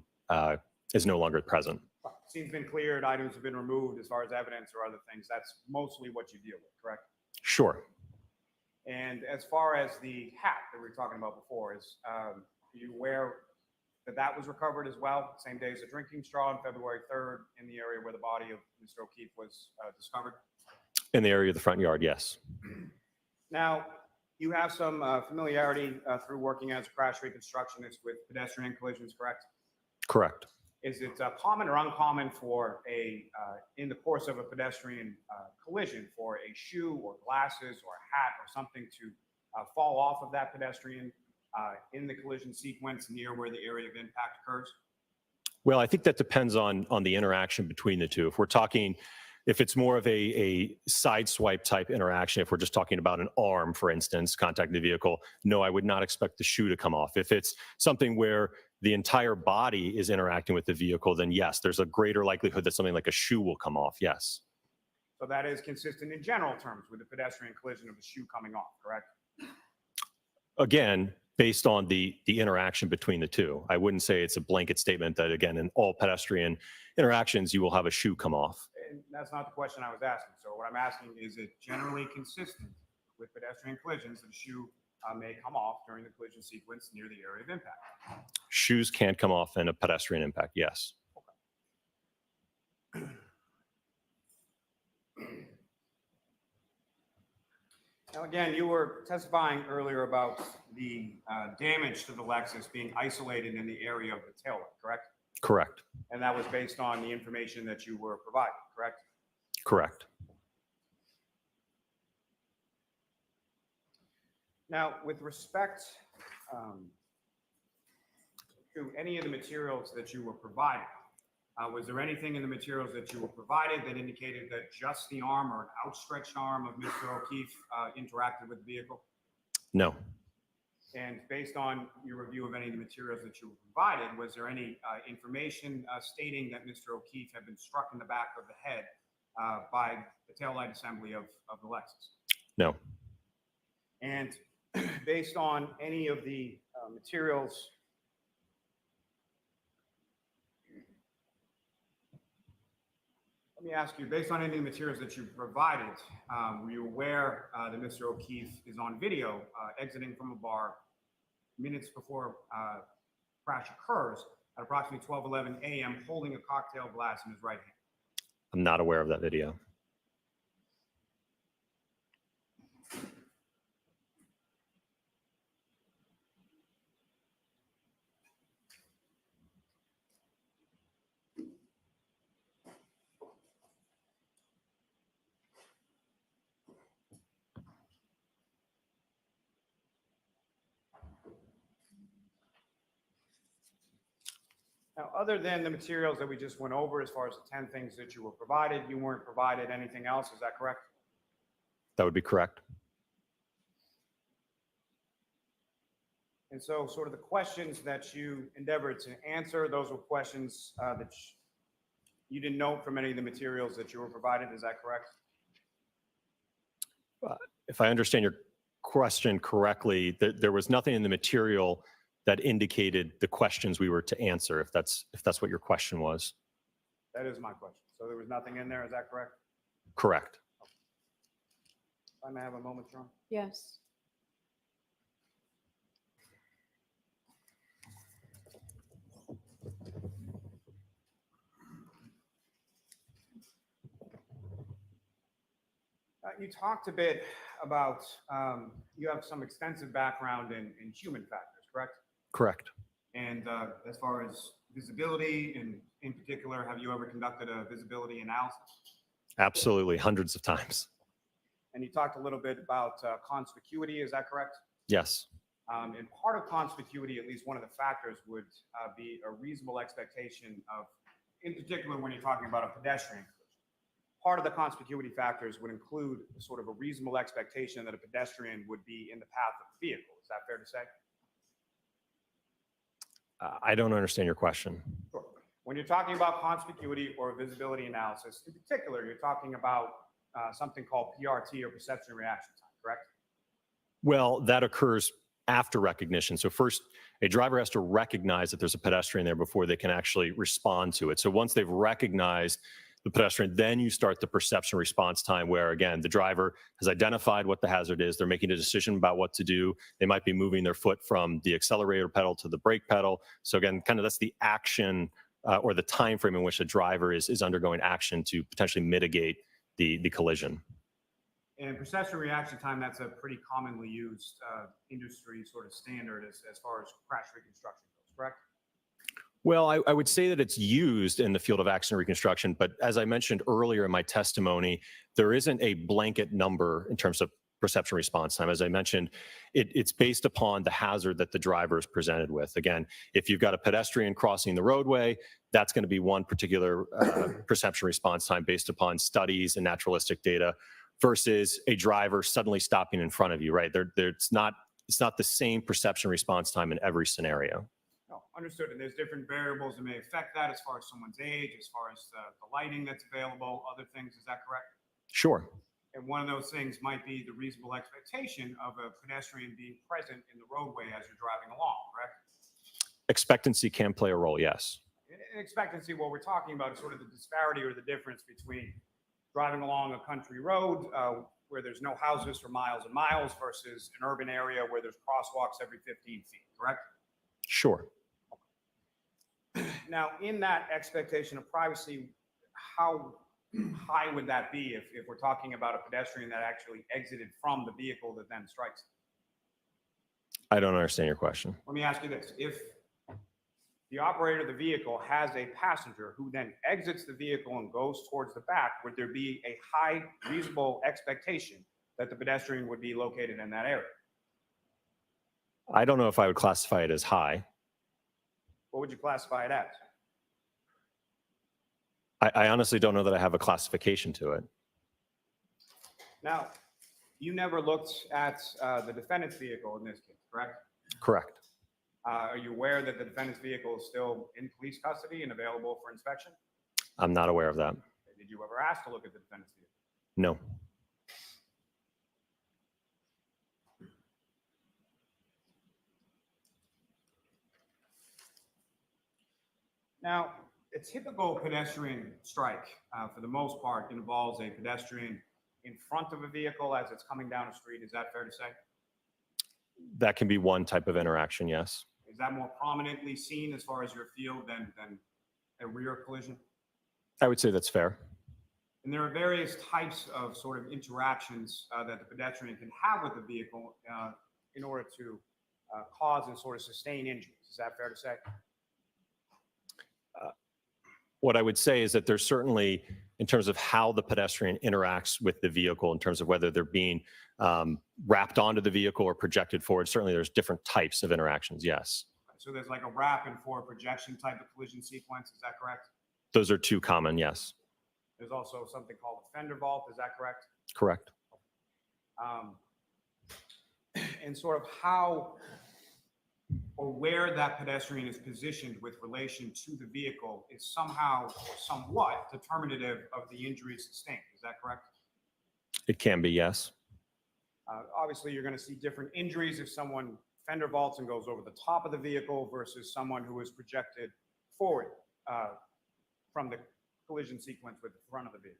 is no longer present. Scene's been cleared, items have been removed as far as evidence or other things. That's mostly what you deal with, correct? Sure. And as far as the hat that we were talking about before, are you aware that that was recovered as well? Same day as the drinking straw on February 3rd in the area where the body of Mr. O'Keefe was discovered? In the area of the front yard, yes. Now, you have some familiarity through working as a crash reconstructionist with pedestrian collisions, correct? Correct. Is it common or uncommon for in the course of a pedestrian collision, for a shoe or glasses or a hat or something to fall off of that pedestrian in the collision sequence near where the area of impact occurs? Well, I think that depends on the interaction between the two. If it's more of a side swipe type interaction, if we're just talking about an arm, for instance, contacting the vehicle, no, I would not expect the shoe to come off. If it's something where the entire body is interacting with the vehicle, then yes, there's a greater likelihood that something like a shoe will come off, yes. So that is consistent in general terms with the pedestrian collision of the shoe coming off, correct? Again, based on the interaction between the two. I wouldn't say it's a blanket statement that, again, in all pedestrian interactions, you will have a shoe come off. And that's not the question I was asking. So what I'm asking is it generally consistent with pedestrian collisions that a shoe may come off during the collision sequence near the area of impact? Shoes can come off in a pedestrian impact, yes. Now, again, you were testifying earlier about the damage to the Lexus being isolated in the area of the taillight, correct? Correct. And that was based on the information that you were providing, correct? Correct. Now, with respect to any of the materials that you were provided, was there anything in the materials that you were provided that indicated that just the arm or an outstretched arm of Mr. O'Keefe interacted with the vehicle? No. And based on your review of any of the materials that you were provided, was there any information stating that Mr. O'Keefe had been struck in the back of the head by the taillight assembly of the Lexus? No. And based on any of the materials, let me ask you, based on any of the materials that you provided, were you aware that Mr. O'Keefe is on video exiting from a bar minutes before crash occurs at approximately 12:11 a.m. holding a cocktail glass in his right hand? I'm not aware of that video. Now, other than the materials that we just went over, as far as the 10 things that you were provided, you weren't provided anything else, is that correct? That would be correct. And so sort of the questions that you endeavored to answer, those were questions that you didn't note from any of the materials that you were provided, is that correct? If I understand your question correctly, there was nothing in the material that indicated the questions we were to answer, if that's what your question was. That is my question. So there was nothing in there, is that correct? Correct. If I may have a moment, John? Yes. You talked a bit about, you have some extensive background in human factors, correct? Correct. And as far as visibility, and in particular, have you ever conducted a visibility analysis? Absolutely, hundreds of times. And you talked a little bit about conspicuity, is that correct? Yes. And part of conspicuity, at least one of the factors, would be a reasonable expectation of, in particular, when you're talking about a pedestrian collision. Part of the conspicuity factors would include sort of a reasonable expectation that a pedestrian would be in the path of the vehicle. Is that fair to say? I don't understand your question. Sure. When you're talking about conspicuity or visibility analysis, in particular, you're talking about something called PRT, or perception reaction time, correct? Well, that occurs after recognition. So first, a driver has to recognize that there's a pedestrian there before they can actually respond to it. So once they've recognized the pedestrian, then you start the perception response time where, again, the driver has identified what the hazard is. They're making a decision about what to do. They might be moving their foot from the accelerator pedal to the brake pedal. So again, kind of that's the action or the time frame in which the driver is undergoing action to potentially mitigate the collision. And procession reaction time, that's a pretty commonly used industry sort of standard as far as crash reconstruction goes, correct? Well, I would say that it's used in the field of accident reconstruction, but as I mentioned earlier in my testimony, there isn't a blanket number in terms of perception response time. As I mentioned, it's based upon the hazard that the driver is presented with. Again, if you've got a pedestrian crossing the roadway, that's going to be one particular perception response time based upon studies and naturalistic data versus a driver suddenly stopping in front of you, right? It's not the same perception response time in every scenario. No, understood. And there's different variables that may affect that as far as someone's age, as far as the lighting that's available, other things. Is that correct? Sure. And one of those things might be the reasonable expectation of a pedestrian being present in the roadway as you're driving along, correct? Expectancy can play a role, yes. In expectancy, what we're talking about is sort of the disparity or the difference between driving along a country road where there's no houses for miles and miles versus an urban area where there's crosswalks every 15 feet, correct? Sure. Now, in that expectation of privacy, how high would that be if we're talking about a pedestrian that actually exited from the vehicle that then strikes? I don't understand your question. Let me ask you this. If the operator of the vehicle has a passenger who then exits the vehicle and goes towards the back, would there be a high reasonable expectation that the pedestrian would be located in that area? I don't know if I would classify it as high. What would you classify it as? I honestly don't know that I have a classification to it. Now, you never looked at the defendant's vehicle in this case, correct? Correct. Are you aware that the defendant's vehicle is still in police custody and available for inspection? I'm not aware of that. Did you ever ask to look at the defendant's vehicle? No. Now, a typical pedestrian strike, for the most part, involves a pedestrian in front of a vehicle as it's coming down a street. Is that fair to say? That can be one type of interaction, yes. Is that more prominently seen as far as your field than a rear collision? I would say that's fair. And there are various types of sort of interactions that the pedestrian can have with the vehicle in order to cause and sort of sustain injuries. Is that fair to say? What I would say is that there's certainly, in terms of how the pedestrian interacts with the vehicle, in terms of whether they're being wrapped onto the vehicle or projected forward, certainly there's different types of interactions, yes. So there's like a wrap and forward projection type of collision sequence. Is that correct? Those are two common, yes. There's also something called a fender vault. Is that correct? Correct. And sort of how or where that pedestrian is positioned with relation to the vehicle is somehow or somewhat determinative of the injury sustained. Is that correct? It can be, yes. Obviously, you're going to see different injuries if someone fender vaults and goes over the top of the vehicle versus someone who is projected forward from the collision sequence with the front of the vehicle.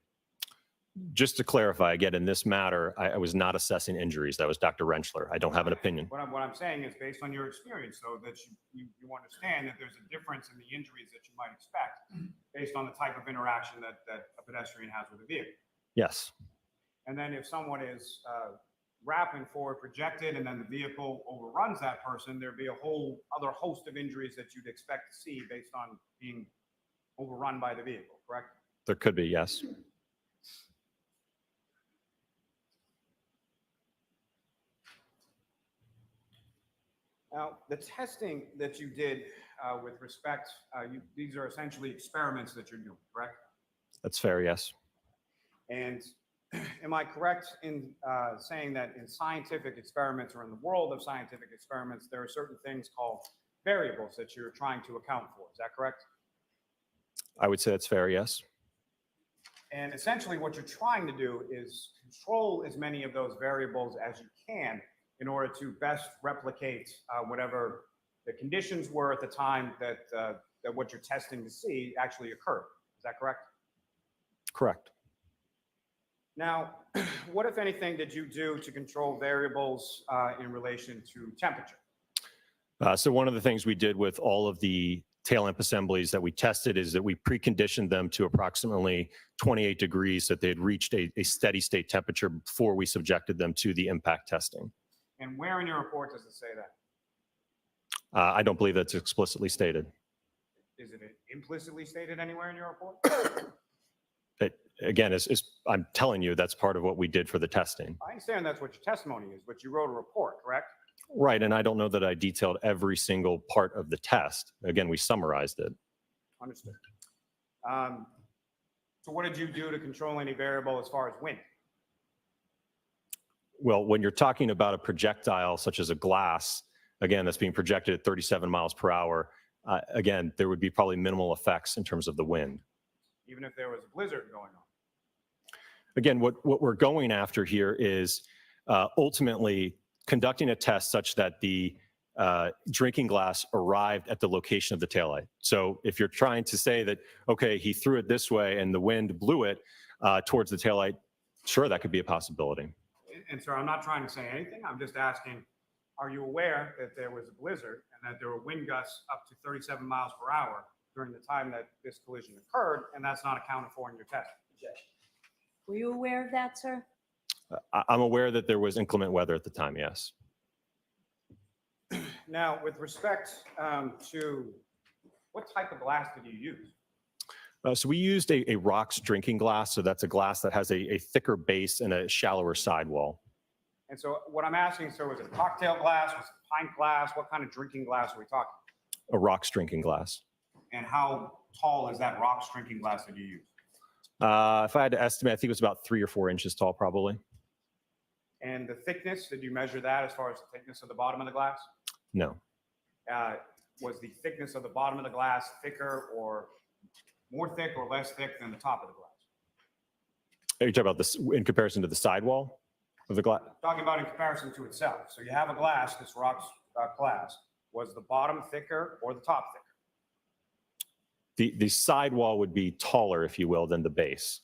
Just to clarify, again, in this matter, I was not assessing injuries. That was Dr. Rentschler. I don't have an opinion. What I'm saying is based on your experience, so that you understand that there's a difference in the injuries that you might expect based on the type of interaction that a pedestrian has with a vehicle. Yes. And then if someone is wrapping forward projected and then the vehicle overruns that person, there'd be a whole other host of injuries that you'd expect to see based on being overrun by the vehicle, correct? There could be, yes. Now, the testing that you did with respect, these are essentially experiments that you're doing, correct? That's fair, yes. And am I correct in saying that in scientific experiments or in the world of scientific experiments, there are certain things called variables that you're trying to account for? Is that correct? I would say that's fair, yes. And essentially what you're trying to do is control as many of those variables as you can in order to best replicate whatever the conditions were at the time that what you're testing to see actually occurred. Is that correct? Correct. Now, what, if anything, did you do to control variables in relation to temperature? So one of the things we did with all of the tail lamp assemblies that we tested is that we preconditioned them to approximately 28 degrees, that they had reached a steady state temperature before we subjected them to the impact testing. And where in your report does it say that? I don't believe that's explicitly stated. Is it implicitly stated anywhere in your report? But again, as I'm telling you, that's part of what we did for the testing. I understand that's what your testimony is, but you wrote a report, correct? Right, and I don't know that I detailed every single part of the test. Again, we summarized it. Understood. So what did you do to control any variable as far as wind? Well, when you're talking about a projectile such as a glass, again, that's being projected at 37 miles per hour, again, there would be probably minimal effects in terms of the wind. Even if there was a blizzard going on? Again, what we're going after here is ultimately conducting a test such that the drinking glass arrived at the location of the taillight. So if you're trying to say that, okay, he threw it this way and the wind blew it towards the taillight, sure, that could be a possibility. And sir, I'm not trying to say anything. I'm just asking, are you aware that there was a blizzard and that there were wind gusts up to 37 miles per hour during the time that this collision occurred, and that's not accounted for in your test? Were you aware of that, sir? I'm aware that there was inclement weather at the time, yes. Now, with respect to what type of glass did you use? So we used a rocks drinking glass. So that's a glass that has a thicker base and a shallower sidewall. And so what I'm asking, sir, was it cocktail glass, was it pint glass? What kind of drinking glass are we talking? A rocks drinking glass. And how tall is that rocks drinking glass that you use? If I had to estimate, I think it was about 3 or 4 inches tall, probably. And the thickness, did you measure that as far as the thickness of the bottom of the glass? No. Was the thickness of the bottom of the glass thicker or more thick or less thick than the top of the glass? Are you talking about this in comparison to the sidewall of the glass? Talking about in comparison to itself. So you have a glass, this rocks glass. Was the bottom thicker or the top thicker? The sidewall would be taller, if you will, than the base.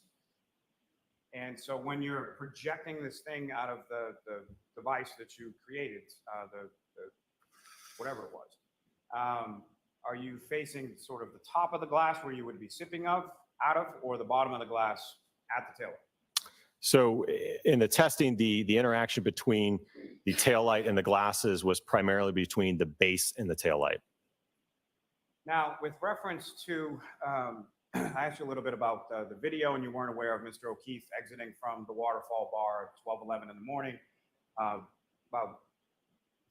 And so when you're projecting this thing out of the device that you created, the whatever it was, are you facing sort of the top of the glass where you would be sipping out of, or the bottom of the glass at the tail? So in the testing, the interaction between the taillight and the glasses was primarily between the base and the taillight. Now, with reference to, I asked you a little bit about the video, and you weren't aware of Mr. O'Keefe exiting from the waterfall bar at 12:11 in the morning, about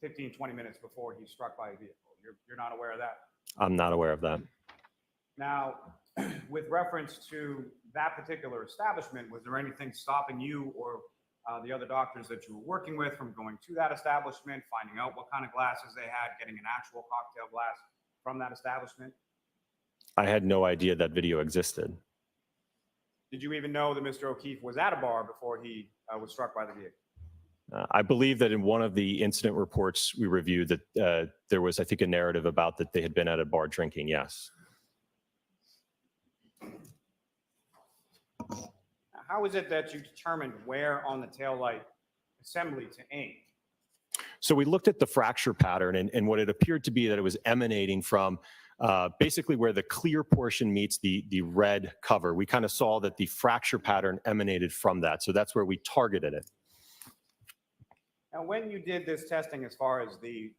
15, 20 minutes before he struck by a vehicle. You're not aware of that? I'm not aware of that. Now, with reference to that particular establishment, was there anything stopping you or the other doctors that you were working with from going to that establishment, finding out what kind of glasses they had, getting an actual cocktail glass from that establishment? I had no idea that video existed. Did you even know that Mr. O'Keefe was at a bar before he was struck by the vehicle? I believe that in one of the incident reports we reviewed that there was, I think, a narrative about that they had been at a bar drinking, yes. How is it that you determined where on the taillight assembly to aim? So we looked at the fracture pattern, and what it appeared to be that it was emanating from basically where the clear portion meets the red cover. We kind of saw that the fracture pattern emanated from that. So that's where we targeted it. Now, when you did this testing as far as the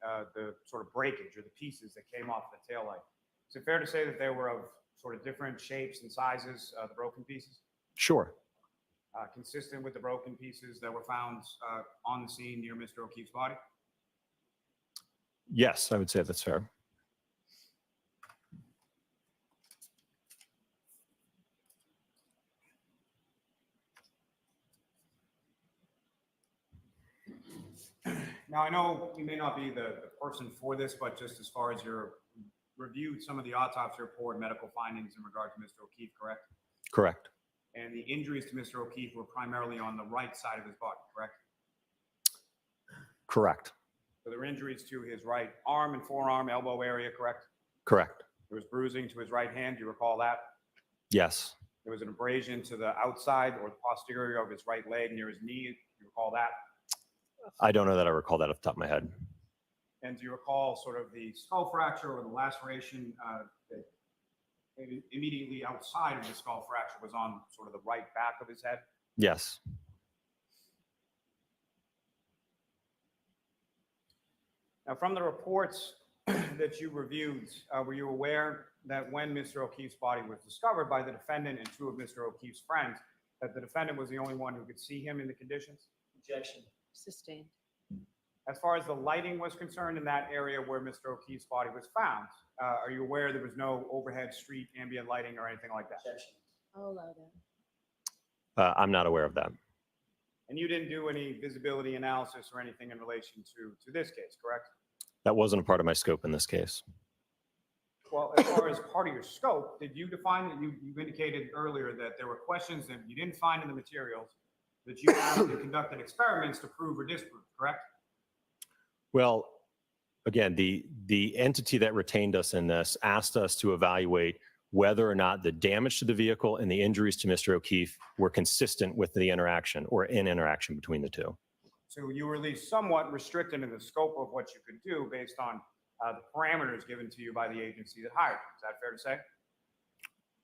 sort of breakage or the pieces that came off the taillight, is it fair to say that they were of sort of different shapes and sizes, the broken pieces? Sure. Consistent with the broken pieces that were found on the scene near Mr. O'Keefe's body? Yes, I would say that's fair. Now, I know you may not be the person for this, but just as far as your reviewed some of the autopsy report and medical findings in regard to Mr. O'Keefe, correct? Correct. And the injuries to Mr. O'Keefe were primarily on the right side of his body, correct? Correct. So there were injuries to his right arm and forearm, elbow area, correct? Correct. There was bruising to his right hand. Do you recall that? Yes. There was an abrasion to the outside or the posterior of his right leg near his knee. Do you recall that? I don't know that I recall that off the top of my head. And do you recall sort of the skull fracture or the laceration that immediately outside of the skull fracture was on sort of the right back of his head? Yes. Now, from the reports that you reviewed, were you aware that when Mr. O'Keefe's body was discovered by the defendant and two of Mr. O'Keefe's friends, that the defendant was the only one who could see him in the conditions? Objection. Sustained. As far as the lighting was concerned in that area where Mr. O'Keefe's body was found, are you aware there was no overhead street ambient lighting or anything like that? Objection. I'll allow that. I'm not aware of that. And you didn't do any visibility analysis or anything in relation to this case, correct? That wasn't a part of my scope in this case. Well, as far as part of your scope, did you define that you indicated earlier that there were questions that you didn't find in the materials that you asked and conducted experiments to prove or disprove, correct? Well, again, the entity that retained us in this asked us to evaluate whether or not the damage to the vehicle and the injuries to Mr. O'Keefe were consistent with the interaction or in interaction between the two. So you were at least somewhat restricted in the scope of what you could do based on the parameters given to you by the agency that hired you. Is that fair to say?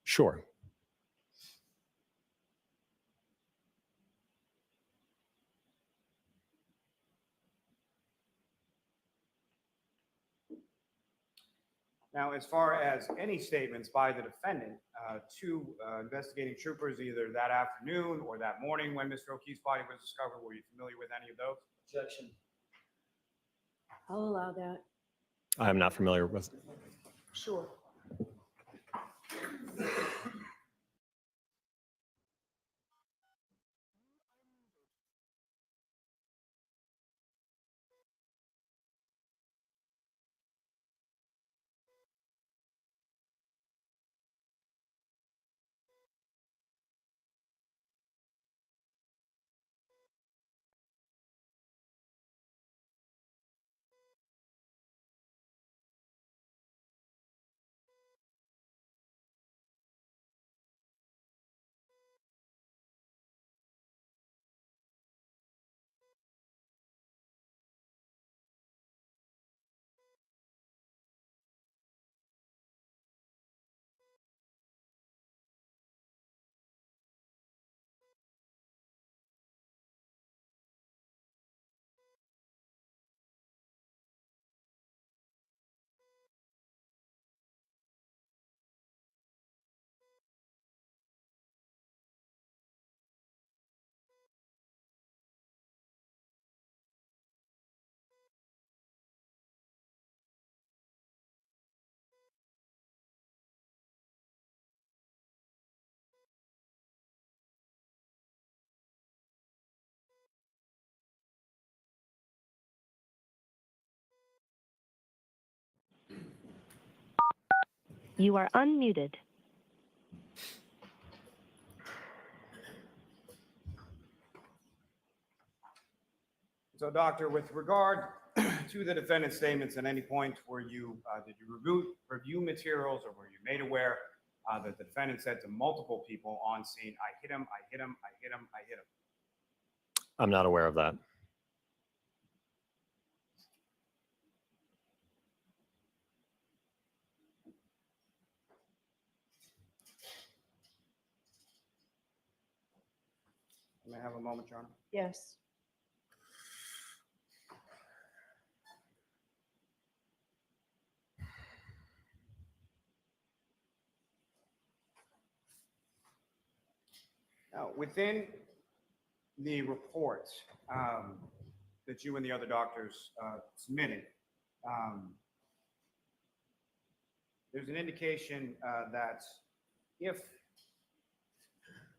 Sure. Now, as far as any statements by the defendant to investigating troopers either that afternoon or that morning when Mr. O'Keefe's body was discovered, were you familiar with any of those? Objection. I'll allow that. I'm not familiar with. Sure. You are unmuted. So, doctor, with regard to the defendant's statements, at any point were you did you review materials, or were you made aware that the defendant said to multiple people on scene, "I hit him, I hit him, I hit him, I hit him"? I'm not aware of that. May I have a moment, Your Honor? Yes. Now, within the reports that you and the other doctors submitted, there's an indication that if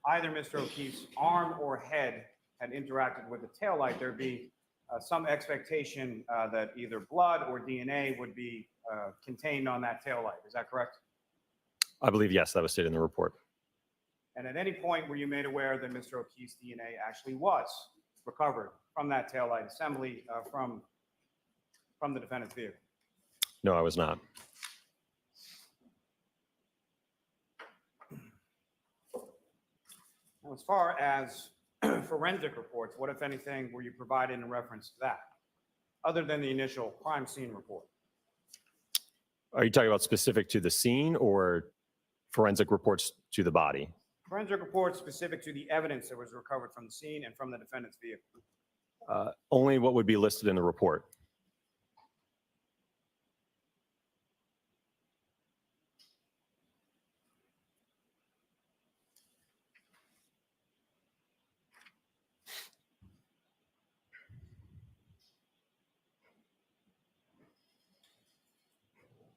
either Mr. O'Keefe's arm or head had interacted with the taillight, there'd be some expectation that either blood or DNA would be contained on that taillight. Is that correct? I believe, yes, that was stated in the report. And at any point were you made aware that Mr. O'Keefe's DNA actually was recovered from that taillight assembly from the defendant's vehicle? No, I was not. Now, as far as forensic reports, what, if anything, were you provided in reference to that? other than the initial crime scene report? Are you talking about specific to the scene or forensic reports to the body? Forensic reports specific to the evidence that was recovered from the scene and from the defendant's vehicle. Only what would be listed in the report.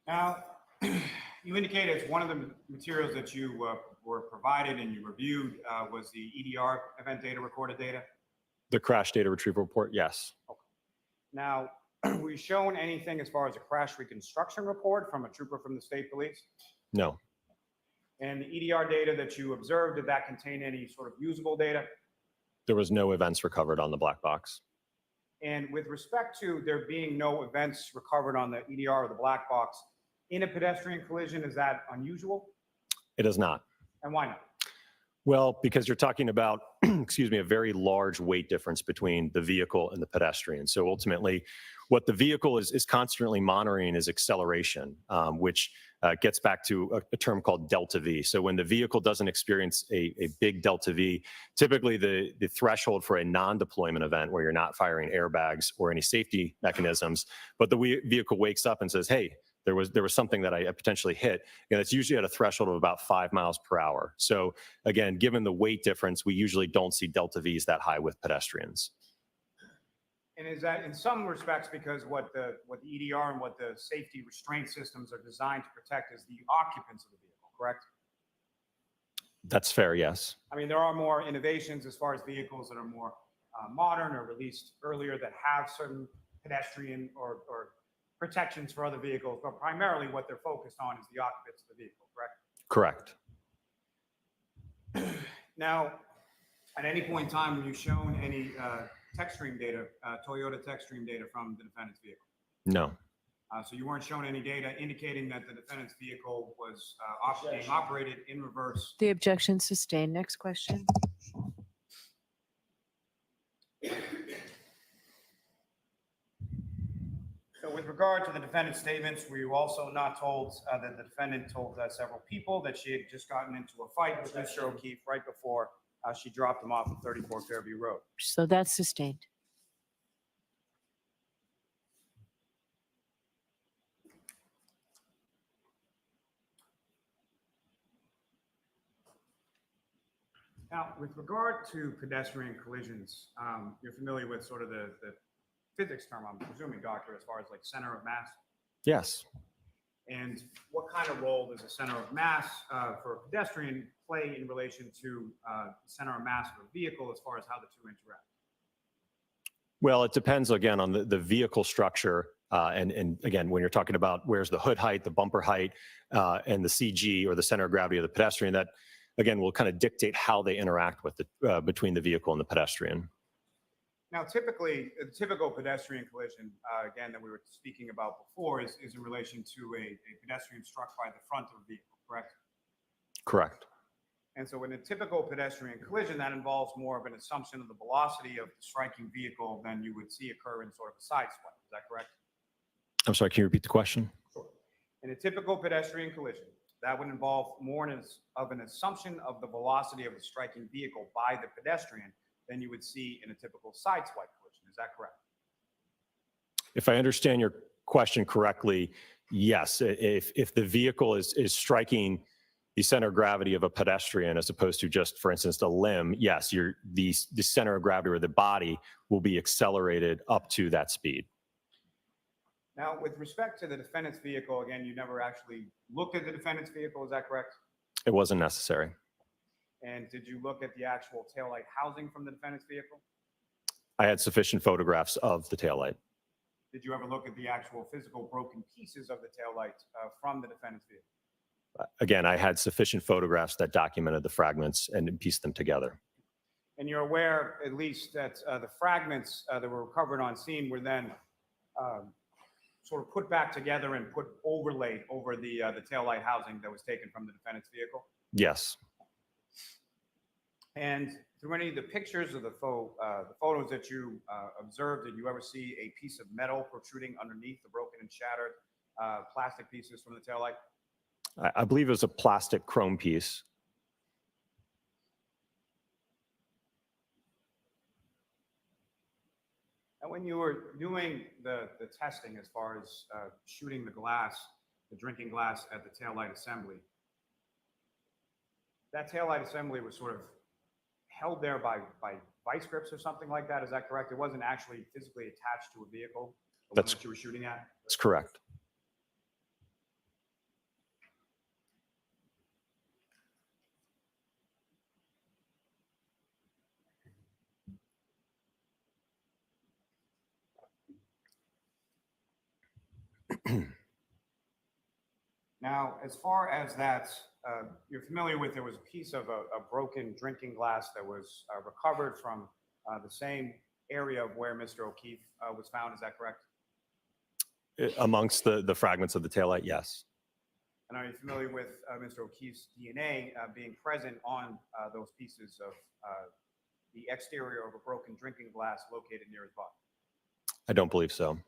Now, you indicated it's one of the materials that you were provided and you reviewed was the EDR event data, recorded data. The crash data retrieval report, yes. Now, were you shown anything as far as a crash reconstruction report from a trooper from the state police? No, And the EDR data that you observed, did that contain any sort of usable data? there was no events recovered on the black box. And with respect to there being no events recovered on the EDR or the black box in a pedestrian collision, is that unusual? It is not. And why not? Well, because you're talking about, excuse me, a very large weight difference between the vehicle and the pedestrian. So ultimately, what the vehicle is constantly monitoring is acceleration, which gets back to a term called delta V. So when the vehicle doesn't experience a big delta V, typically the threshold for a non-deployment event where you're not firing airbags or any safety mechanisms, but the vehicle wakes up and says, hey, there was something that I potentially hit, and it's usually at a threshold of about 5 miles per hour. So again, given the weight difference, we usually don't see delta Vs that high with pedestrians. And is that in some respects because what the EDR and what the safety restraint systems are designed to protect is the occupants of the vehicle, correct? That's fair, yes. I mean, there are more innovations as far as vehicles that are more modern or released earlier that have certain pedestrian or protections for other vehicles, but primarily what they're focused on is the occupants of the vehicle, correct? Correct. Now, at any point in time, were you shown any tech stream data, Toyota tech stream data from the defendant's vehicle? No. So you weren't shown any data indicating that the defendant's vehicle was being operated in reverse. The objection sustained. Next question. So with regard to the defendant's statements, were you also not told that the defendant told several people that she had just gotten into a fight with Mr. O'Keefe right before she dropped him off at 34 Fairview Road? So that's sustained. Now, with regard to pedestrian collisions, you're familiar with sort of the physics term, I'm presuming, doctor, as far as like center of mass? Yes. And what kind of role does a center of mass for a pedestrian play in relation to center of mass of a vehicle as far as how the two interact? Well, it depends, again, on the vehicle structure. And again, when you're talking about where's the hood height, the bumper height, and the CG or the center of gravity of the pedestrian, that, again, will kind of dictate how they interact with the between the vehicle and the pedestrian. Now, typically, a typical pedestrian collision, again, that we were speaking about before, is in relation to a pedestrian struck by the front of a vehicle, correct? Correct. And so in a typical pedestrian collision, that involves more of an assumption of the velocity of the striking vehicle than you would see occur in sort of a side swipe. Is that correct? I'm sorry, can you repeat the question? Sure. In a typical pedestrian collision, that would involve more of an assumption of the velocity of the striking vehicle by the pedestrian than you would see in a typical side swipe collision. Is that correct? If I understand your question correctly, yes. If the vehicle is striking the center of gravity of a pedestrian as opposed to just, for instance, a limb, yes, the center of gravity or the body will be accelerated up to that speed. Now, with respect to the defendant's vehicle, again, you never actually looked at the defendant's vehicle. Is that correct? It wasn't necessary. And did you look at the actual taillight housing from the defendant's vehicle? I had sufficient photographs of the taillight. Did you ever look at the actual physical broken pieces of the taillight from the defendant's vehicle? Again, I had sufficient photographs that documented the fragments and pieced them together. And you're aware, at least, that the fragments that were recovered on scene were then sort of put back together and overlaid over the taillight housing that was taken from the defendant's vehicle? Yes. And through any of the pictures of the photos that you observed, did you ever see a piece of metal protruding underneath the broken and shattered plastic pieces from the taillight? I believe it was a plastic chrome piece. And when you were doing the testing as far as shooting the glass, the drinking glass at the taillight assembly, that taillight assembly was sort of held there by vice grips or something like that. Is that correct? It wasn't actually physically attached to a vehicle, the one That's- that you were shooting at? That's correct. Now, as far as that, you're familiar with, there was a piece of a broken drinking glass that was recovered from the same area of where Mr. O'Keefe was found. Is that correct? Amongst the fragments of the taillight, yes. And are you familiar with Mr. O'Keefe's DNA being present on those pieces of the exterior of a broken drinking glass located near his body? I don't believe so.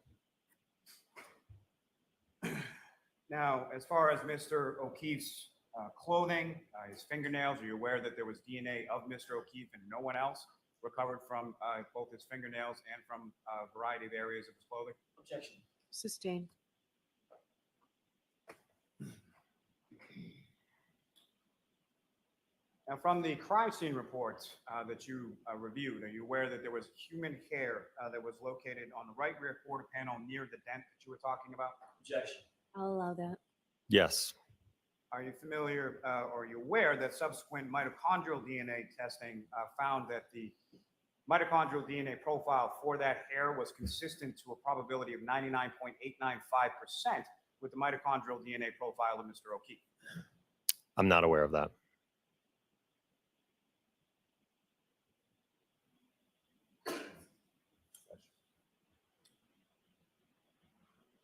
Now, as far as Mr. O'Keefe's clothing, his fingernails, are you aware that there was DNA of Mr. O'Keefe and no one else recovered from both his fingernails and from a variety of areas of his clothing? Objection. Sustained. Now, from the crime scene reports that you reviewed, are you aware that there was human hair that was located on the right rear quarter panel near the dent that you were talking about? Objection. I'll allow that. Yes. Are you familiar or are you aware that subsequent mitochondrial DNA testing found that the mitochondrial DNA profile for that hair was consistent to a probability of 99.895% with the mitochondrial DNA profile of Mr. O'Keefe? I'm not aware of that.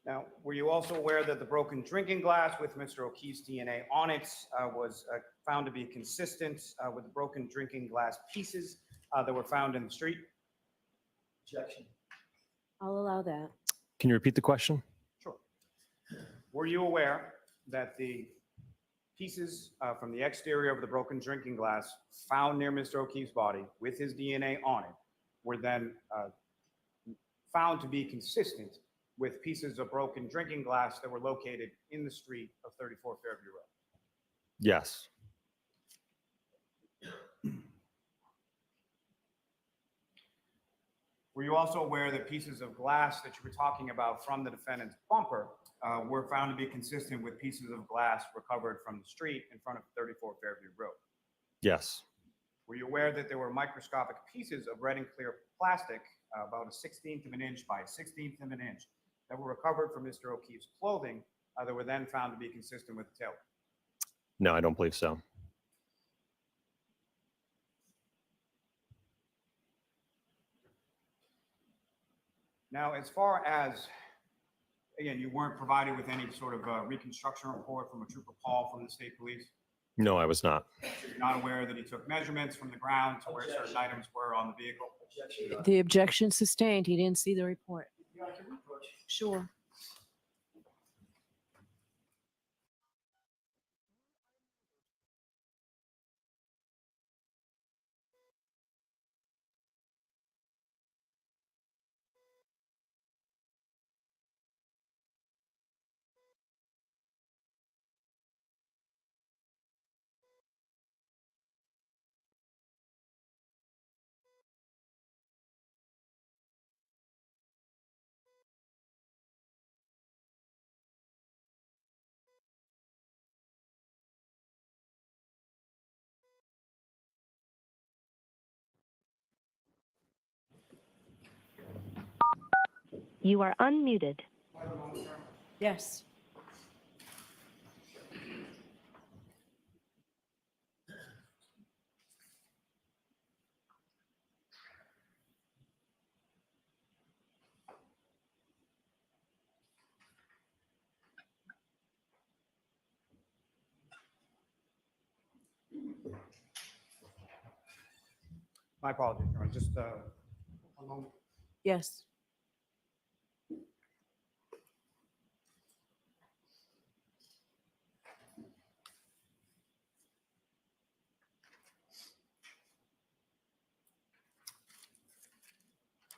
Now, were you also aware that the broken drinking glass with Mr. O'Keefe's DNA on it was found to be consistent with the broken drinking glass pieces that were found in the street? Objection. I'll allow that. Can you repeat the question? Sure. Were you aware that the pieces from the exterior of the broken drinking glass found near Mr. O'Keefe's body with his DNA on it were then found to be consistent with pieces of broken drinking glass that were located in the street of 34 Fairview Road? Yes. Were you also aware that pieces of glass that you were talking about from the defendant's bumper were found to be consistent with pieces of glass recovered from the street in front of 34 Fairview Road? Yes. Were you aware that there were microscopic pieces of red and clear plastic, about a 1/16 of an inch by a 1/16 of an inch, that were recovered from Mr. O'Keefe's clothing that were then found to be consistent with the taillight? No, I don't believe so. Now, as far as, again, you weren't provided with any sort of reconstruction report from a Trooper Paul from the state police? No, I was not. So you're not aware that he took measurements from the ground to where certain items were on the vehicle? Objection. Your Honor. The objection sustained. He didn't see the report. Your Honor, can we approach? Sure. You are unmuted. Yes. My apologies, Your Honor. Just one moment. Yes.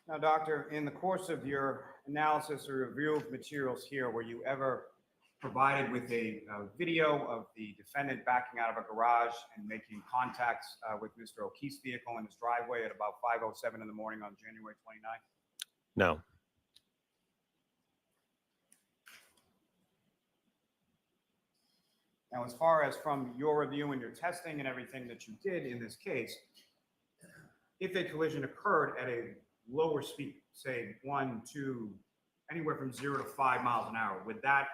Now, Doctor, in the course of your analysis or review of materials here, were you ever provided with a video of the defendant backing out of a garage and making contact with Mr. O'Keefe's vehicle in his driveway at about 5:07 in the morning on January 29th? No. Now, as far as from your review and your testing and everything that you did in this case, if a collision occurred at a lower speed, say 1, 2, anywhere from 0 to 5 miles an hour, would that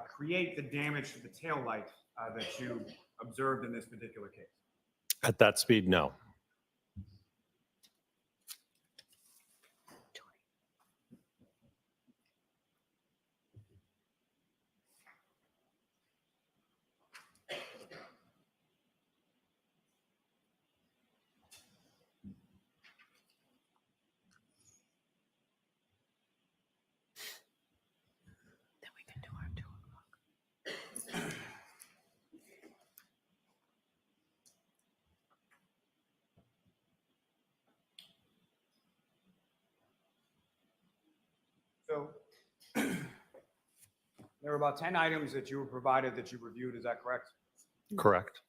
create the damage to the taillight that you observed in this particular case? At that speed, no. Then we can do our 2 o'clock. So there were about 10 items that you were provided that you reviewed, is that correct? Correct.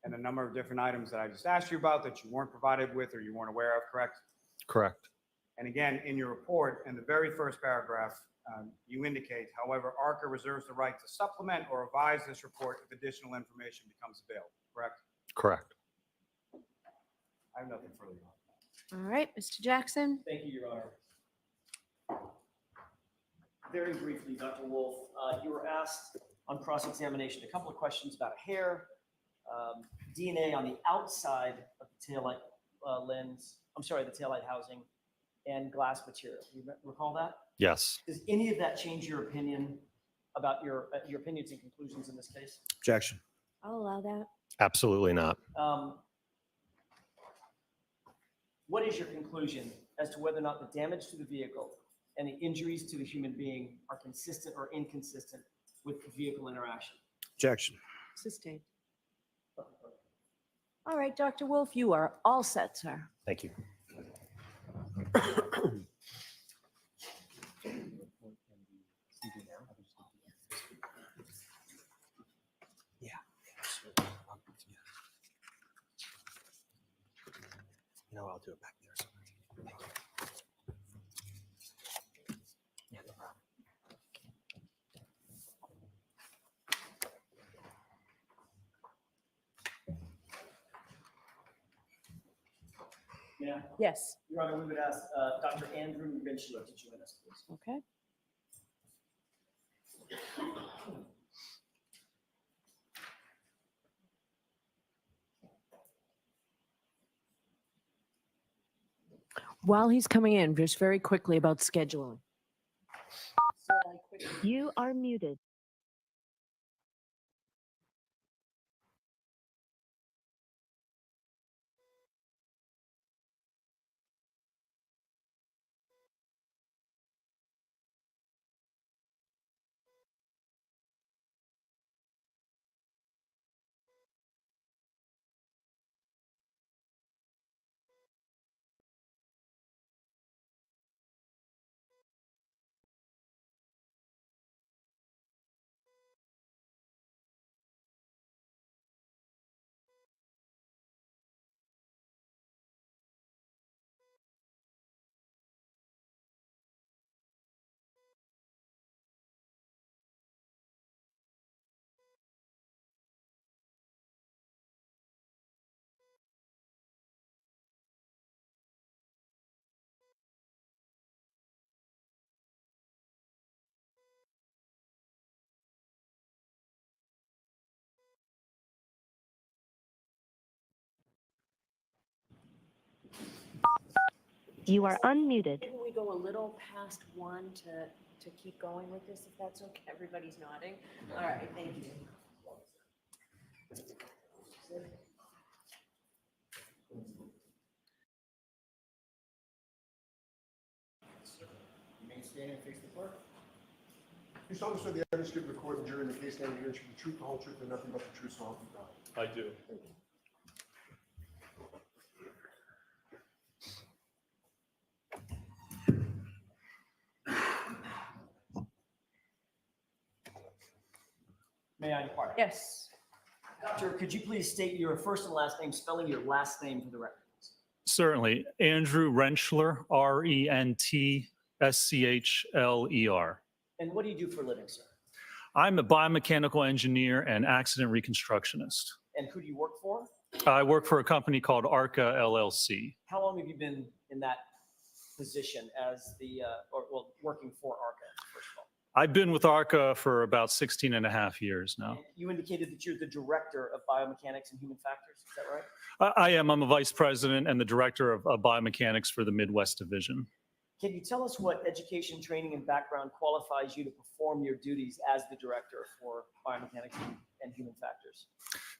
And a number of different items that I just asked you about that you weren't provided with or you weren't aware of, correct? Correct. And again, in your report, in the very first paragraph, you indicate, however, ARCA reserves the right to supplement or revise this report if additional information becomes available, correct? Correct. I have nothing further. All right, Mr. Jackson? Thank you, Your Honor. Very briefly, Dr. Wolf, you were asked on cross-examination a couple of questions about hair, DNA on the outside of the taillight lens, I'm sorry, the taillight housing, and glass material. You recall that? Yes. Does any of that change your opinion about your opinions and conclusions in this case? Objection. I'll allow that. Absolutely not. What is your conclusion as to whether or not the damage to the vehicle and the injuries to the human being are consistent or inconsistent with the vehicle interaction? Objection. Sustained. All right, Dr. Wolf, you are all set, sir. Thank you. You know, I'll do it back there. Yeah, no problem. Yeah. Yes. Your Honor, we would ask Dr. Andrew Vinchler to join us, please. Okay. While he's coming in, just very quickly about scheduling. You are muted. You are unmuted. Maybe we go a little past 1 to keep going with this, if that's okay. Everybody's nodding. All right, thank you. stand and face the clerk. You solemnly swear the evidence given to the court and jury in the case now in hearing shall be the truth, the whole truth, and nothing but the truth, so help you God. I do. Thank you. May I depart? Yes. Doctor, could you please state your first and last name, spelling your last name for the record? Certainly. Andrew Rentschler, Rentschler. And what do you do for a living, sir? I'm a biomechanical engineer and accident reconstructionist. And who do you work for? I work for a company called ARCA LLC. How long have you been in that position as working for ARCA, first of all? I've been with ARCA for about 16 and a half years now. And you indicated that you're the director of biomechanics and human factors, is that right? I am. I'm a vice president and the director of biomechanics for the Midwest Division. Can you tell us what education, training, and background qualifies you to perform your duties as the director for biomechanics and human factors?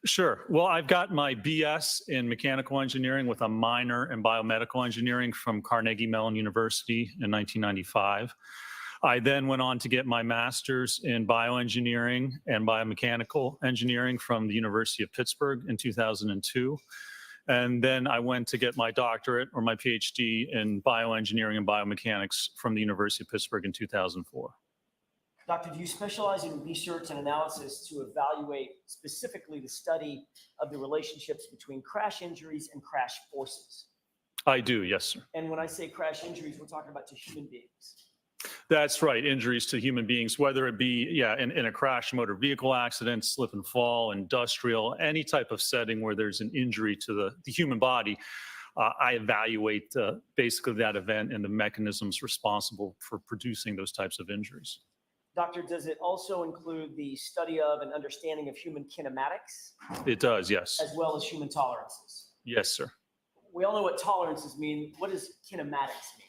Sure. Well, I've got my BS in mechanical engineering with a minor in biomedical engineering from Carnegie Mellon University in 1995. I then went on to get my master's in bioengineering and biomechanical engineering from the University of Pittsburgh in 2002. And then I went to get my doctorate or my PhD in bioengineering and biomechanics from the University of Pittsburgh in 2004. Doctor, do you specialize in research and analysis to evaluate specifically the study of the relationships between crash injuries and crash forces? I do, yes, sir. And when I say crash injuries, we're talking about to human beings. That's right. Injuries to human beings, whether it be, in a crash, motor vehicle accident, slip and fall, industrial, any type of setting where there's an injury to the human body, I evaluate basically that event and the mechanisms responsible for producing those types of injuries. Doctor, does it also include the study of and understanding of human kinematics, It does, yes. as well as human tolerances? Yes, sir. We all know what tolerances mean. What does kinematics mean?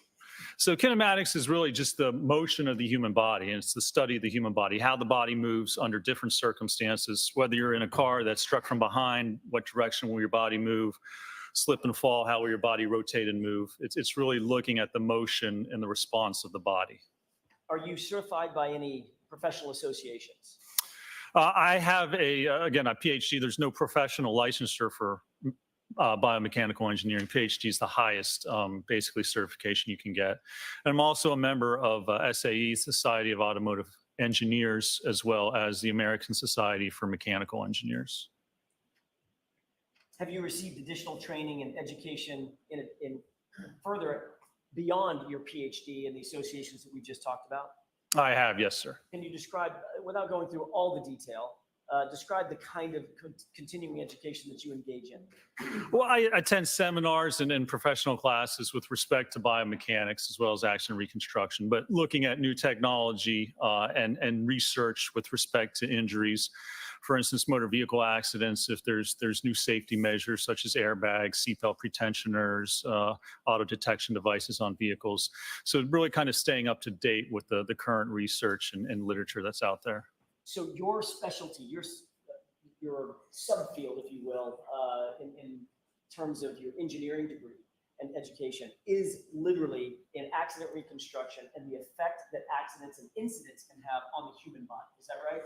So kinematics is really just the motion of the human body, and it's the study of the human body, how the body moves under different circumstances, whether you're in a car that's struck from behind, what direction will your body move, slip and fall, how will your body rotate and move. It's really looking at the motion and the response of the body. Are you certified by any professional associations? I have again, a PhD. There's no professional licensure for biomechanical engineering. PhD is the highest basically certification you can get. And I'm also a member of SAE, Society of Automotive Engineers, as well as the American Society for Mechanical Engineers. Have you received additional training and education in further beyond your PhD and the associations that we just talked about? I have, yes, sir. Can you describe, without going through all the detail, describe the kind of continuing education that you engage in? Well, I attend seminars and professional classes with respect to biomechanics as well as action reconstruction, but looking at new technology and research with respect to injuries. For instance, motor vehicle accidents, if there's new safety measures such as airbags, seatbelt pretensioners, auto detection devices on vehicles. So really kind of staying up to date with the current research and literature that's out there. So your specialty, your subfield, if you will, in terms of your engineering degree and education is literally in accident reconstruction and the effect that accidents and incidents can have on the human body. Is that right?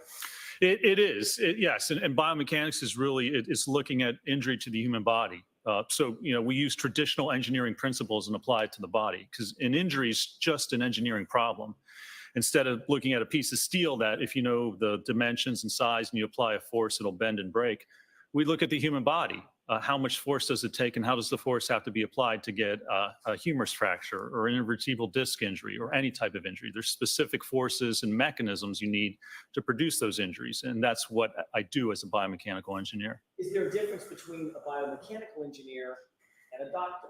It is, yes. And biomechanics is really, it's looking at injury to the human body. So, we use traditional engineering principles and apply it to the body because an injury is just an engineering problem. Instead of looking at a piece of steel that if you know the dimensions and size and you apply a force, it'll bend and break. We look at the human body. How much force does it take and how does the force have to be applied to get a humerus fracture or an intervertebral disc injury or any type of injury? There's specific forces and mechanisms you need to produce those injuries. And that's what I do as a biomechanical engineer. Is there a difference between a biomechanical engineer and a doctor?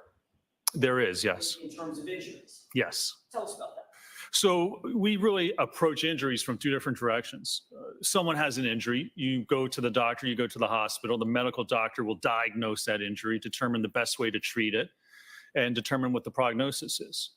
There is, yes. In terms of injuries? Yes. Tell us about that. So we really approach injuries from two different directions. Someone has an injury, you go to the doctor, you go to the hospital, the medical doctor will diagnose that injury, determine the best way to treat it, and determine what the prognosis is.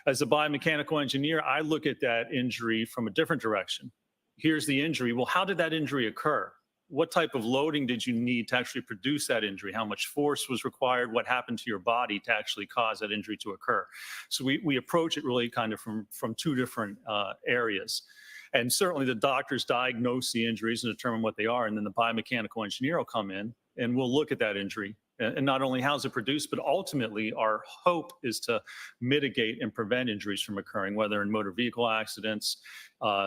As a biomechanical engineer, I look at that injury from a different direction. Here's the injury. Well, how did that injury occur? what type of loading did you need to actually produce that injury? How much force was required? What happened to your body to actually cause that injury to occur? So we approach it really kind of from two different areas. And certainly the doctors diagnose the injuries and determine what they are. And then the biomechanical engineer will come in and we'll look at that injury. And not only how's it produced, but ultimately our hope is to mitigate and prevent injuries from occurring, whether in motor vehicle accidents,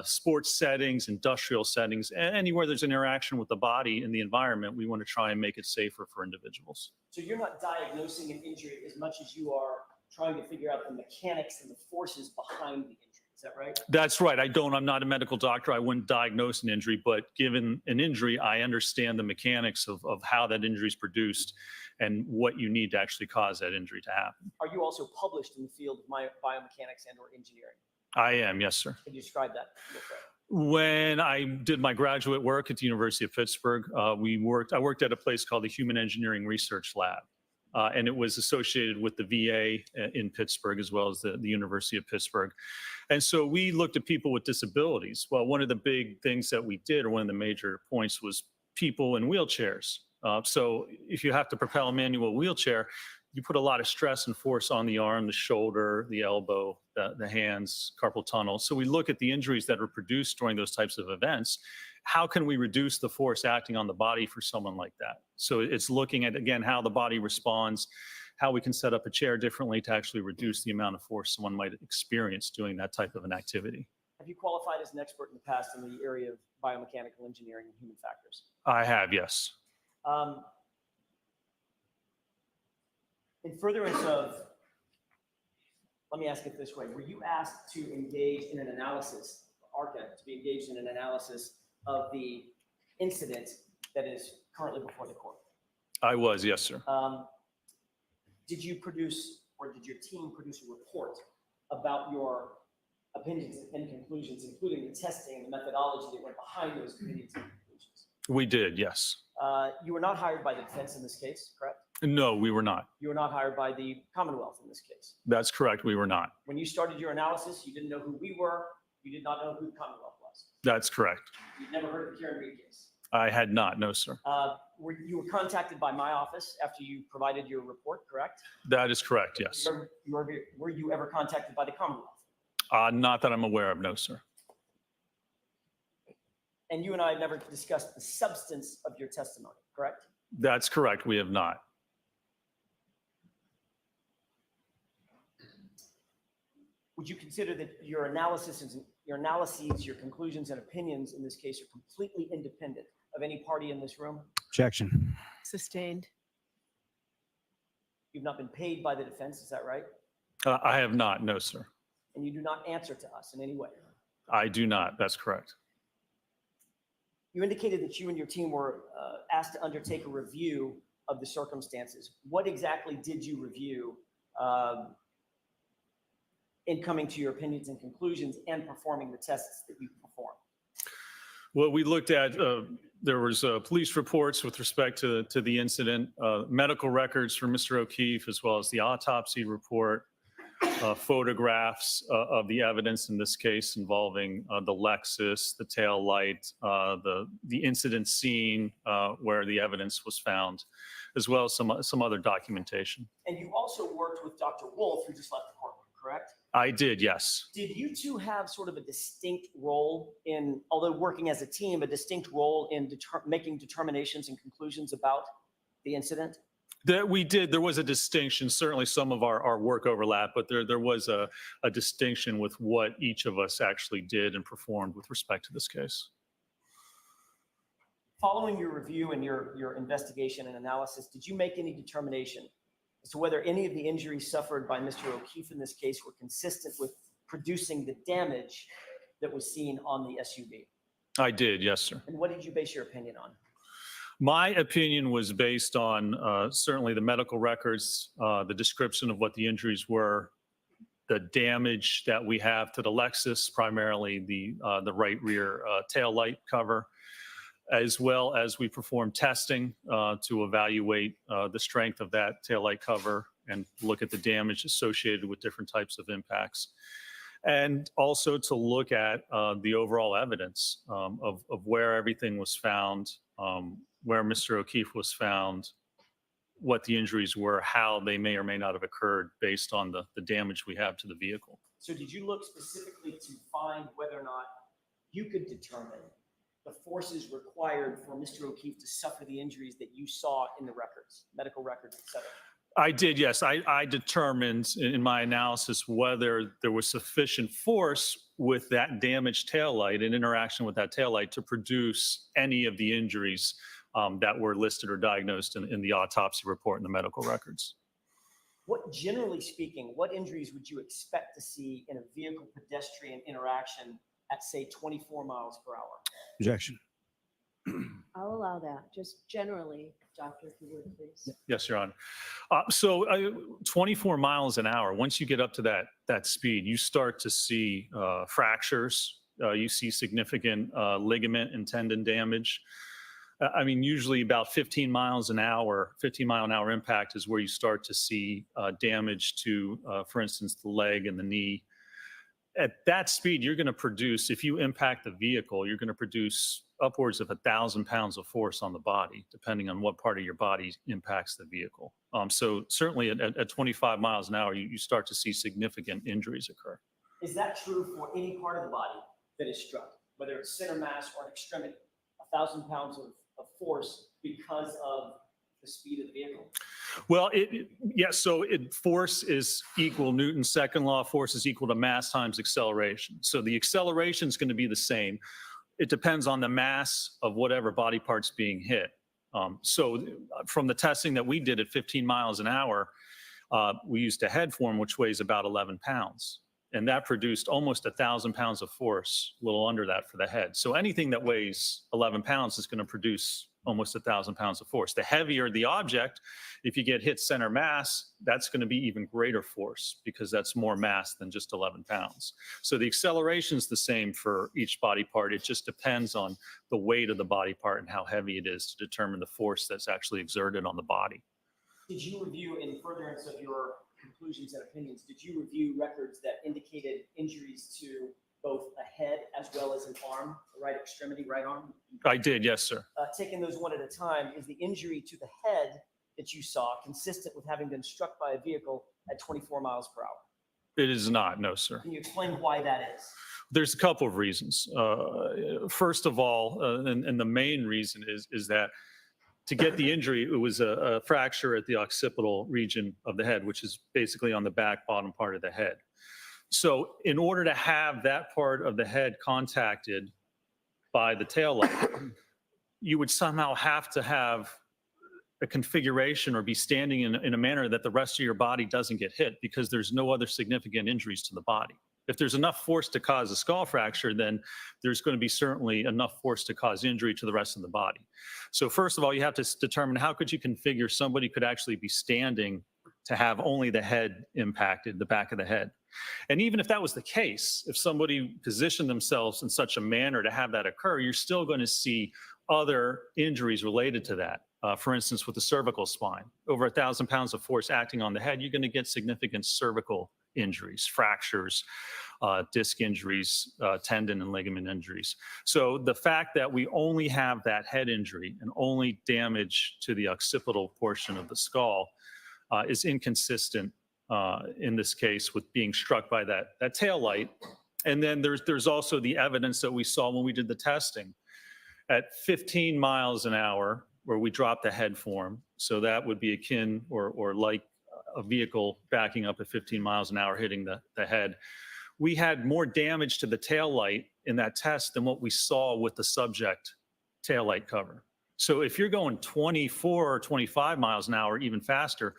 sports settings, industrial settings, anywhere there's an interaction with the body and the environment, we want to try and make it safer for individuals. So you're not diagnosing an injury as much as you are trying to figure out the mechanics and the forces behind the injury. Is that right? That's right. I'm not a medical doctor. I wouldn't diagnose an injury, but given an injury, I understand the mechanics of how that injury is produced and what you need to actually cause that injury to happen. Are you also published in the field of biomechanics and or engineering? I am, yes, sir. Can you describe that? real quick? When I did my graduate work at the University of Pittsburgh, I worked at a place called the Human Engineering Research Lab. And it was associated with the VA in Pittsburgh as well as the University of Pittsburgh. And so we looked at people with disabilities. Well, one of the big things that we did, or one of the major points, was people in wheelchairs. So if you have to propel a manual wheelchair, you put a lot of stress and force on the arm, the shoulder, the elbow, the hands, carpal tunnel. So we look at the injuries that are produced during those types of events. How can we reduce the force acting on the body for someone like that? So it's looking at, again, how the body responds, how we can set up a chair differently to actually reduce the amount of force someone might experience doing that type of an activity. Have you qualified as an expert in the past in the area of biomechanical engineering and human factors? I have, yes. In furtherance of, let me ask it this way. Were you asked to engage in an analysis, ARCA, to be engaged in an analysis of the incident that is currently before the court? I was, yes, sir. Did you produce, or did your team produce a report about your opinions and conclusions, including the testing and the methodology that went behind those opinions and conclusions? We did, yes. You were not hired by the defense in this case, correct? No, we were not. You were not hired by the Commonwealth in this case. That's correct. We were not. When you started your analysis, you didn't know who we were. You did not know who the Commonwealth was. That's correct. You'd never heard of the Karen Reed case. I had not, no, sir. You were contacted by my office after you provided your report, correct? That is correct, yes. Were you ever contacted by the Commonwealth? Not that I'm aware of, no, sir. And you and I never discussed the substance of your testimony, correct? That's correct. We have not. Would you consider that your analyses, your conclusions and opinions in this case are completely independent of any party in this room? Objection. Sustained. You've not been paid by the defense, is that right? I have not, no, sir. And you do not answer to us in any way? I do not. That's correct. You indicated that you and your team were asked to undertake a review of the circumstances. What exactly did you review in coming to your opinions and conclusions and performing the tests that you performed? Well, we looked at, there was police reports with respect to the incident, medical records for Mr. O'Keefe, as well as the autopsy report, photographs of the evidence in this case involving the Lexus, the tail light, the incident scene where the evidence was found, as well as some other documentation. And you also worked with Dr. Wolf, who just left the courtroom, correct? I did, yes. Did you two have sort of a distinct role in, although working as a team, a distinct role in making determinations and conclusions about the incident? That we did. There was a distinction. Certainly some of our work overlap, but there was a distinction with what each of us actually did and performed with respect to this case. Following your review and your investigation and analysis, did you make any determination as to whether any of the injuries suffered by Mr. O'Keefe in this case were consistent with producing the damage that was seen on the SUV? I did, yes, sir. And what did you base your opinion on? My opinion was based on certainly the medical records, the description of what the injuries were, the damage that we have to the Lexus, primarily the right rear tail light cover, as well as we performed testing to evaluate the strength of that taillight cover and look at the damage associated with different types of impacts. And also to look at the overall evidence of where everything was found, where Mr. O'Keefe was found, what the injuries were, how they may or may not have occurred based on the damage we have to the vehicle. So did you look specifically to find whether or not you could determine the forces required for Mr. O'Keefe to suffer the injuries that you saw in the records, medical records, et cetera? I did, yes. I determined in my analysis whether there was sufficient force with that damaged taillight and interaction with that taillight to produce any of the injuries that were listed or diagnosed in the autopsy report and the medical records. What, generally speaking, what injuries would you expect to see in a vehicle pedestrian interaction at, say, 24 miles per hour? Objection. I'll allow that, just generally, doctor, if you would, please. Yes, Your Honor. So 24 miles an hour, once you get up to that speed, you start to see fractures. You see significant ligament and tendon damage. I mean, usually about 15 mile an hour impact is where you start to see damage to, for instance, the leg and the knee. At that speed, you're going to produce, if you impact the vehicle, you're going to produce upwards of 1,000 pounds of force on the body, depending on what part of your body impacts the vehicle. So certainly at 25 miles an hour, you start to see significant injuries occur. Is that true for any part of the body that is struck, whether it's center mass or an extremity? 1,000 pounds of force because of the speed of the vehicle? Well, yes. So force is equal, Newton's second law, force is equal to mass times acceleration. So the acceleration is going to be the same. It depends on the mass of whatever body part's being hit. So from the testing that we did at 15 miles an hour, we used a head form, which weighs about 11 pounds. And that produced almost 1,000 pounds of force, a little under that for the head. So anything that weighs 11 pounds is going to produce almost 1,000 pounds of force. The heavier the object, if you get hit center mass, that's going to be even greater force because that's more mass than just 11 pounds. So the acceleration is the same for each body part. It just depends on the weight of the body part and how heavy it is to determine the force that's actually exerted on the body. Did you review, in furtherance of your conclusions and opinions, did you review records that indicated injuries to both a head as well as an arm, the right extremity, right arm? I did, yes, sir. Taking those one at a time, is the injury to the head that you saw consistent with having been struck by a vehicle at 24 miles per hour? It is not, no, sir. Can you explain why that is? There's a couple of reasons. First of all, and the main reason is that to get the injury, it was a fracture at the occipital region of the head, which is basically on the back bottom part of the head. So in order to have that part of the head contacted by the taillight, you would somehow have to have a configuration or be standing in a manner that the rest of your body doesn't get hit because there's no other significant injuries to the body. If there's enough force to cause a skull fracture, then there's going to be certainly enough force to cause injury to the rest of the body. So first of all, you have to determine how could you configure somebody could actually be standing to have only the head impacted, the back of the head. And even if that was the case, if somebody positioned themselves in such a manner to have that occur, you're still going to see other injuries related to that. For instance, with the cervical spine, over 1,000 pounds of force acting on the head, you're going to get significant cervical injuries, fractures, disc injuries, tendon and ligament injuries. So the fact that we only have that head injury and only damage to the occipital portion of the skull is inconsistent in this case with being struck by that tail light. And then there's also the evidence that we saw when we did the testing at 15 miles an hour, where we dropped the head form. So that would be akin or like a vehicle backing up at 15 miles an hour hitting the head. We had more damage to the tail light in that test than what we saw with the subject tail light cover. So if you're going 24 or 25 miles an hour, even faster,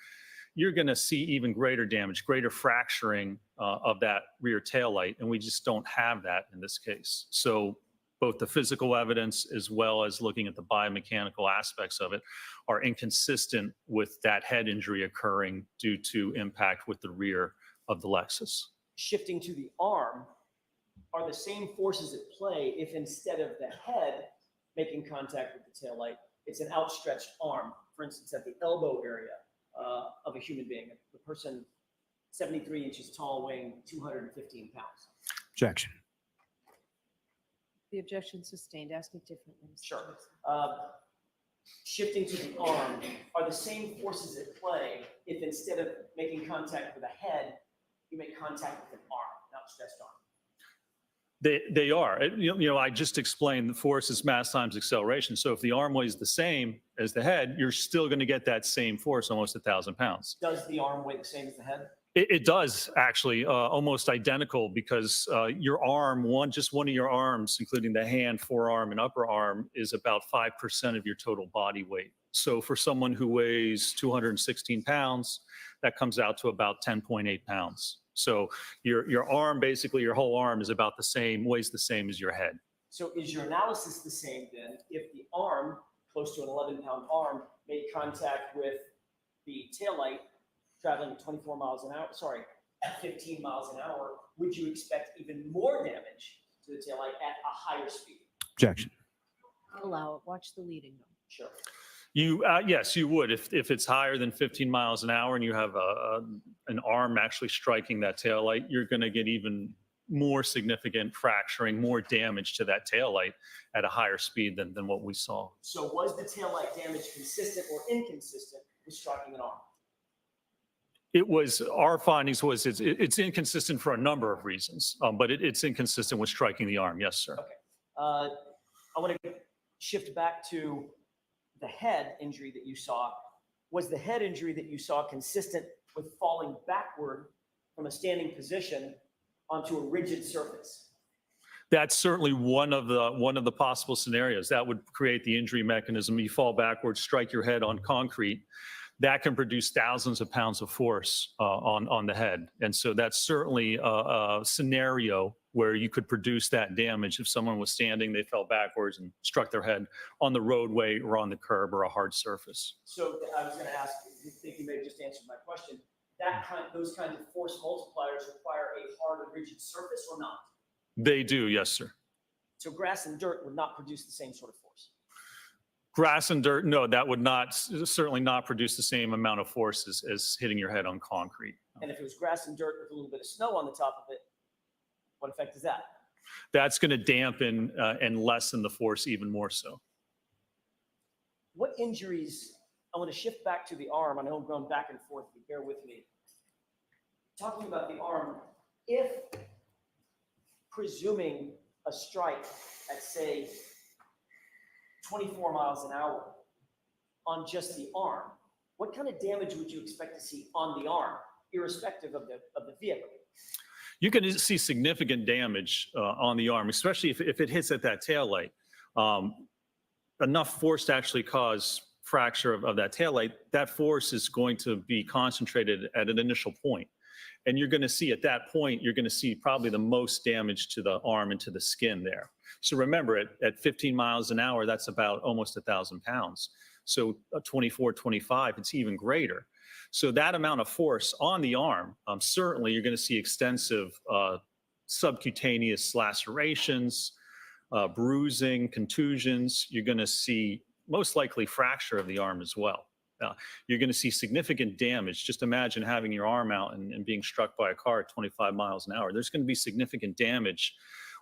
you're going to see even greater damage, greater fracturing of that rear tail light. And we just don't have that in this case. So both the physical evidence as well as looking at the biomechanical aspects of it are inconsistent with that head injury occurring due to impact with the rear of the Lexus. Shifting to the arm, are the same forces at play if instead of the head making contact with the taillight, it's an outstretched arm, for instance, at the elbow area of a human being, the person 73 inches tall, weighing 215 pounds? Objection. The objection sustained. Ask it differently. Mr. Sure. Jackson. shifting to the arm are the same forces at play if instead of making contact with a head, you make contact with an arm, an outstretched arm. They are. I just explained the force is mass times acceleration. So if the arm weighs the same as the head, you're still going to get that same force, almost 1,000 pounds. Does the arm weigh the same as the head? It does actually, almost identical, because your arm, just one of your arms, including the hand, forearm, and upper arm, is about 5% of your total body weight. So for someone who weighs 216 pounds, that comes out to about 10.8 pounds. So your arm, basically your whole arm, is about the same, weighs the same as your head. So is your analysis the same then if the arm, close to an 11-pound arm, made contact with the taillight traveling at 24 miles an hour, sorry, at 15 miles an hour, would you expect even more damage to the taillight at a higher speed? Objection. I'll allow it. Watch the leading though. Sure. Yes, you would. If it's higher than 15 miles an hour and you have an arm actually striking that taillight, you're going to get even more significant fracturing, more damage to that taillight at a higher speed than what we saw. So was the taillight damage consistent or inconsistent with striking an arm? Our findings was it's inconsistent for a number of reasons, but it's inconsistent with striking the arm. Yes, sir. I want to shift back to the head injury that you saw. Was the head injury that you saw consistent with falling backward from a standing position onto a rigid surface? That's certainly one of the possible scenarios. That would create the injury mechanism. You fall backwards, strike your head on concrete. That can produce thousands of pounds of force on the head. And so that's certainly a scenario where you could produce that damage. If someone was standing, they fell backwards and struck their head on the roadway or on the curb or a hard surface. So I was going to ask, I think you may have just answered my question. Those kinds of force multipliers require a hard and rigid surface or not? They do, yes, sir. So grass and dirt would not produce the same sort of force? Grass and dirt, no, that would certainly not produce the same amount of force as hitting your head on concrete. And if it was grass and dirt with a little bit of snow on the top of it, what effect is that? That's going to dampen and lessen the force even more so. What injuries, I want to shift back to the arm. I know I'm going back and forth, but bear with me. Talking about the arm, if presuming a strike at, say, 24 miles an hour on just the arm, what kind of damage would you expect to see on the arm, irrespective of the vehicle? You can see significant damage on the arm, especially if it hits at that taillight. Enough force to actually cause fracture of that taillight, that force is going to be concentrated at an initial point. And you're going to see at that point, you're going to see probably the most damage to the arm and to the skin there. So remember, at 15 miles an hour, that's about almost 1,000 pounds. So 24, 25, it's even greater. So that amount of force on the arm, certainly you're going to see extensive subcutaneous lacerations, bruising, contusions. You're going to see most likely fracture of the arm as well. You're going to see significant damage. Just imagine having your arm out and being struck by a car at 25 miles an hour. There's going to be significant damage,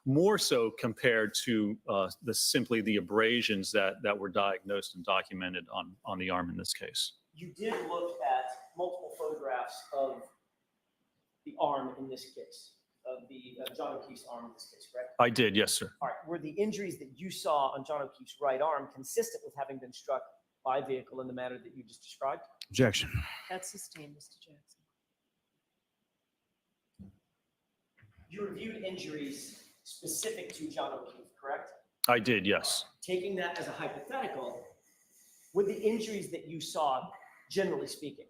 more so compared to simply the abrasions that were diagnosed and documented on the arm in this case. You did look at multiple photographs of the arm in this case, of the John O'Keefe's arm in this case, correct? I did, yes, sir. All right. Were the injuries that you saw on John O'Keefe's right arm consistent with having been struck by a vehicle in the manner that you just described? Objection. That's sustained, Mr. Jackson. You reviewed injuries specific to John O'Keefe, correct? I did, yes. Taking that as a hypothetical, would the injuries that you saw, generally speaking,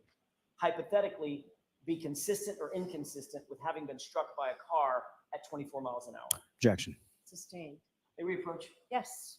hypothetically be consistent or inconsistent with having been struck by a car at 24 miles an hour? Objection. Sustained. May we approach? Yes.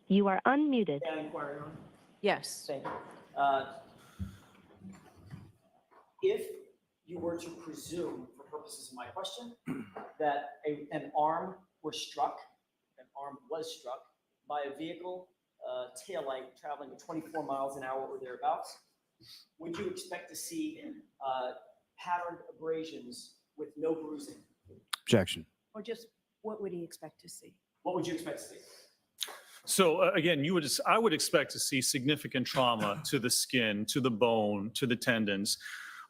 You are unmuted. Can I inquire, Your Honor? Yes. Thank you. Uh, If you were to presume, for purposes of my question, that an arm was struck by a vehicle, taillight traveling at 24 miles an hour or thereabouts, would you expect to see patterned abrasions with no bruising? Objection. Or just, what would he expect to see? What would you expect to see? So again, I would expect to see significant trauma to the skin, to the bone, to the tendons.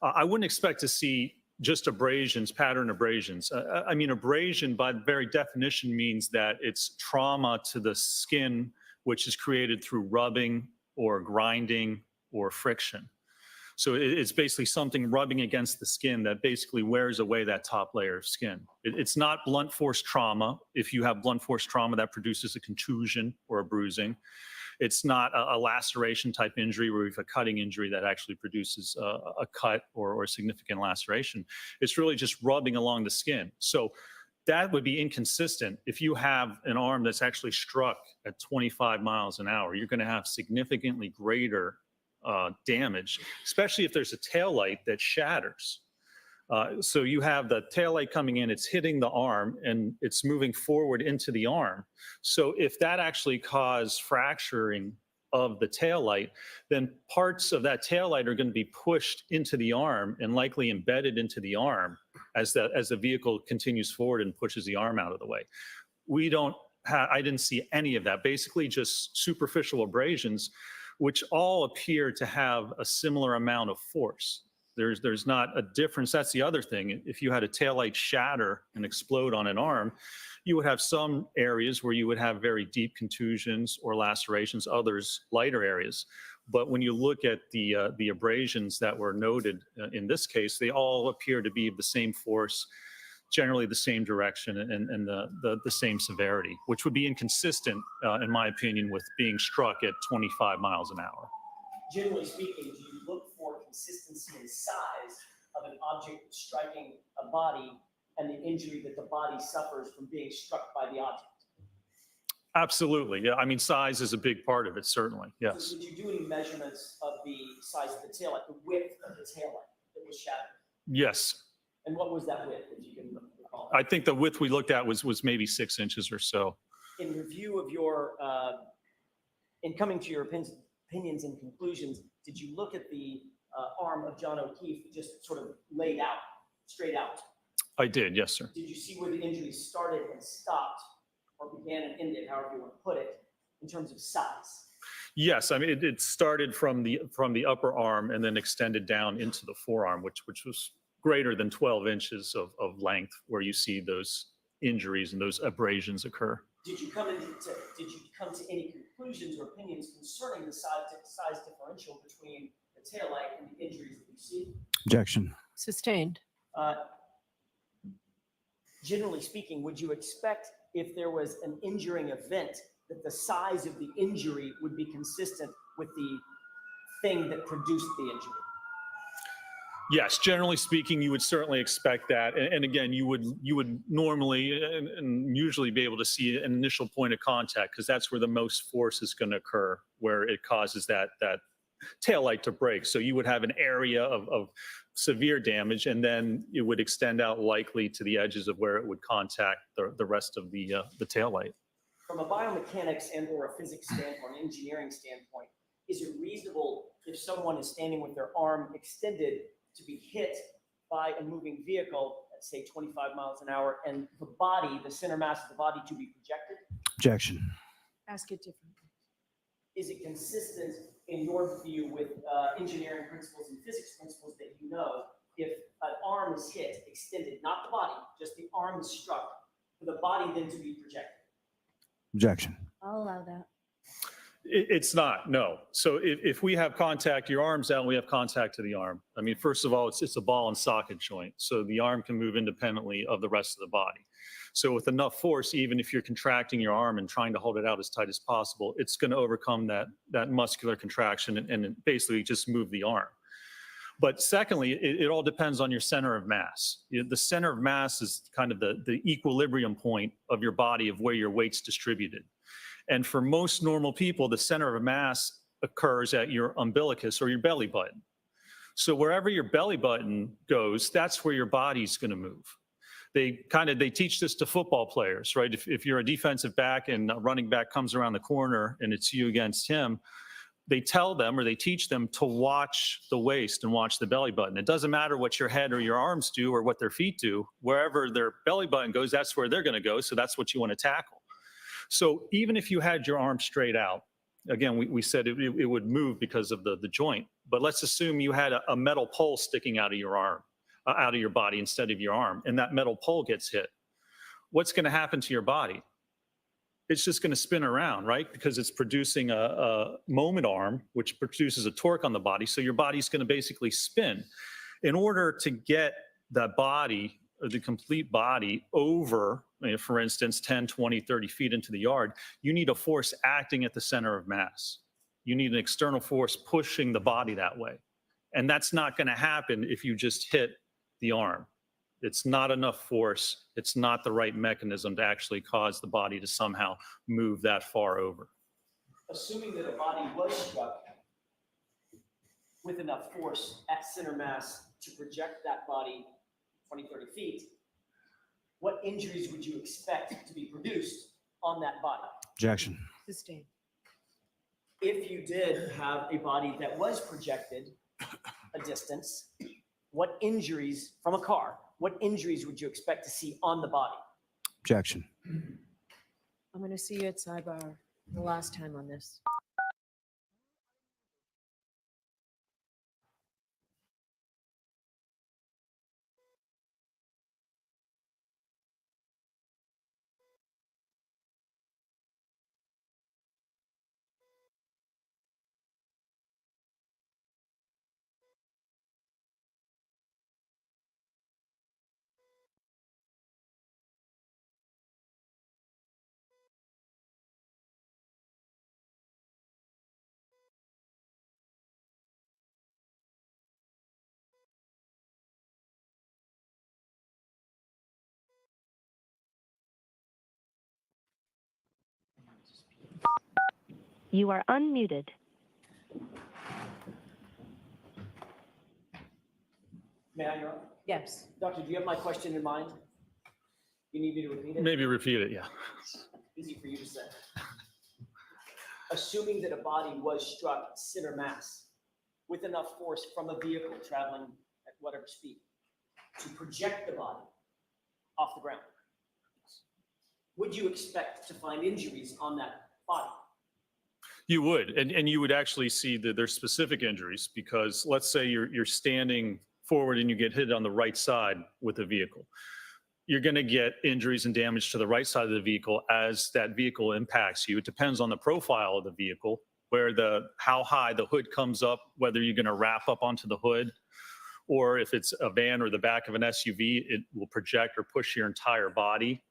I wouldn't expect to see just abrasions, pattern abrasions. I mean, abrasion by very definition means that it's trauma to the skin, which is created through rubbing or grinding or friction. So it's basically something rubbing against the skin that basically wears away that top layer of skin. It's not blunt force trauma. If you have blunt force trauma, that produces a contusion or a bruising. It's not a laceration type injury where we have a cutting injury that actually produces a cut or a significant laceration. It's really just rubbing along the skin. So that would be inconsistent. If you have an arm that's actually struck at 25 miles an hour, you're going to have significantly greater damage, especially if there's a taillight that shatters. So you have the taillight coming in, it's hitting the arm and it's moving forward into the arm. So if that actually caused fracturing of the taillight, then parts of that taillight are going to be pushed into the arm and likely embedded into the arm as the vehicle continues forward and pushes the arm out of the way. I didn't see any of that, basically just superficial abrasions, which all appear to have a similar amount of force. There's not a difference. That's the other thing. If you had a taillight shatter and explode on an arm, you would have some areas where you would have very deep contusions or lacerations, others lighter areas. But when you look at the abrasions that were noted in this case, they all appear to be of the same force, generally the same direction and the same severity, which would be inconsistent, in my opinion, with being struck at 25 miles an hour. Generally speaking, do you look for consistency in size of an object striking a body and the injury that the body suffers from being struck by the object? Absolutely. Yeah. I mean, size is a big part of it, certainly. Yes. So did you do any measurements of the size of the taillight, the width of the taillight that was shattered? Yes. And what was that width, if you can recall? I think the width we looked at was maybe 6 inches or so. In review of your, in coming to your opinions and conclusions, did you look at the arm of John O'Keefe just sort of laid out, straight out? I did, yes, sir. Did you see where the injury started and stopped, or began and ended, however you want to put it, in terms of size? Yes, I mean, it started from the upper arm and then extended down into the forearm, which was greater than 12 inches of length, where you see those injuries and those abrasions occur. Did you come to any conclusions or opinions concerning the size differential between the taillight and the injuries that you see? Objection. Sustained. Generally speaking, would you expect if there was an injuring event that the size of the injury would be consistent with the thing that produced the injury? Yes, generally speaking, you would certainly expect that. And again, you would normally and usually be able to see an initial point of contact, because that's where the most force is going to occur, where it causes that taillight to break. So you would have an area of severe damage, and then it would extend out likely to the edges of where it would contact the rest of the taillight. From a biomechanics and or a physics standpoint, engineering standpoint, is it reasonable if someone is standing with their arm extended to be hit by a moving vehicle at, say, 25 miles an hour, and the body, the center mass of the body, to be projected? Objection. Ask it differently. Is it consistent in your view with engineering principles and physics principles that you know, if an arm is hit, extended, not the body, just the arm is struck, for the body then to be projected? Objection. I'll allow that. It's not, no. So if we have contact, your arm's out, and we have contact to the arm. I mean, first of all, it's a ball and socket joint. So the arm can move independently of the rest of the body. So with enough force, even if you're contracting your arm and trying to hold it out as tight as possible, it's going to overcome that muscular contraction and basically just move the arm. But secondly, it all depends on your center of mass. The center of mass is kind of the equilibrium point of your body, of where your weight's distributed. And for most normal people, the center of mass occurs at your umbilicus or your belly button. So wherever your belly button goes, that's where your body's going to move. They teach this to football players, right? If you're a defensive back and a running back comes around the corner and it's you against him, they tell them or they teach them to watch the waist and watch the belly button. It doesn't matter what your head or your arms do or what their feet do. Wherever their belly button goes, that's where they're going to go. So that's what you want to tackle. So even if you had your arm straight out, again, we said it would move because of the joint, but let's assume you had a metal pole sticking out of your arm, out of your body instead of your arm, and that metal pole gets hit. What's going to happen to your body? It's just going to spin around, right? Because it's producing a moment arm, which produces a torque on the body. So your body's going to basically spin. In order to get the body, or the complete body, over, for instance, 10, 20, 30 feet into the yard, you need a force acting at the center of mass. You need an external force pushing the body that way. And that's not going to happen if you just hit the arm. It's not enough force. It's not the right mechanism to actually cause the body to somehow move that far over. Assuming that a body was struck with enough force at center mass to project that body 20, 30 feet, what injuries would you expect to be produced on that body? Objection. Sustained. If you did have a body that was projected a distance, what injuries from a car, what injuries would you expect to see on the body? Objection. I'm going to see you at sidebar the last time on this. You are unmuted. May I, Your Honor? Yes. Doctor, do you have my question in mind? You need me to repeat it? Maybe repeat it, yeah. Easy for you to say. Assuming that a body was struck center mass with enough force from a vehicle traveling at whatever speed to project the body off the ground, would you expect to find injuries on that body? You would, and you would actually see that there's specific injuries because let's say you're standing forward and you get hit on the right side with a vehicle. You're going to get injuries and damage to the right side of the vehicle as that vehicle impacts you. It depends on the profile of the vehicle, how high the hood comes up, whether you're going to wrap up onto the hood, or if it's a van or the back of an SUV, it will project or push your entire body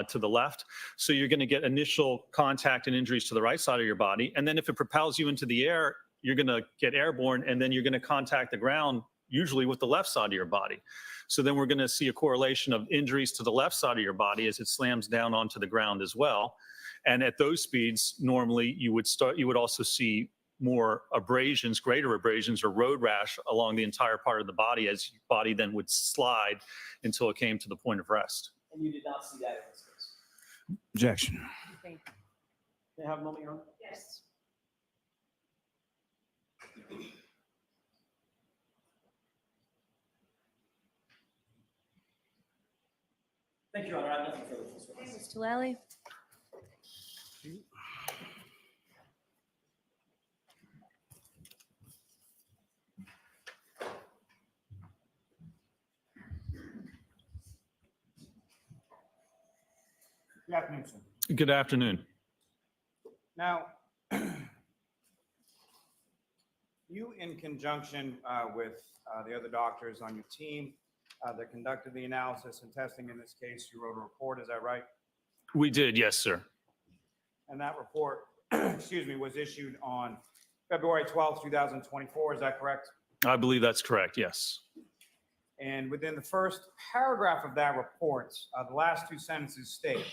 to the left. So you're going to get initial contact and injuries to the right side of your body. And then if it propels you into the air, you're going to get airborne, and then you're going to contact the ground, usually with the left side of your body. So then we're going to see a correlation of injuries to the left side of your body as it slams down onto the ground as well. And at those speeds, normally you would also see more abrasions, greater abrasions or road rash along the entire part of the body as your body then would slide until it came to the point of rest. And you did not see that in this case. Objection. Okay. May I have a moment, Your Honor? Yes. Thank you, Your Honor. I have nothing further for this witness. Ms. Tilali? Good afternoon, sir. Good afternoon. Now, you, in conjunction with the other doctors on your team that conducted the analysis and testing in this case, you wrote a report, is that right? We did, yes, sir. And that report, excuse me, was issued on February 12th, 2024, is that correct? I believe that's correct, yes. And within the first paragraph of that report, the last two sentences state,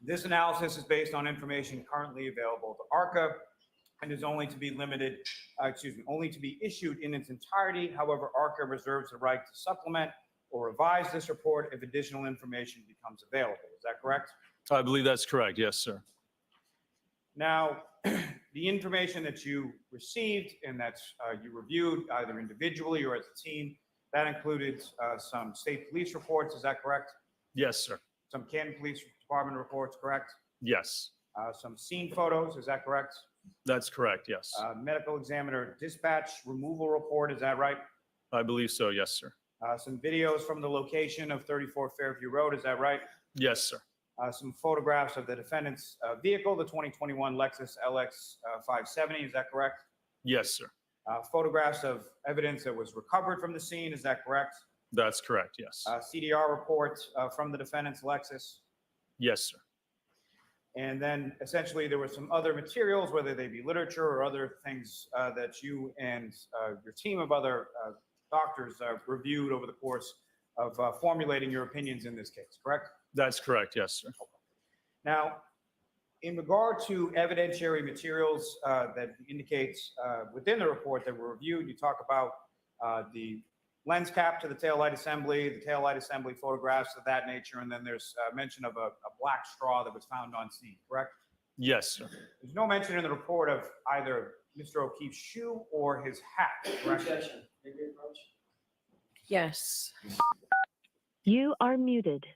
This analysis is based on information currently available to ARCA and is only to be only to be issued in its entirety. However, ARCA reserves the right to supplement or revise this report if additional information becomes available. Is that correct? I believe that's correct. Yes, sir. Now, the information that you received and that you reviewed either individually or as a team, that included some state police reports. Is that correct? Yes, sir. Some Canton Police Department reports, correct? Yes, Some scene photos. Is that correct? that's correct. Yes, Medical examiner dispatch removal report. Is that right? I believe so. Yes, sir. Some videos from the location of 34 Fairview Road. Is that right? Yes, sir. Some photographs of the defendant's vehicle, the 2021 Lexus LX 570. Is that correct? Yes, sir. Photographs of evidence that was recovered from the scene. Is that correct? That's correct. Yes. CDR report from the defendant's Lexus. Yes, sir. And then essentially there were some other materials, whether they be literature or other things that you and your team of other doctors reviewed over the course of formulating your opinions in this case, correct? That's correct. Yes, sir. Now, in regard to evidentiary materials that indicates within the report that were reviewed, you talk about the lens cap to the taillight assembly, the taillight assembly photographs of that nature, and then there's mention of a black straw that was found on scene, correct? Yes, sir. There's no mention in the report of either Mr. O'Keefe's shoe or his hat, correct? Objection. May we approach? Yes. You are muted.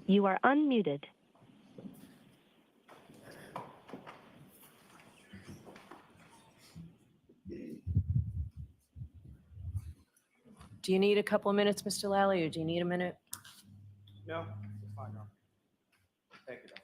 You are unmuted. Do you need a couple of minutes, Mr. Lally, or do you need a minute? No, it's fine, no. Thank you, Doc.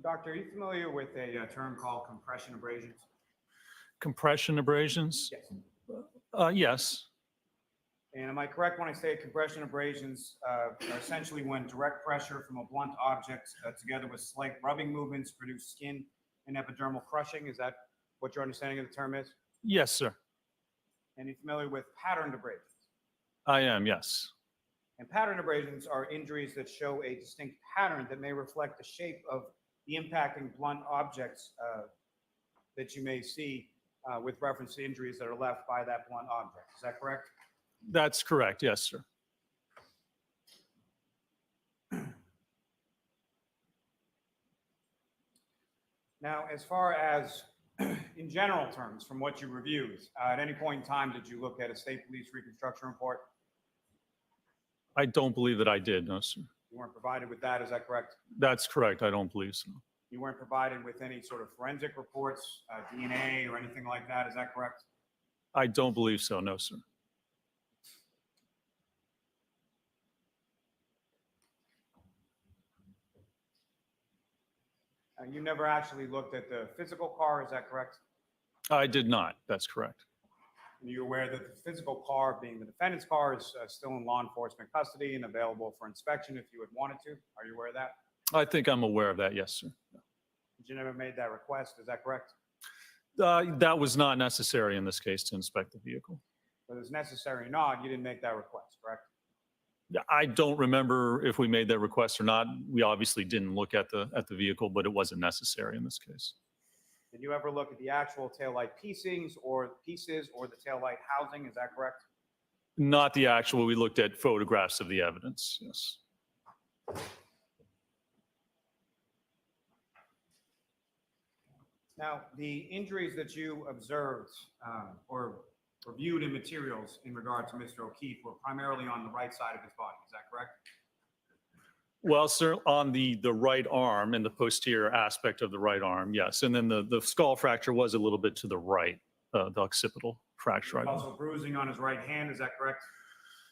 Doctor, are you familiar with a term called compression abrasions? Compression abrasions? Yes. Yes. And am I correct when I say compression abrasions are essentially when direct pressure from a blunt object together with slight rubbing movements produce skin and epidermal crushing? Is that what your understanding of the term is? Yes, sir. And you're familiar with patterned abrasions? I am, yes. And pattern abrasions are injuries that show a distinct pattern that may reflect the shape of the impacting blunt objects that you may see with reference to injuries that are left by that blunt object. Is that correct? That's correct. Yes, sir. Now, as far as in general terms, from what you reviewed, at any point in time, did you look at a state police reconstruction report? I don't believe that I did, no, sir. You weren't provided with that, is that correct? That's correct. I don't believe so. You weren't provided with any sort of forensic reports, DNA or anything like that, is that correct? I don't believe so, no, sir. You never actually looked at the physical car, is that correct? I did not. That's correct. And you're aware that the physical car, being the defendant's car, is still in law enforcement custody and available for inspection if you had wanted to? Are you aware of that? I think I'm aware of that, yes, sir. But you never made that request, is that correct? That was not necessary in this case to inspect the vehicle. Whether it's necessary or not, you didn't make that request, correct? Yeah, I don't remember if we made that request or not. We obviously didn't look at the vehicle, but it wasn't necessary in this case. Did you ever look at the actual taillight pieces or the taillight housing, is that correct? Not the actual. We looked at photographs of the evidence, yes. Now, the injuries that you observed or reviewed in materials in regard to Mr. O'Keefe were primarily on the right side of his body, is that correct? Well, sir, on the right arm and the posterior aspect of the right arm, yes. And then the skull fracture was a little bit to the right, the occipital fracture. I believe. Also bruising on his right hand, is that correct?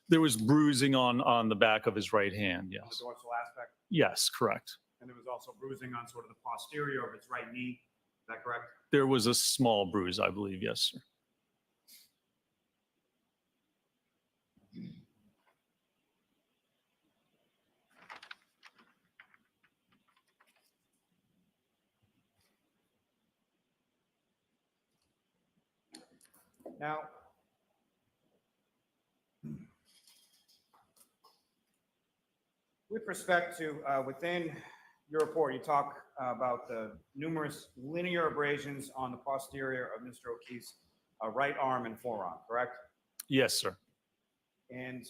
There was bruising on the back of his right hand, On the yes. dorsal aspect? Yes, correct. And there was also bruising on sort of the posterior of his right knee, is that correct? There was a small bruise, I believe, yes, sir. Now, with respect to within your report, you talk about the numerous linear abrasions on the posterior of Mr. O'Keefe's right arm and forearm, correct? Yes, sir. And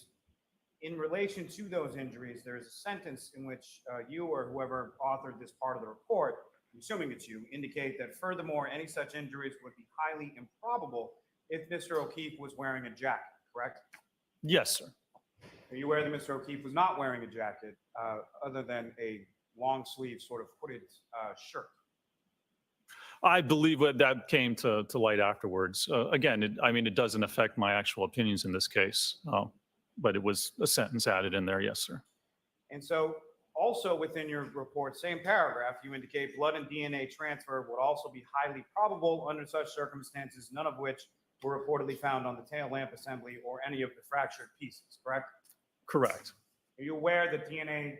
in relation to those injuries, there's a sentence in which you or whoever authored this part of the report, I'm assuming it's you, indicate that furthermore, any such injuries would be highly improbable if Mr. O'Keefe was wearing a jacket, correct? Yes, sir. Are you aware that Mr. O'Keefe was not wearing a jacket other than a long sleeve sort of hooded shirt? I believe that came to light afterwards. Again, it doesn't affect my actual opinions in this case, but it was a sentence added in there, yes, sir. And so also within your report, same paragraph, you indicate blood and DNA transfer would also be highly probable under such circumstances, none of which were reportedly found on the tail lamp assembly or any of the fractured pieces, correct? Correct. Are you aware that DNA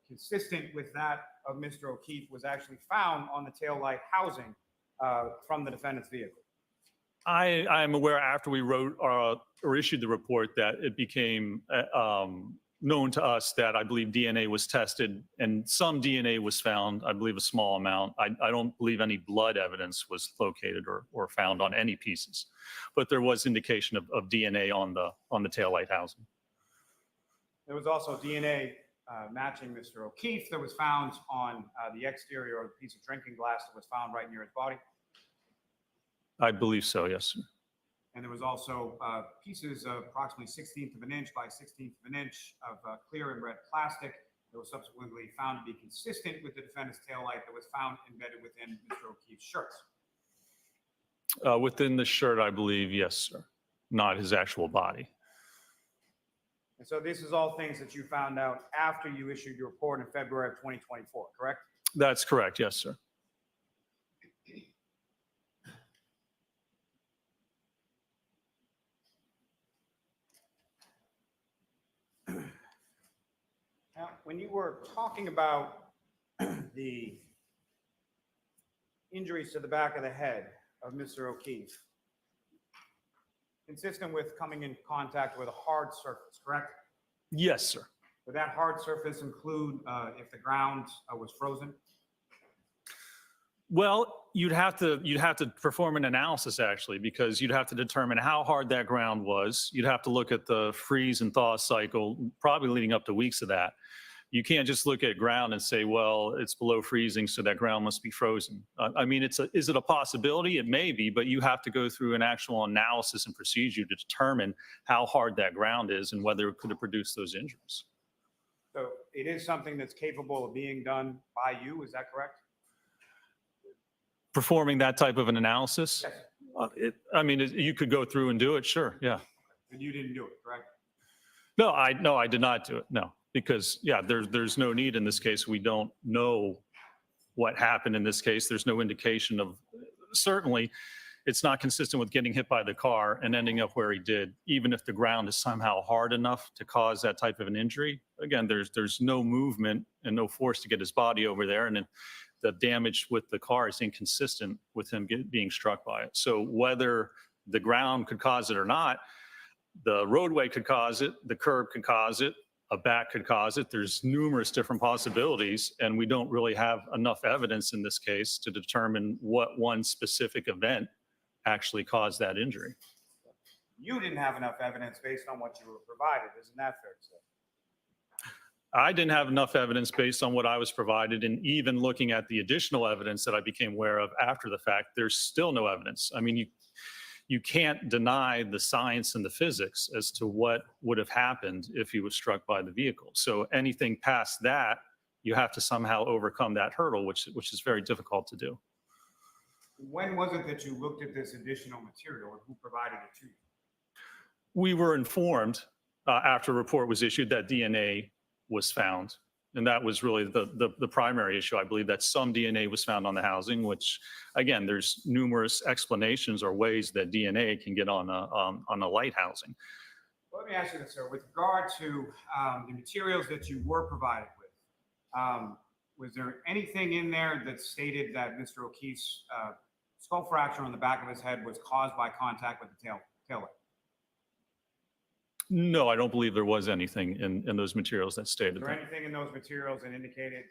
consistent with that of Mr. O'Keefe was actually found on the tail light housing from the defendant's vehicle? I am aware after we wrote or issued the report that it became known to us that I believe DNA was tested and some DNA was found, I believe a small amount. I don't believe any blood evidence was located or found on any pieces, but there was indication of DNA on the taillight housing. There was also DNA matching Mr. O'Keefe that was found on the exterior of the piece of drinking glass that was found right near his body. I believe so, yes, sir. And there was also pieces of approximately 1/16 of an inch by 1/16 of an inch of clear and red plastic that was subsequently found to be consistent with the defendant's taillight that was found embedded within Mr. O'Keefe's shirts. Within the shirt, I believe, yes, sir. Not his actual body. And so this is all things that you found out after you issued your report in February of 2024, correct? That's correct, yes, sir. Now, when you were talking about the injuries to the back of the head of Mr. O'Keefe, consistent with coming in contact with a hard surface, correct? Yes, sir. Would that hard surface include if the ground was frozen? Well, you'd have to perform an analysis actually, because you'd have to determine how hard that ground was. You'd have to look at the freeze and thaw cycle, probably leading up to weeks of that. You can't just look at ground and say, well, it's below freezing, so that ground must be frozen. I mean, is it a possibility? It may be, but you have to go through an actual analysis and procedure to determine how hard that ground is and whether it could have produced those injuries. So it is something that's capable of being done by you, is that correct? Performing that type of an analysis? Yes. You could go through and do it, sure, yeah. And you didn't do it, correct? No, I did not do it, no. Because, yeah, there's no need in this case. We don't know what happened in this case. There's no indication of, certainly, it's not consistent with getting hit by the car and ending up where he did, even if the ground is somehow hard enough to cause that type of an injury. Again, there's no movement and no force to get his body over there. And then the damage with the car is inconsistent with him being struck by it. So whether the ground could cause it or not, the roadway could cause it, the curb could cause it, a back could cause it. There's numerous different possibilities, and we don't really have enough evidence in this case to determine what one specific event actually caused that injury. You didn't have enough evidence based on what you were provided, isn't that fair to say? I didn't have enough evidence based on what I was provided, and even looking at the additional evidence that I became aware of after the fact, there's still no evidence. I mean, you can't deny the science and the physics as to what would have happened if he was struck by the vehicle. So anything past that, you have to somehow overcome that hurdle, which is very difficult to do. When was it that you looked at this additional material, and who provided it to you? We were informed after a report was issued that DNA was found. And that was really the primary issue. I believe that some DNA was found on the housing, which, again, there's numerous explanations or ways that DNA can get on a light housing. Let me ask you this, sir. With regard to the materials that you were provided with, was there anything in there that stated that Mr. O'Keefe's skull fracture on the back of his head was caused by contact with the taillight? No, I don't believe there was anything in those materials that Is stated there that. anything in those materials that indicated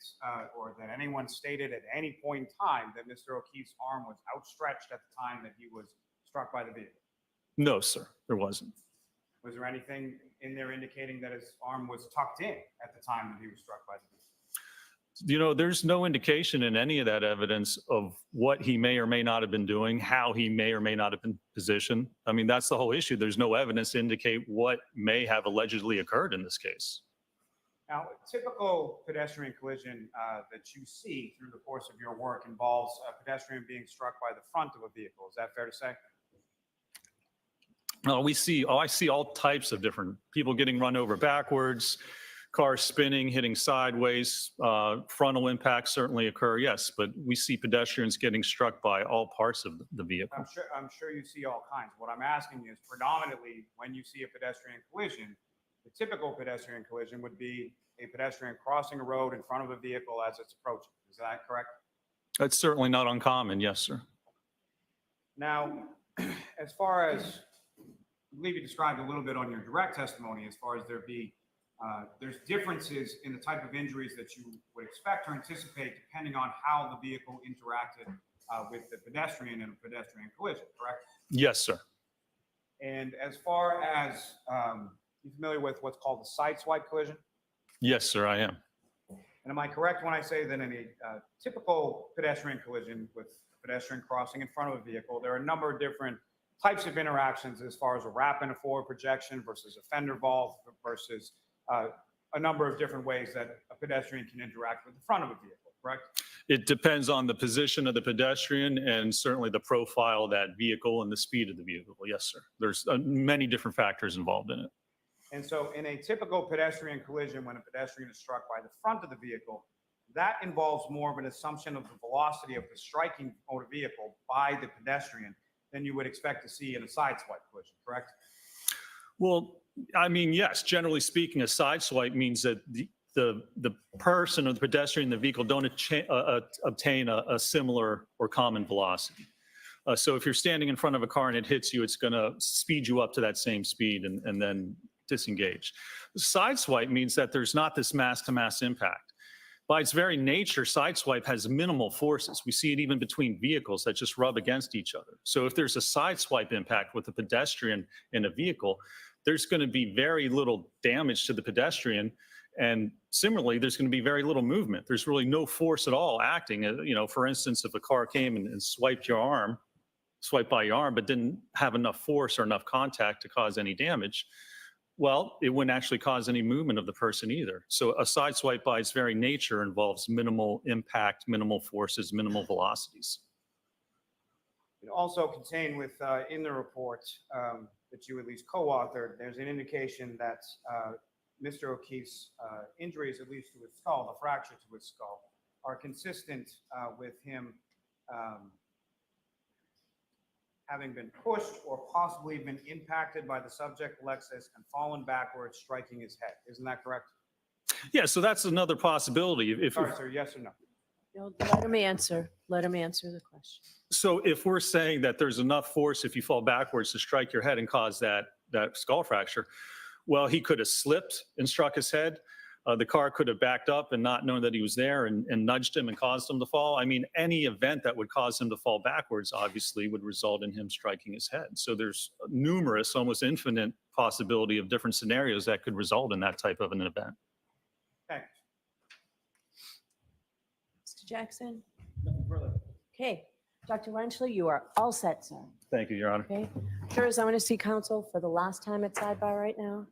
or that anyone stated at any point in time that Mr. O'Keefe's arm was outstretched at the time that he was struck by the vehicle? No, sir, there wasn't. Was there anything in there indicating that his arm was tucked in at the time that he was struck by the vehicle? You know, there's no indication in any of that evidence of what he may or may not have been doing, how he may or may not have been positioned. I mean, that's the whole issue. There's no evidence to indicate what may have allegedly occurred in this case. Now, a typical pedestrian collision that you see through the course of your work involves a pedestrian being struck by the front of a vehicle. Is that fair to say? I see all types of different people getting run over backwards, cars spinning, hitting sideways, frontal impacts certainly occur, yes, but we see pedestrians getting struck by all parts of the vehicle. I'm sure you see all kinds. What I'm asking is predominantly when you see a pedestrian collision, the typical pedestrian collision would be a pedestrian crossing a road in front of a vehicle as it's approaching. Is that correct? That's certainly not uncommon, yes, sir. Now, as far as, I believe you described a little bit on your direct testimony, as far as there be There's differences in the type of injuries that you would expect or anticipate depending on how the vehicle interacted with the pedestrian in a pedestrian collision, correct? Yes, sir. And as far as, you familiar with what's called the sideswipe collision? Yes, sir, I am. And am I correct when I say that in a typical pedestrian collision with a pedestrian crossing in front of a vehicle, there are a number of different types of interactions as far as a wrap and a forward projection versus a fender vault versus a number of different ways that a pedestrian can interact with the front of a vehicle, correct? It depends on the position of the pedestrian and certainly the profile of that vehicle and the speed of the vehicle. Yes, sir. There's many different factors involved in it. And so in a typical pedestrian collision, when a pedestrian is struck by the front of the vehicle, that involves more of an assumption of the velocity of the striking motor vehicle by the pedestrian than you would expect to see in a sideswipe collision, correct? Well, I mean, yes, generally speaking, a sideswipe means that the person or the pedestrian in the vehicle don't obtain a similar or common velocity. So if you're standing in front of a car and it hits you, it's going to speed you up to that same speed and then disengage. Sideswipe means that there's not this mass-to-mass impact. By its very nature, sideswipe has minimal forces. We see it even between vehicles that just rub against each other. So if there's a sideswipe impact with a pedestrian in a vehicle, there's going to be very little damage to the pedestrian. And similarly, there's going to be very little movement. There's really no force at all acting. You know, for instance, if a car came and swiped by your arm, but didn't have enough force or enough contact to cause any damage, well, it wouldn't actually cause any movement of the person either. So a sideswipe by its very nature involves minimal impact, minimal forces, minimal velocities. It also contained in the report that you at least co-authored, there's an indication that Mr. O'Keefe's injuries, at least to his skull, the fracture to his skull, are consistent with him having been pushed or possibly been impacted by the subject Lexus and fallen backwards, striking his head. Isn't that correct? Yeah, so that's another possibility. Sorry, sir, yes or no? No, let him answer. Let him answer the question. So if we're saying that there's enough force if you fall backwards to strike your head and cause that skull fracture, well, he could have slipped and struck his head. The car could have backed up and not known that he was there and nudged him and caused him to fall. I mean, any event that would cause him to fall backwards obviously would result in him striking his head. So there's numerous, almost infinite possibility of different scenarios that could result in that type of an event. Thanks. Mr. Jackson? Nothing further. Okay. Dr. Rentschler, you are all set, sir. Thank you, Your Honor. Okay. Jurors, I'm going to see counsel for the last time at sidebar right now.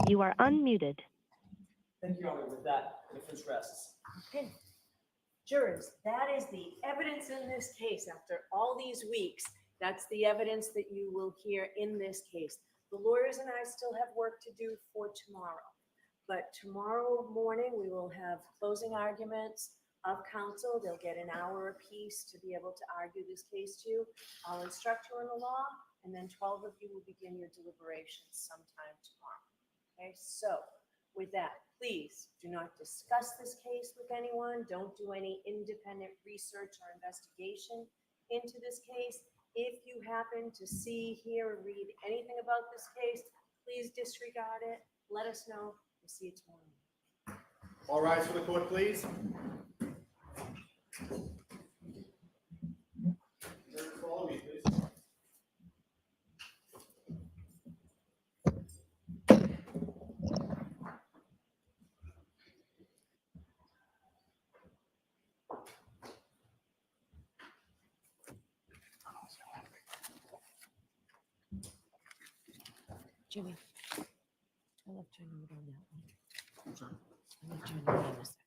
You are unmuted. Thank you, Your Honor. With that, the defense rests. Okay. Jurors, that is the evidence in this case. After all these weeks, that's the evidence that you will hear in this case. The lawyers and I still have work to do for tomorrow. But tomorrow morning, we will have closing arguments. of counsel. They'll get an hour apiece to be able to argue this case to you. I'll instruct you in the law, and then 12 of you will begin your deliberations sometime tomorrow. Okay, so with that, please do not discuss this case with anyone. Don't do any independent research or investigation into this case. If you happen to see, hear, or read anything about this case, please disregard it. Let us know. We'll see you tomorrow. All rise for the court, please. Follow me, please. Jimmy, I left your note on that one. I left your note on this.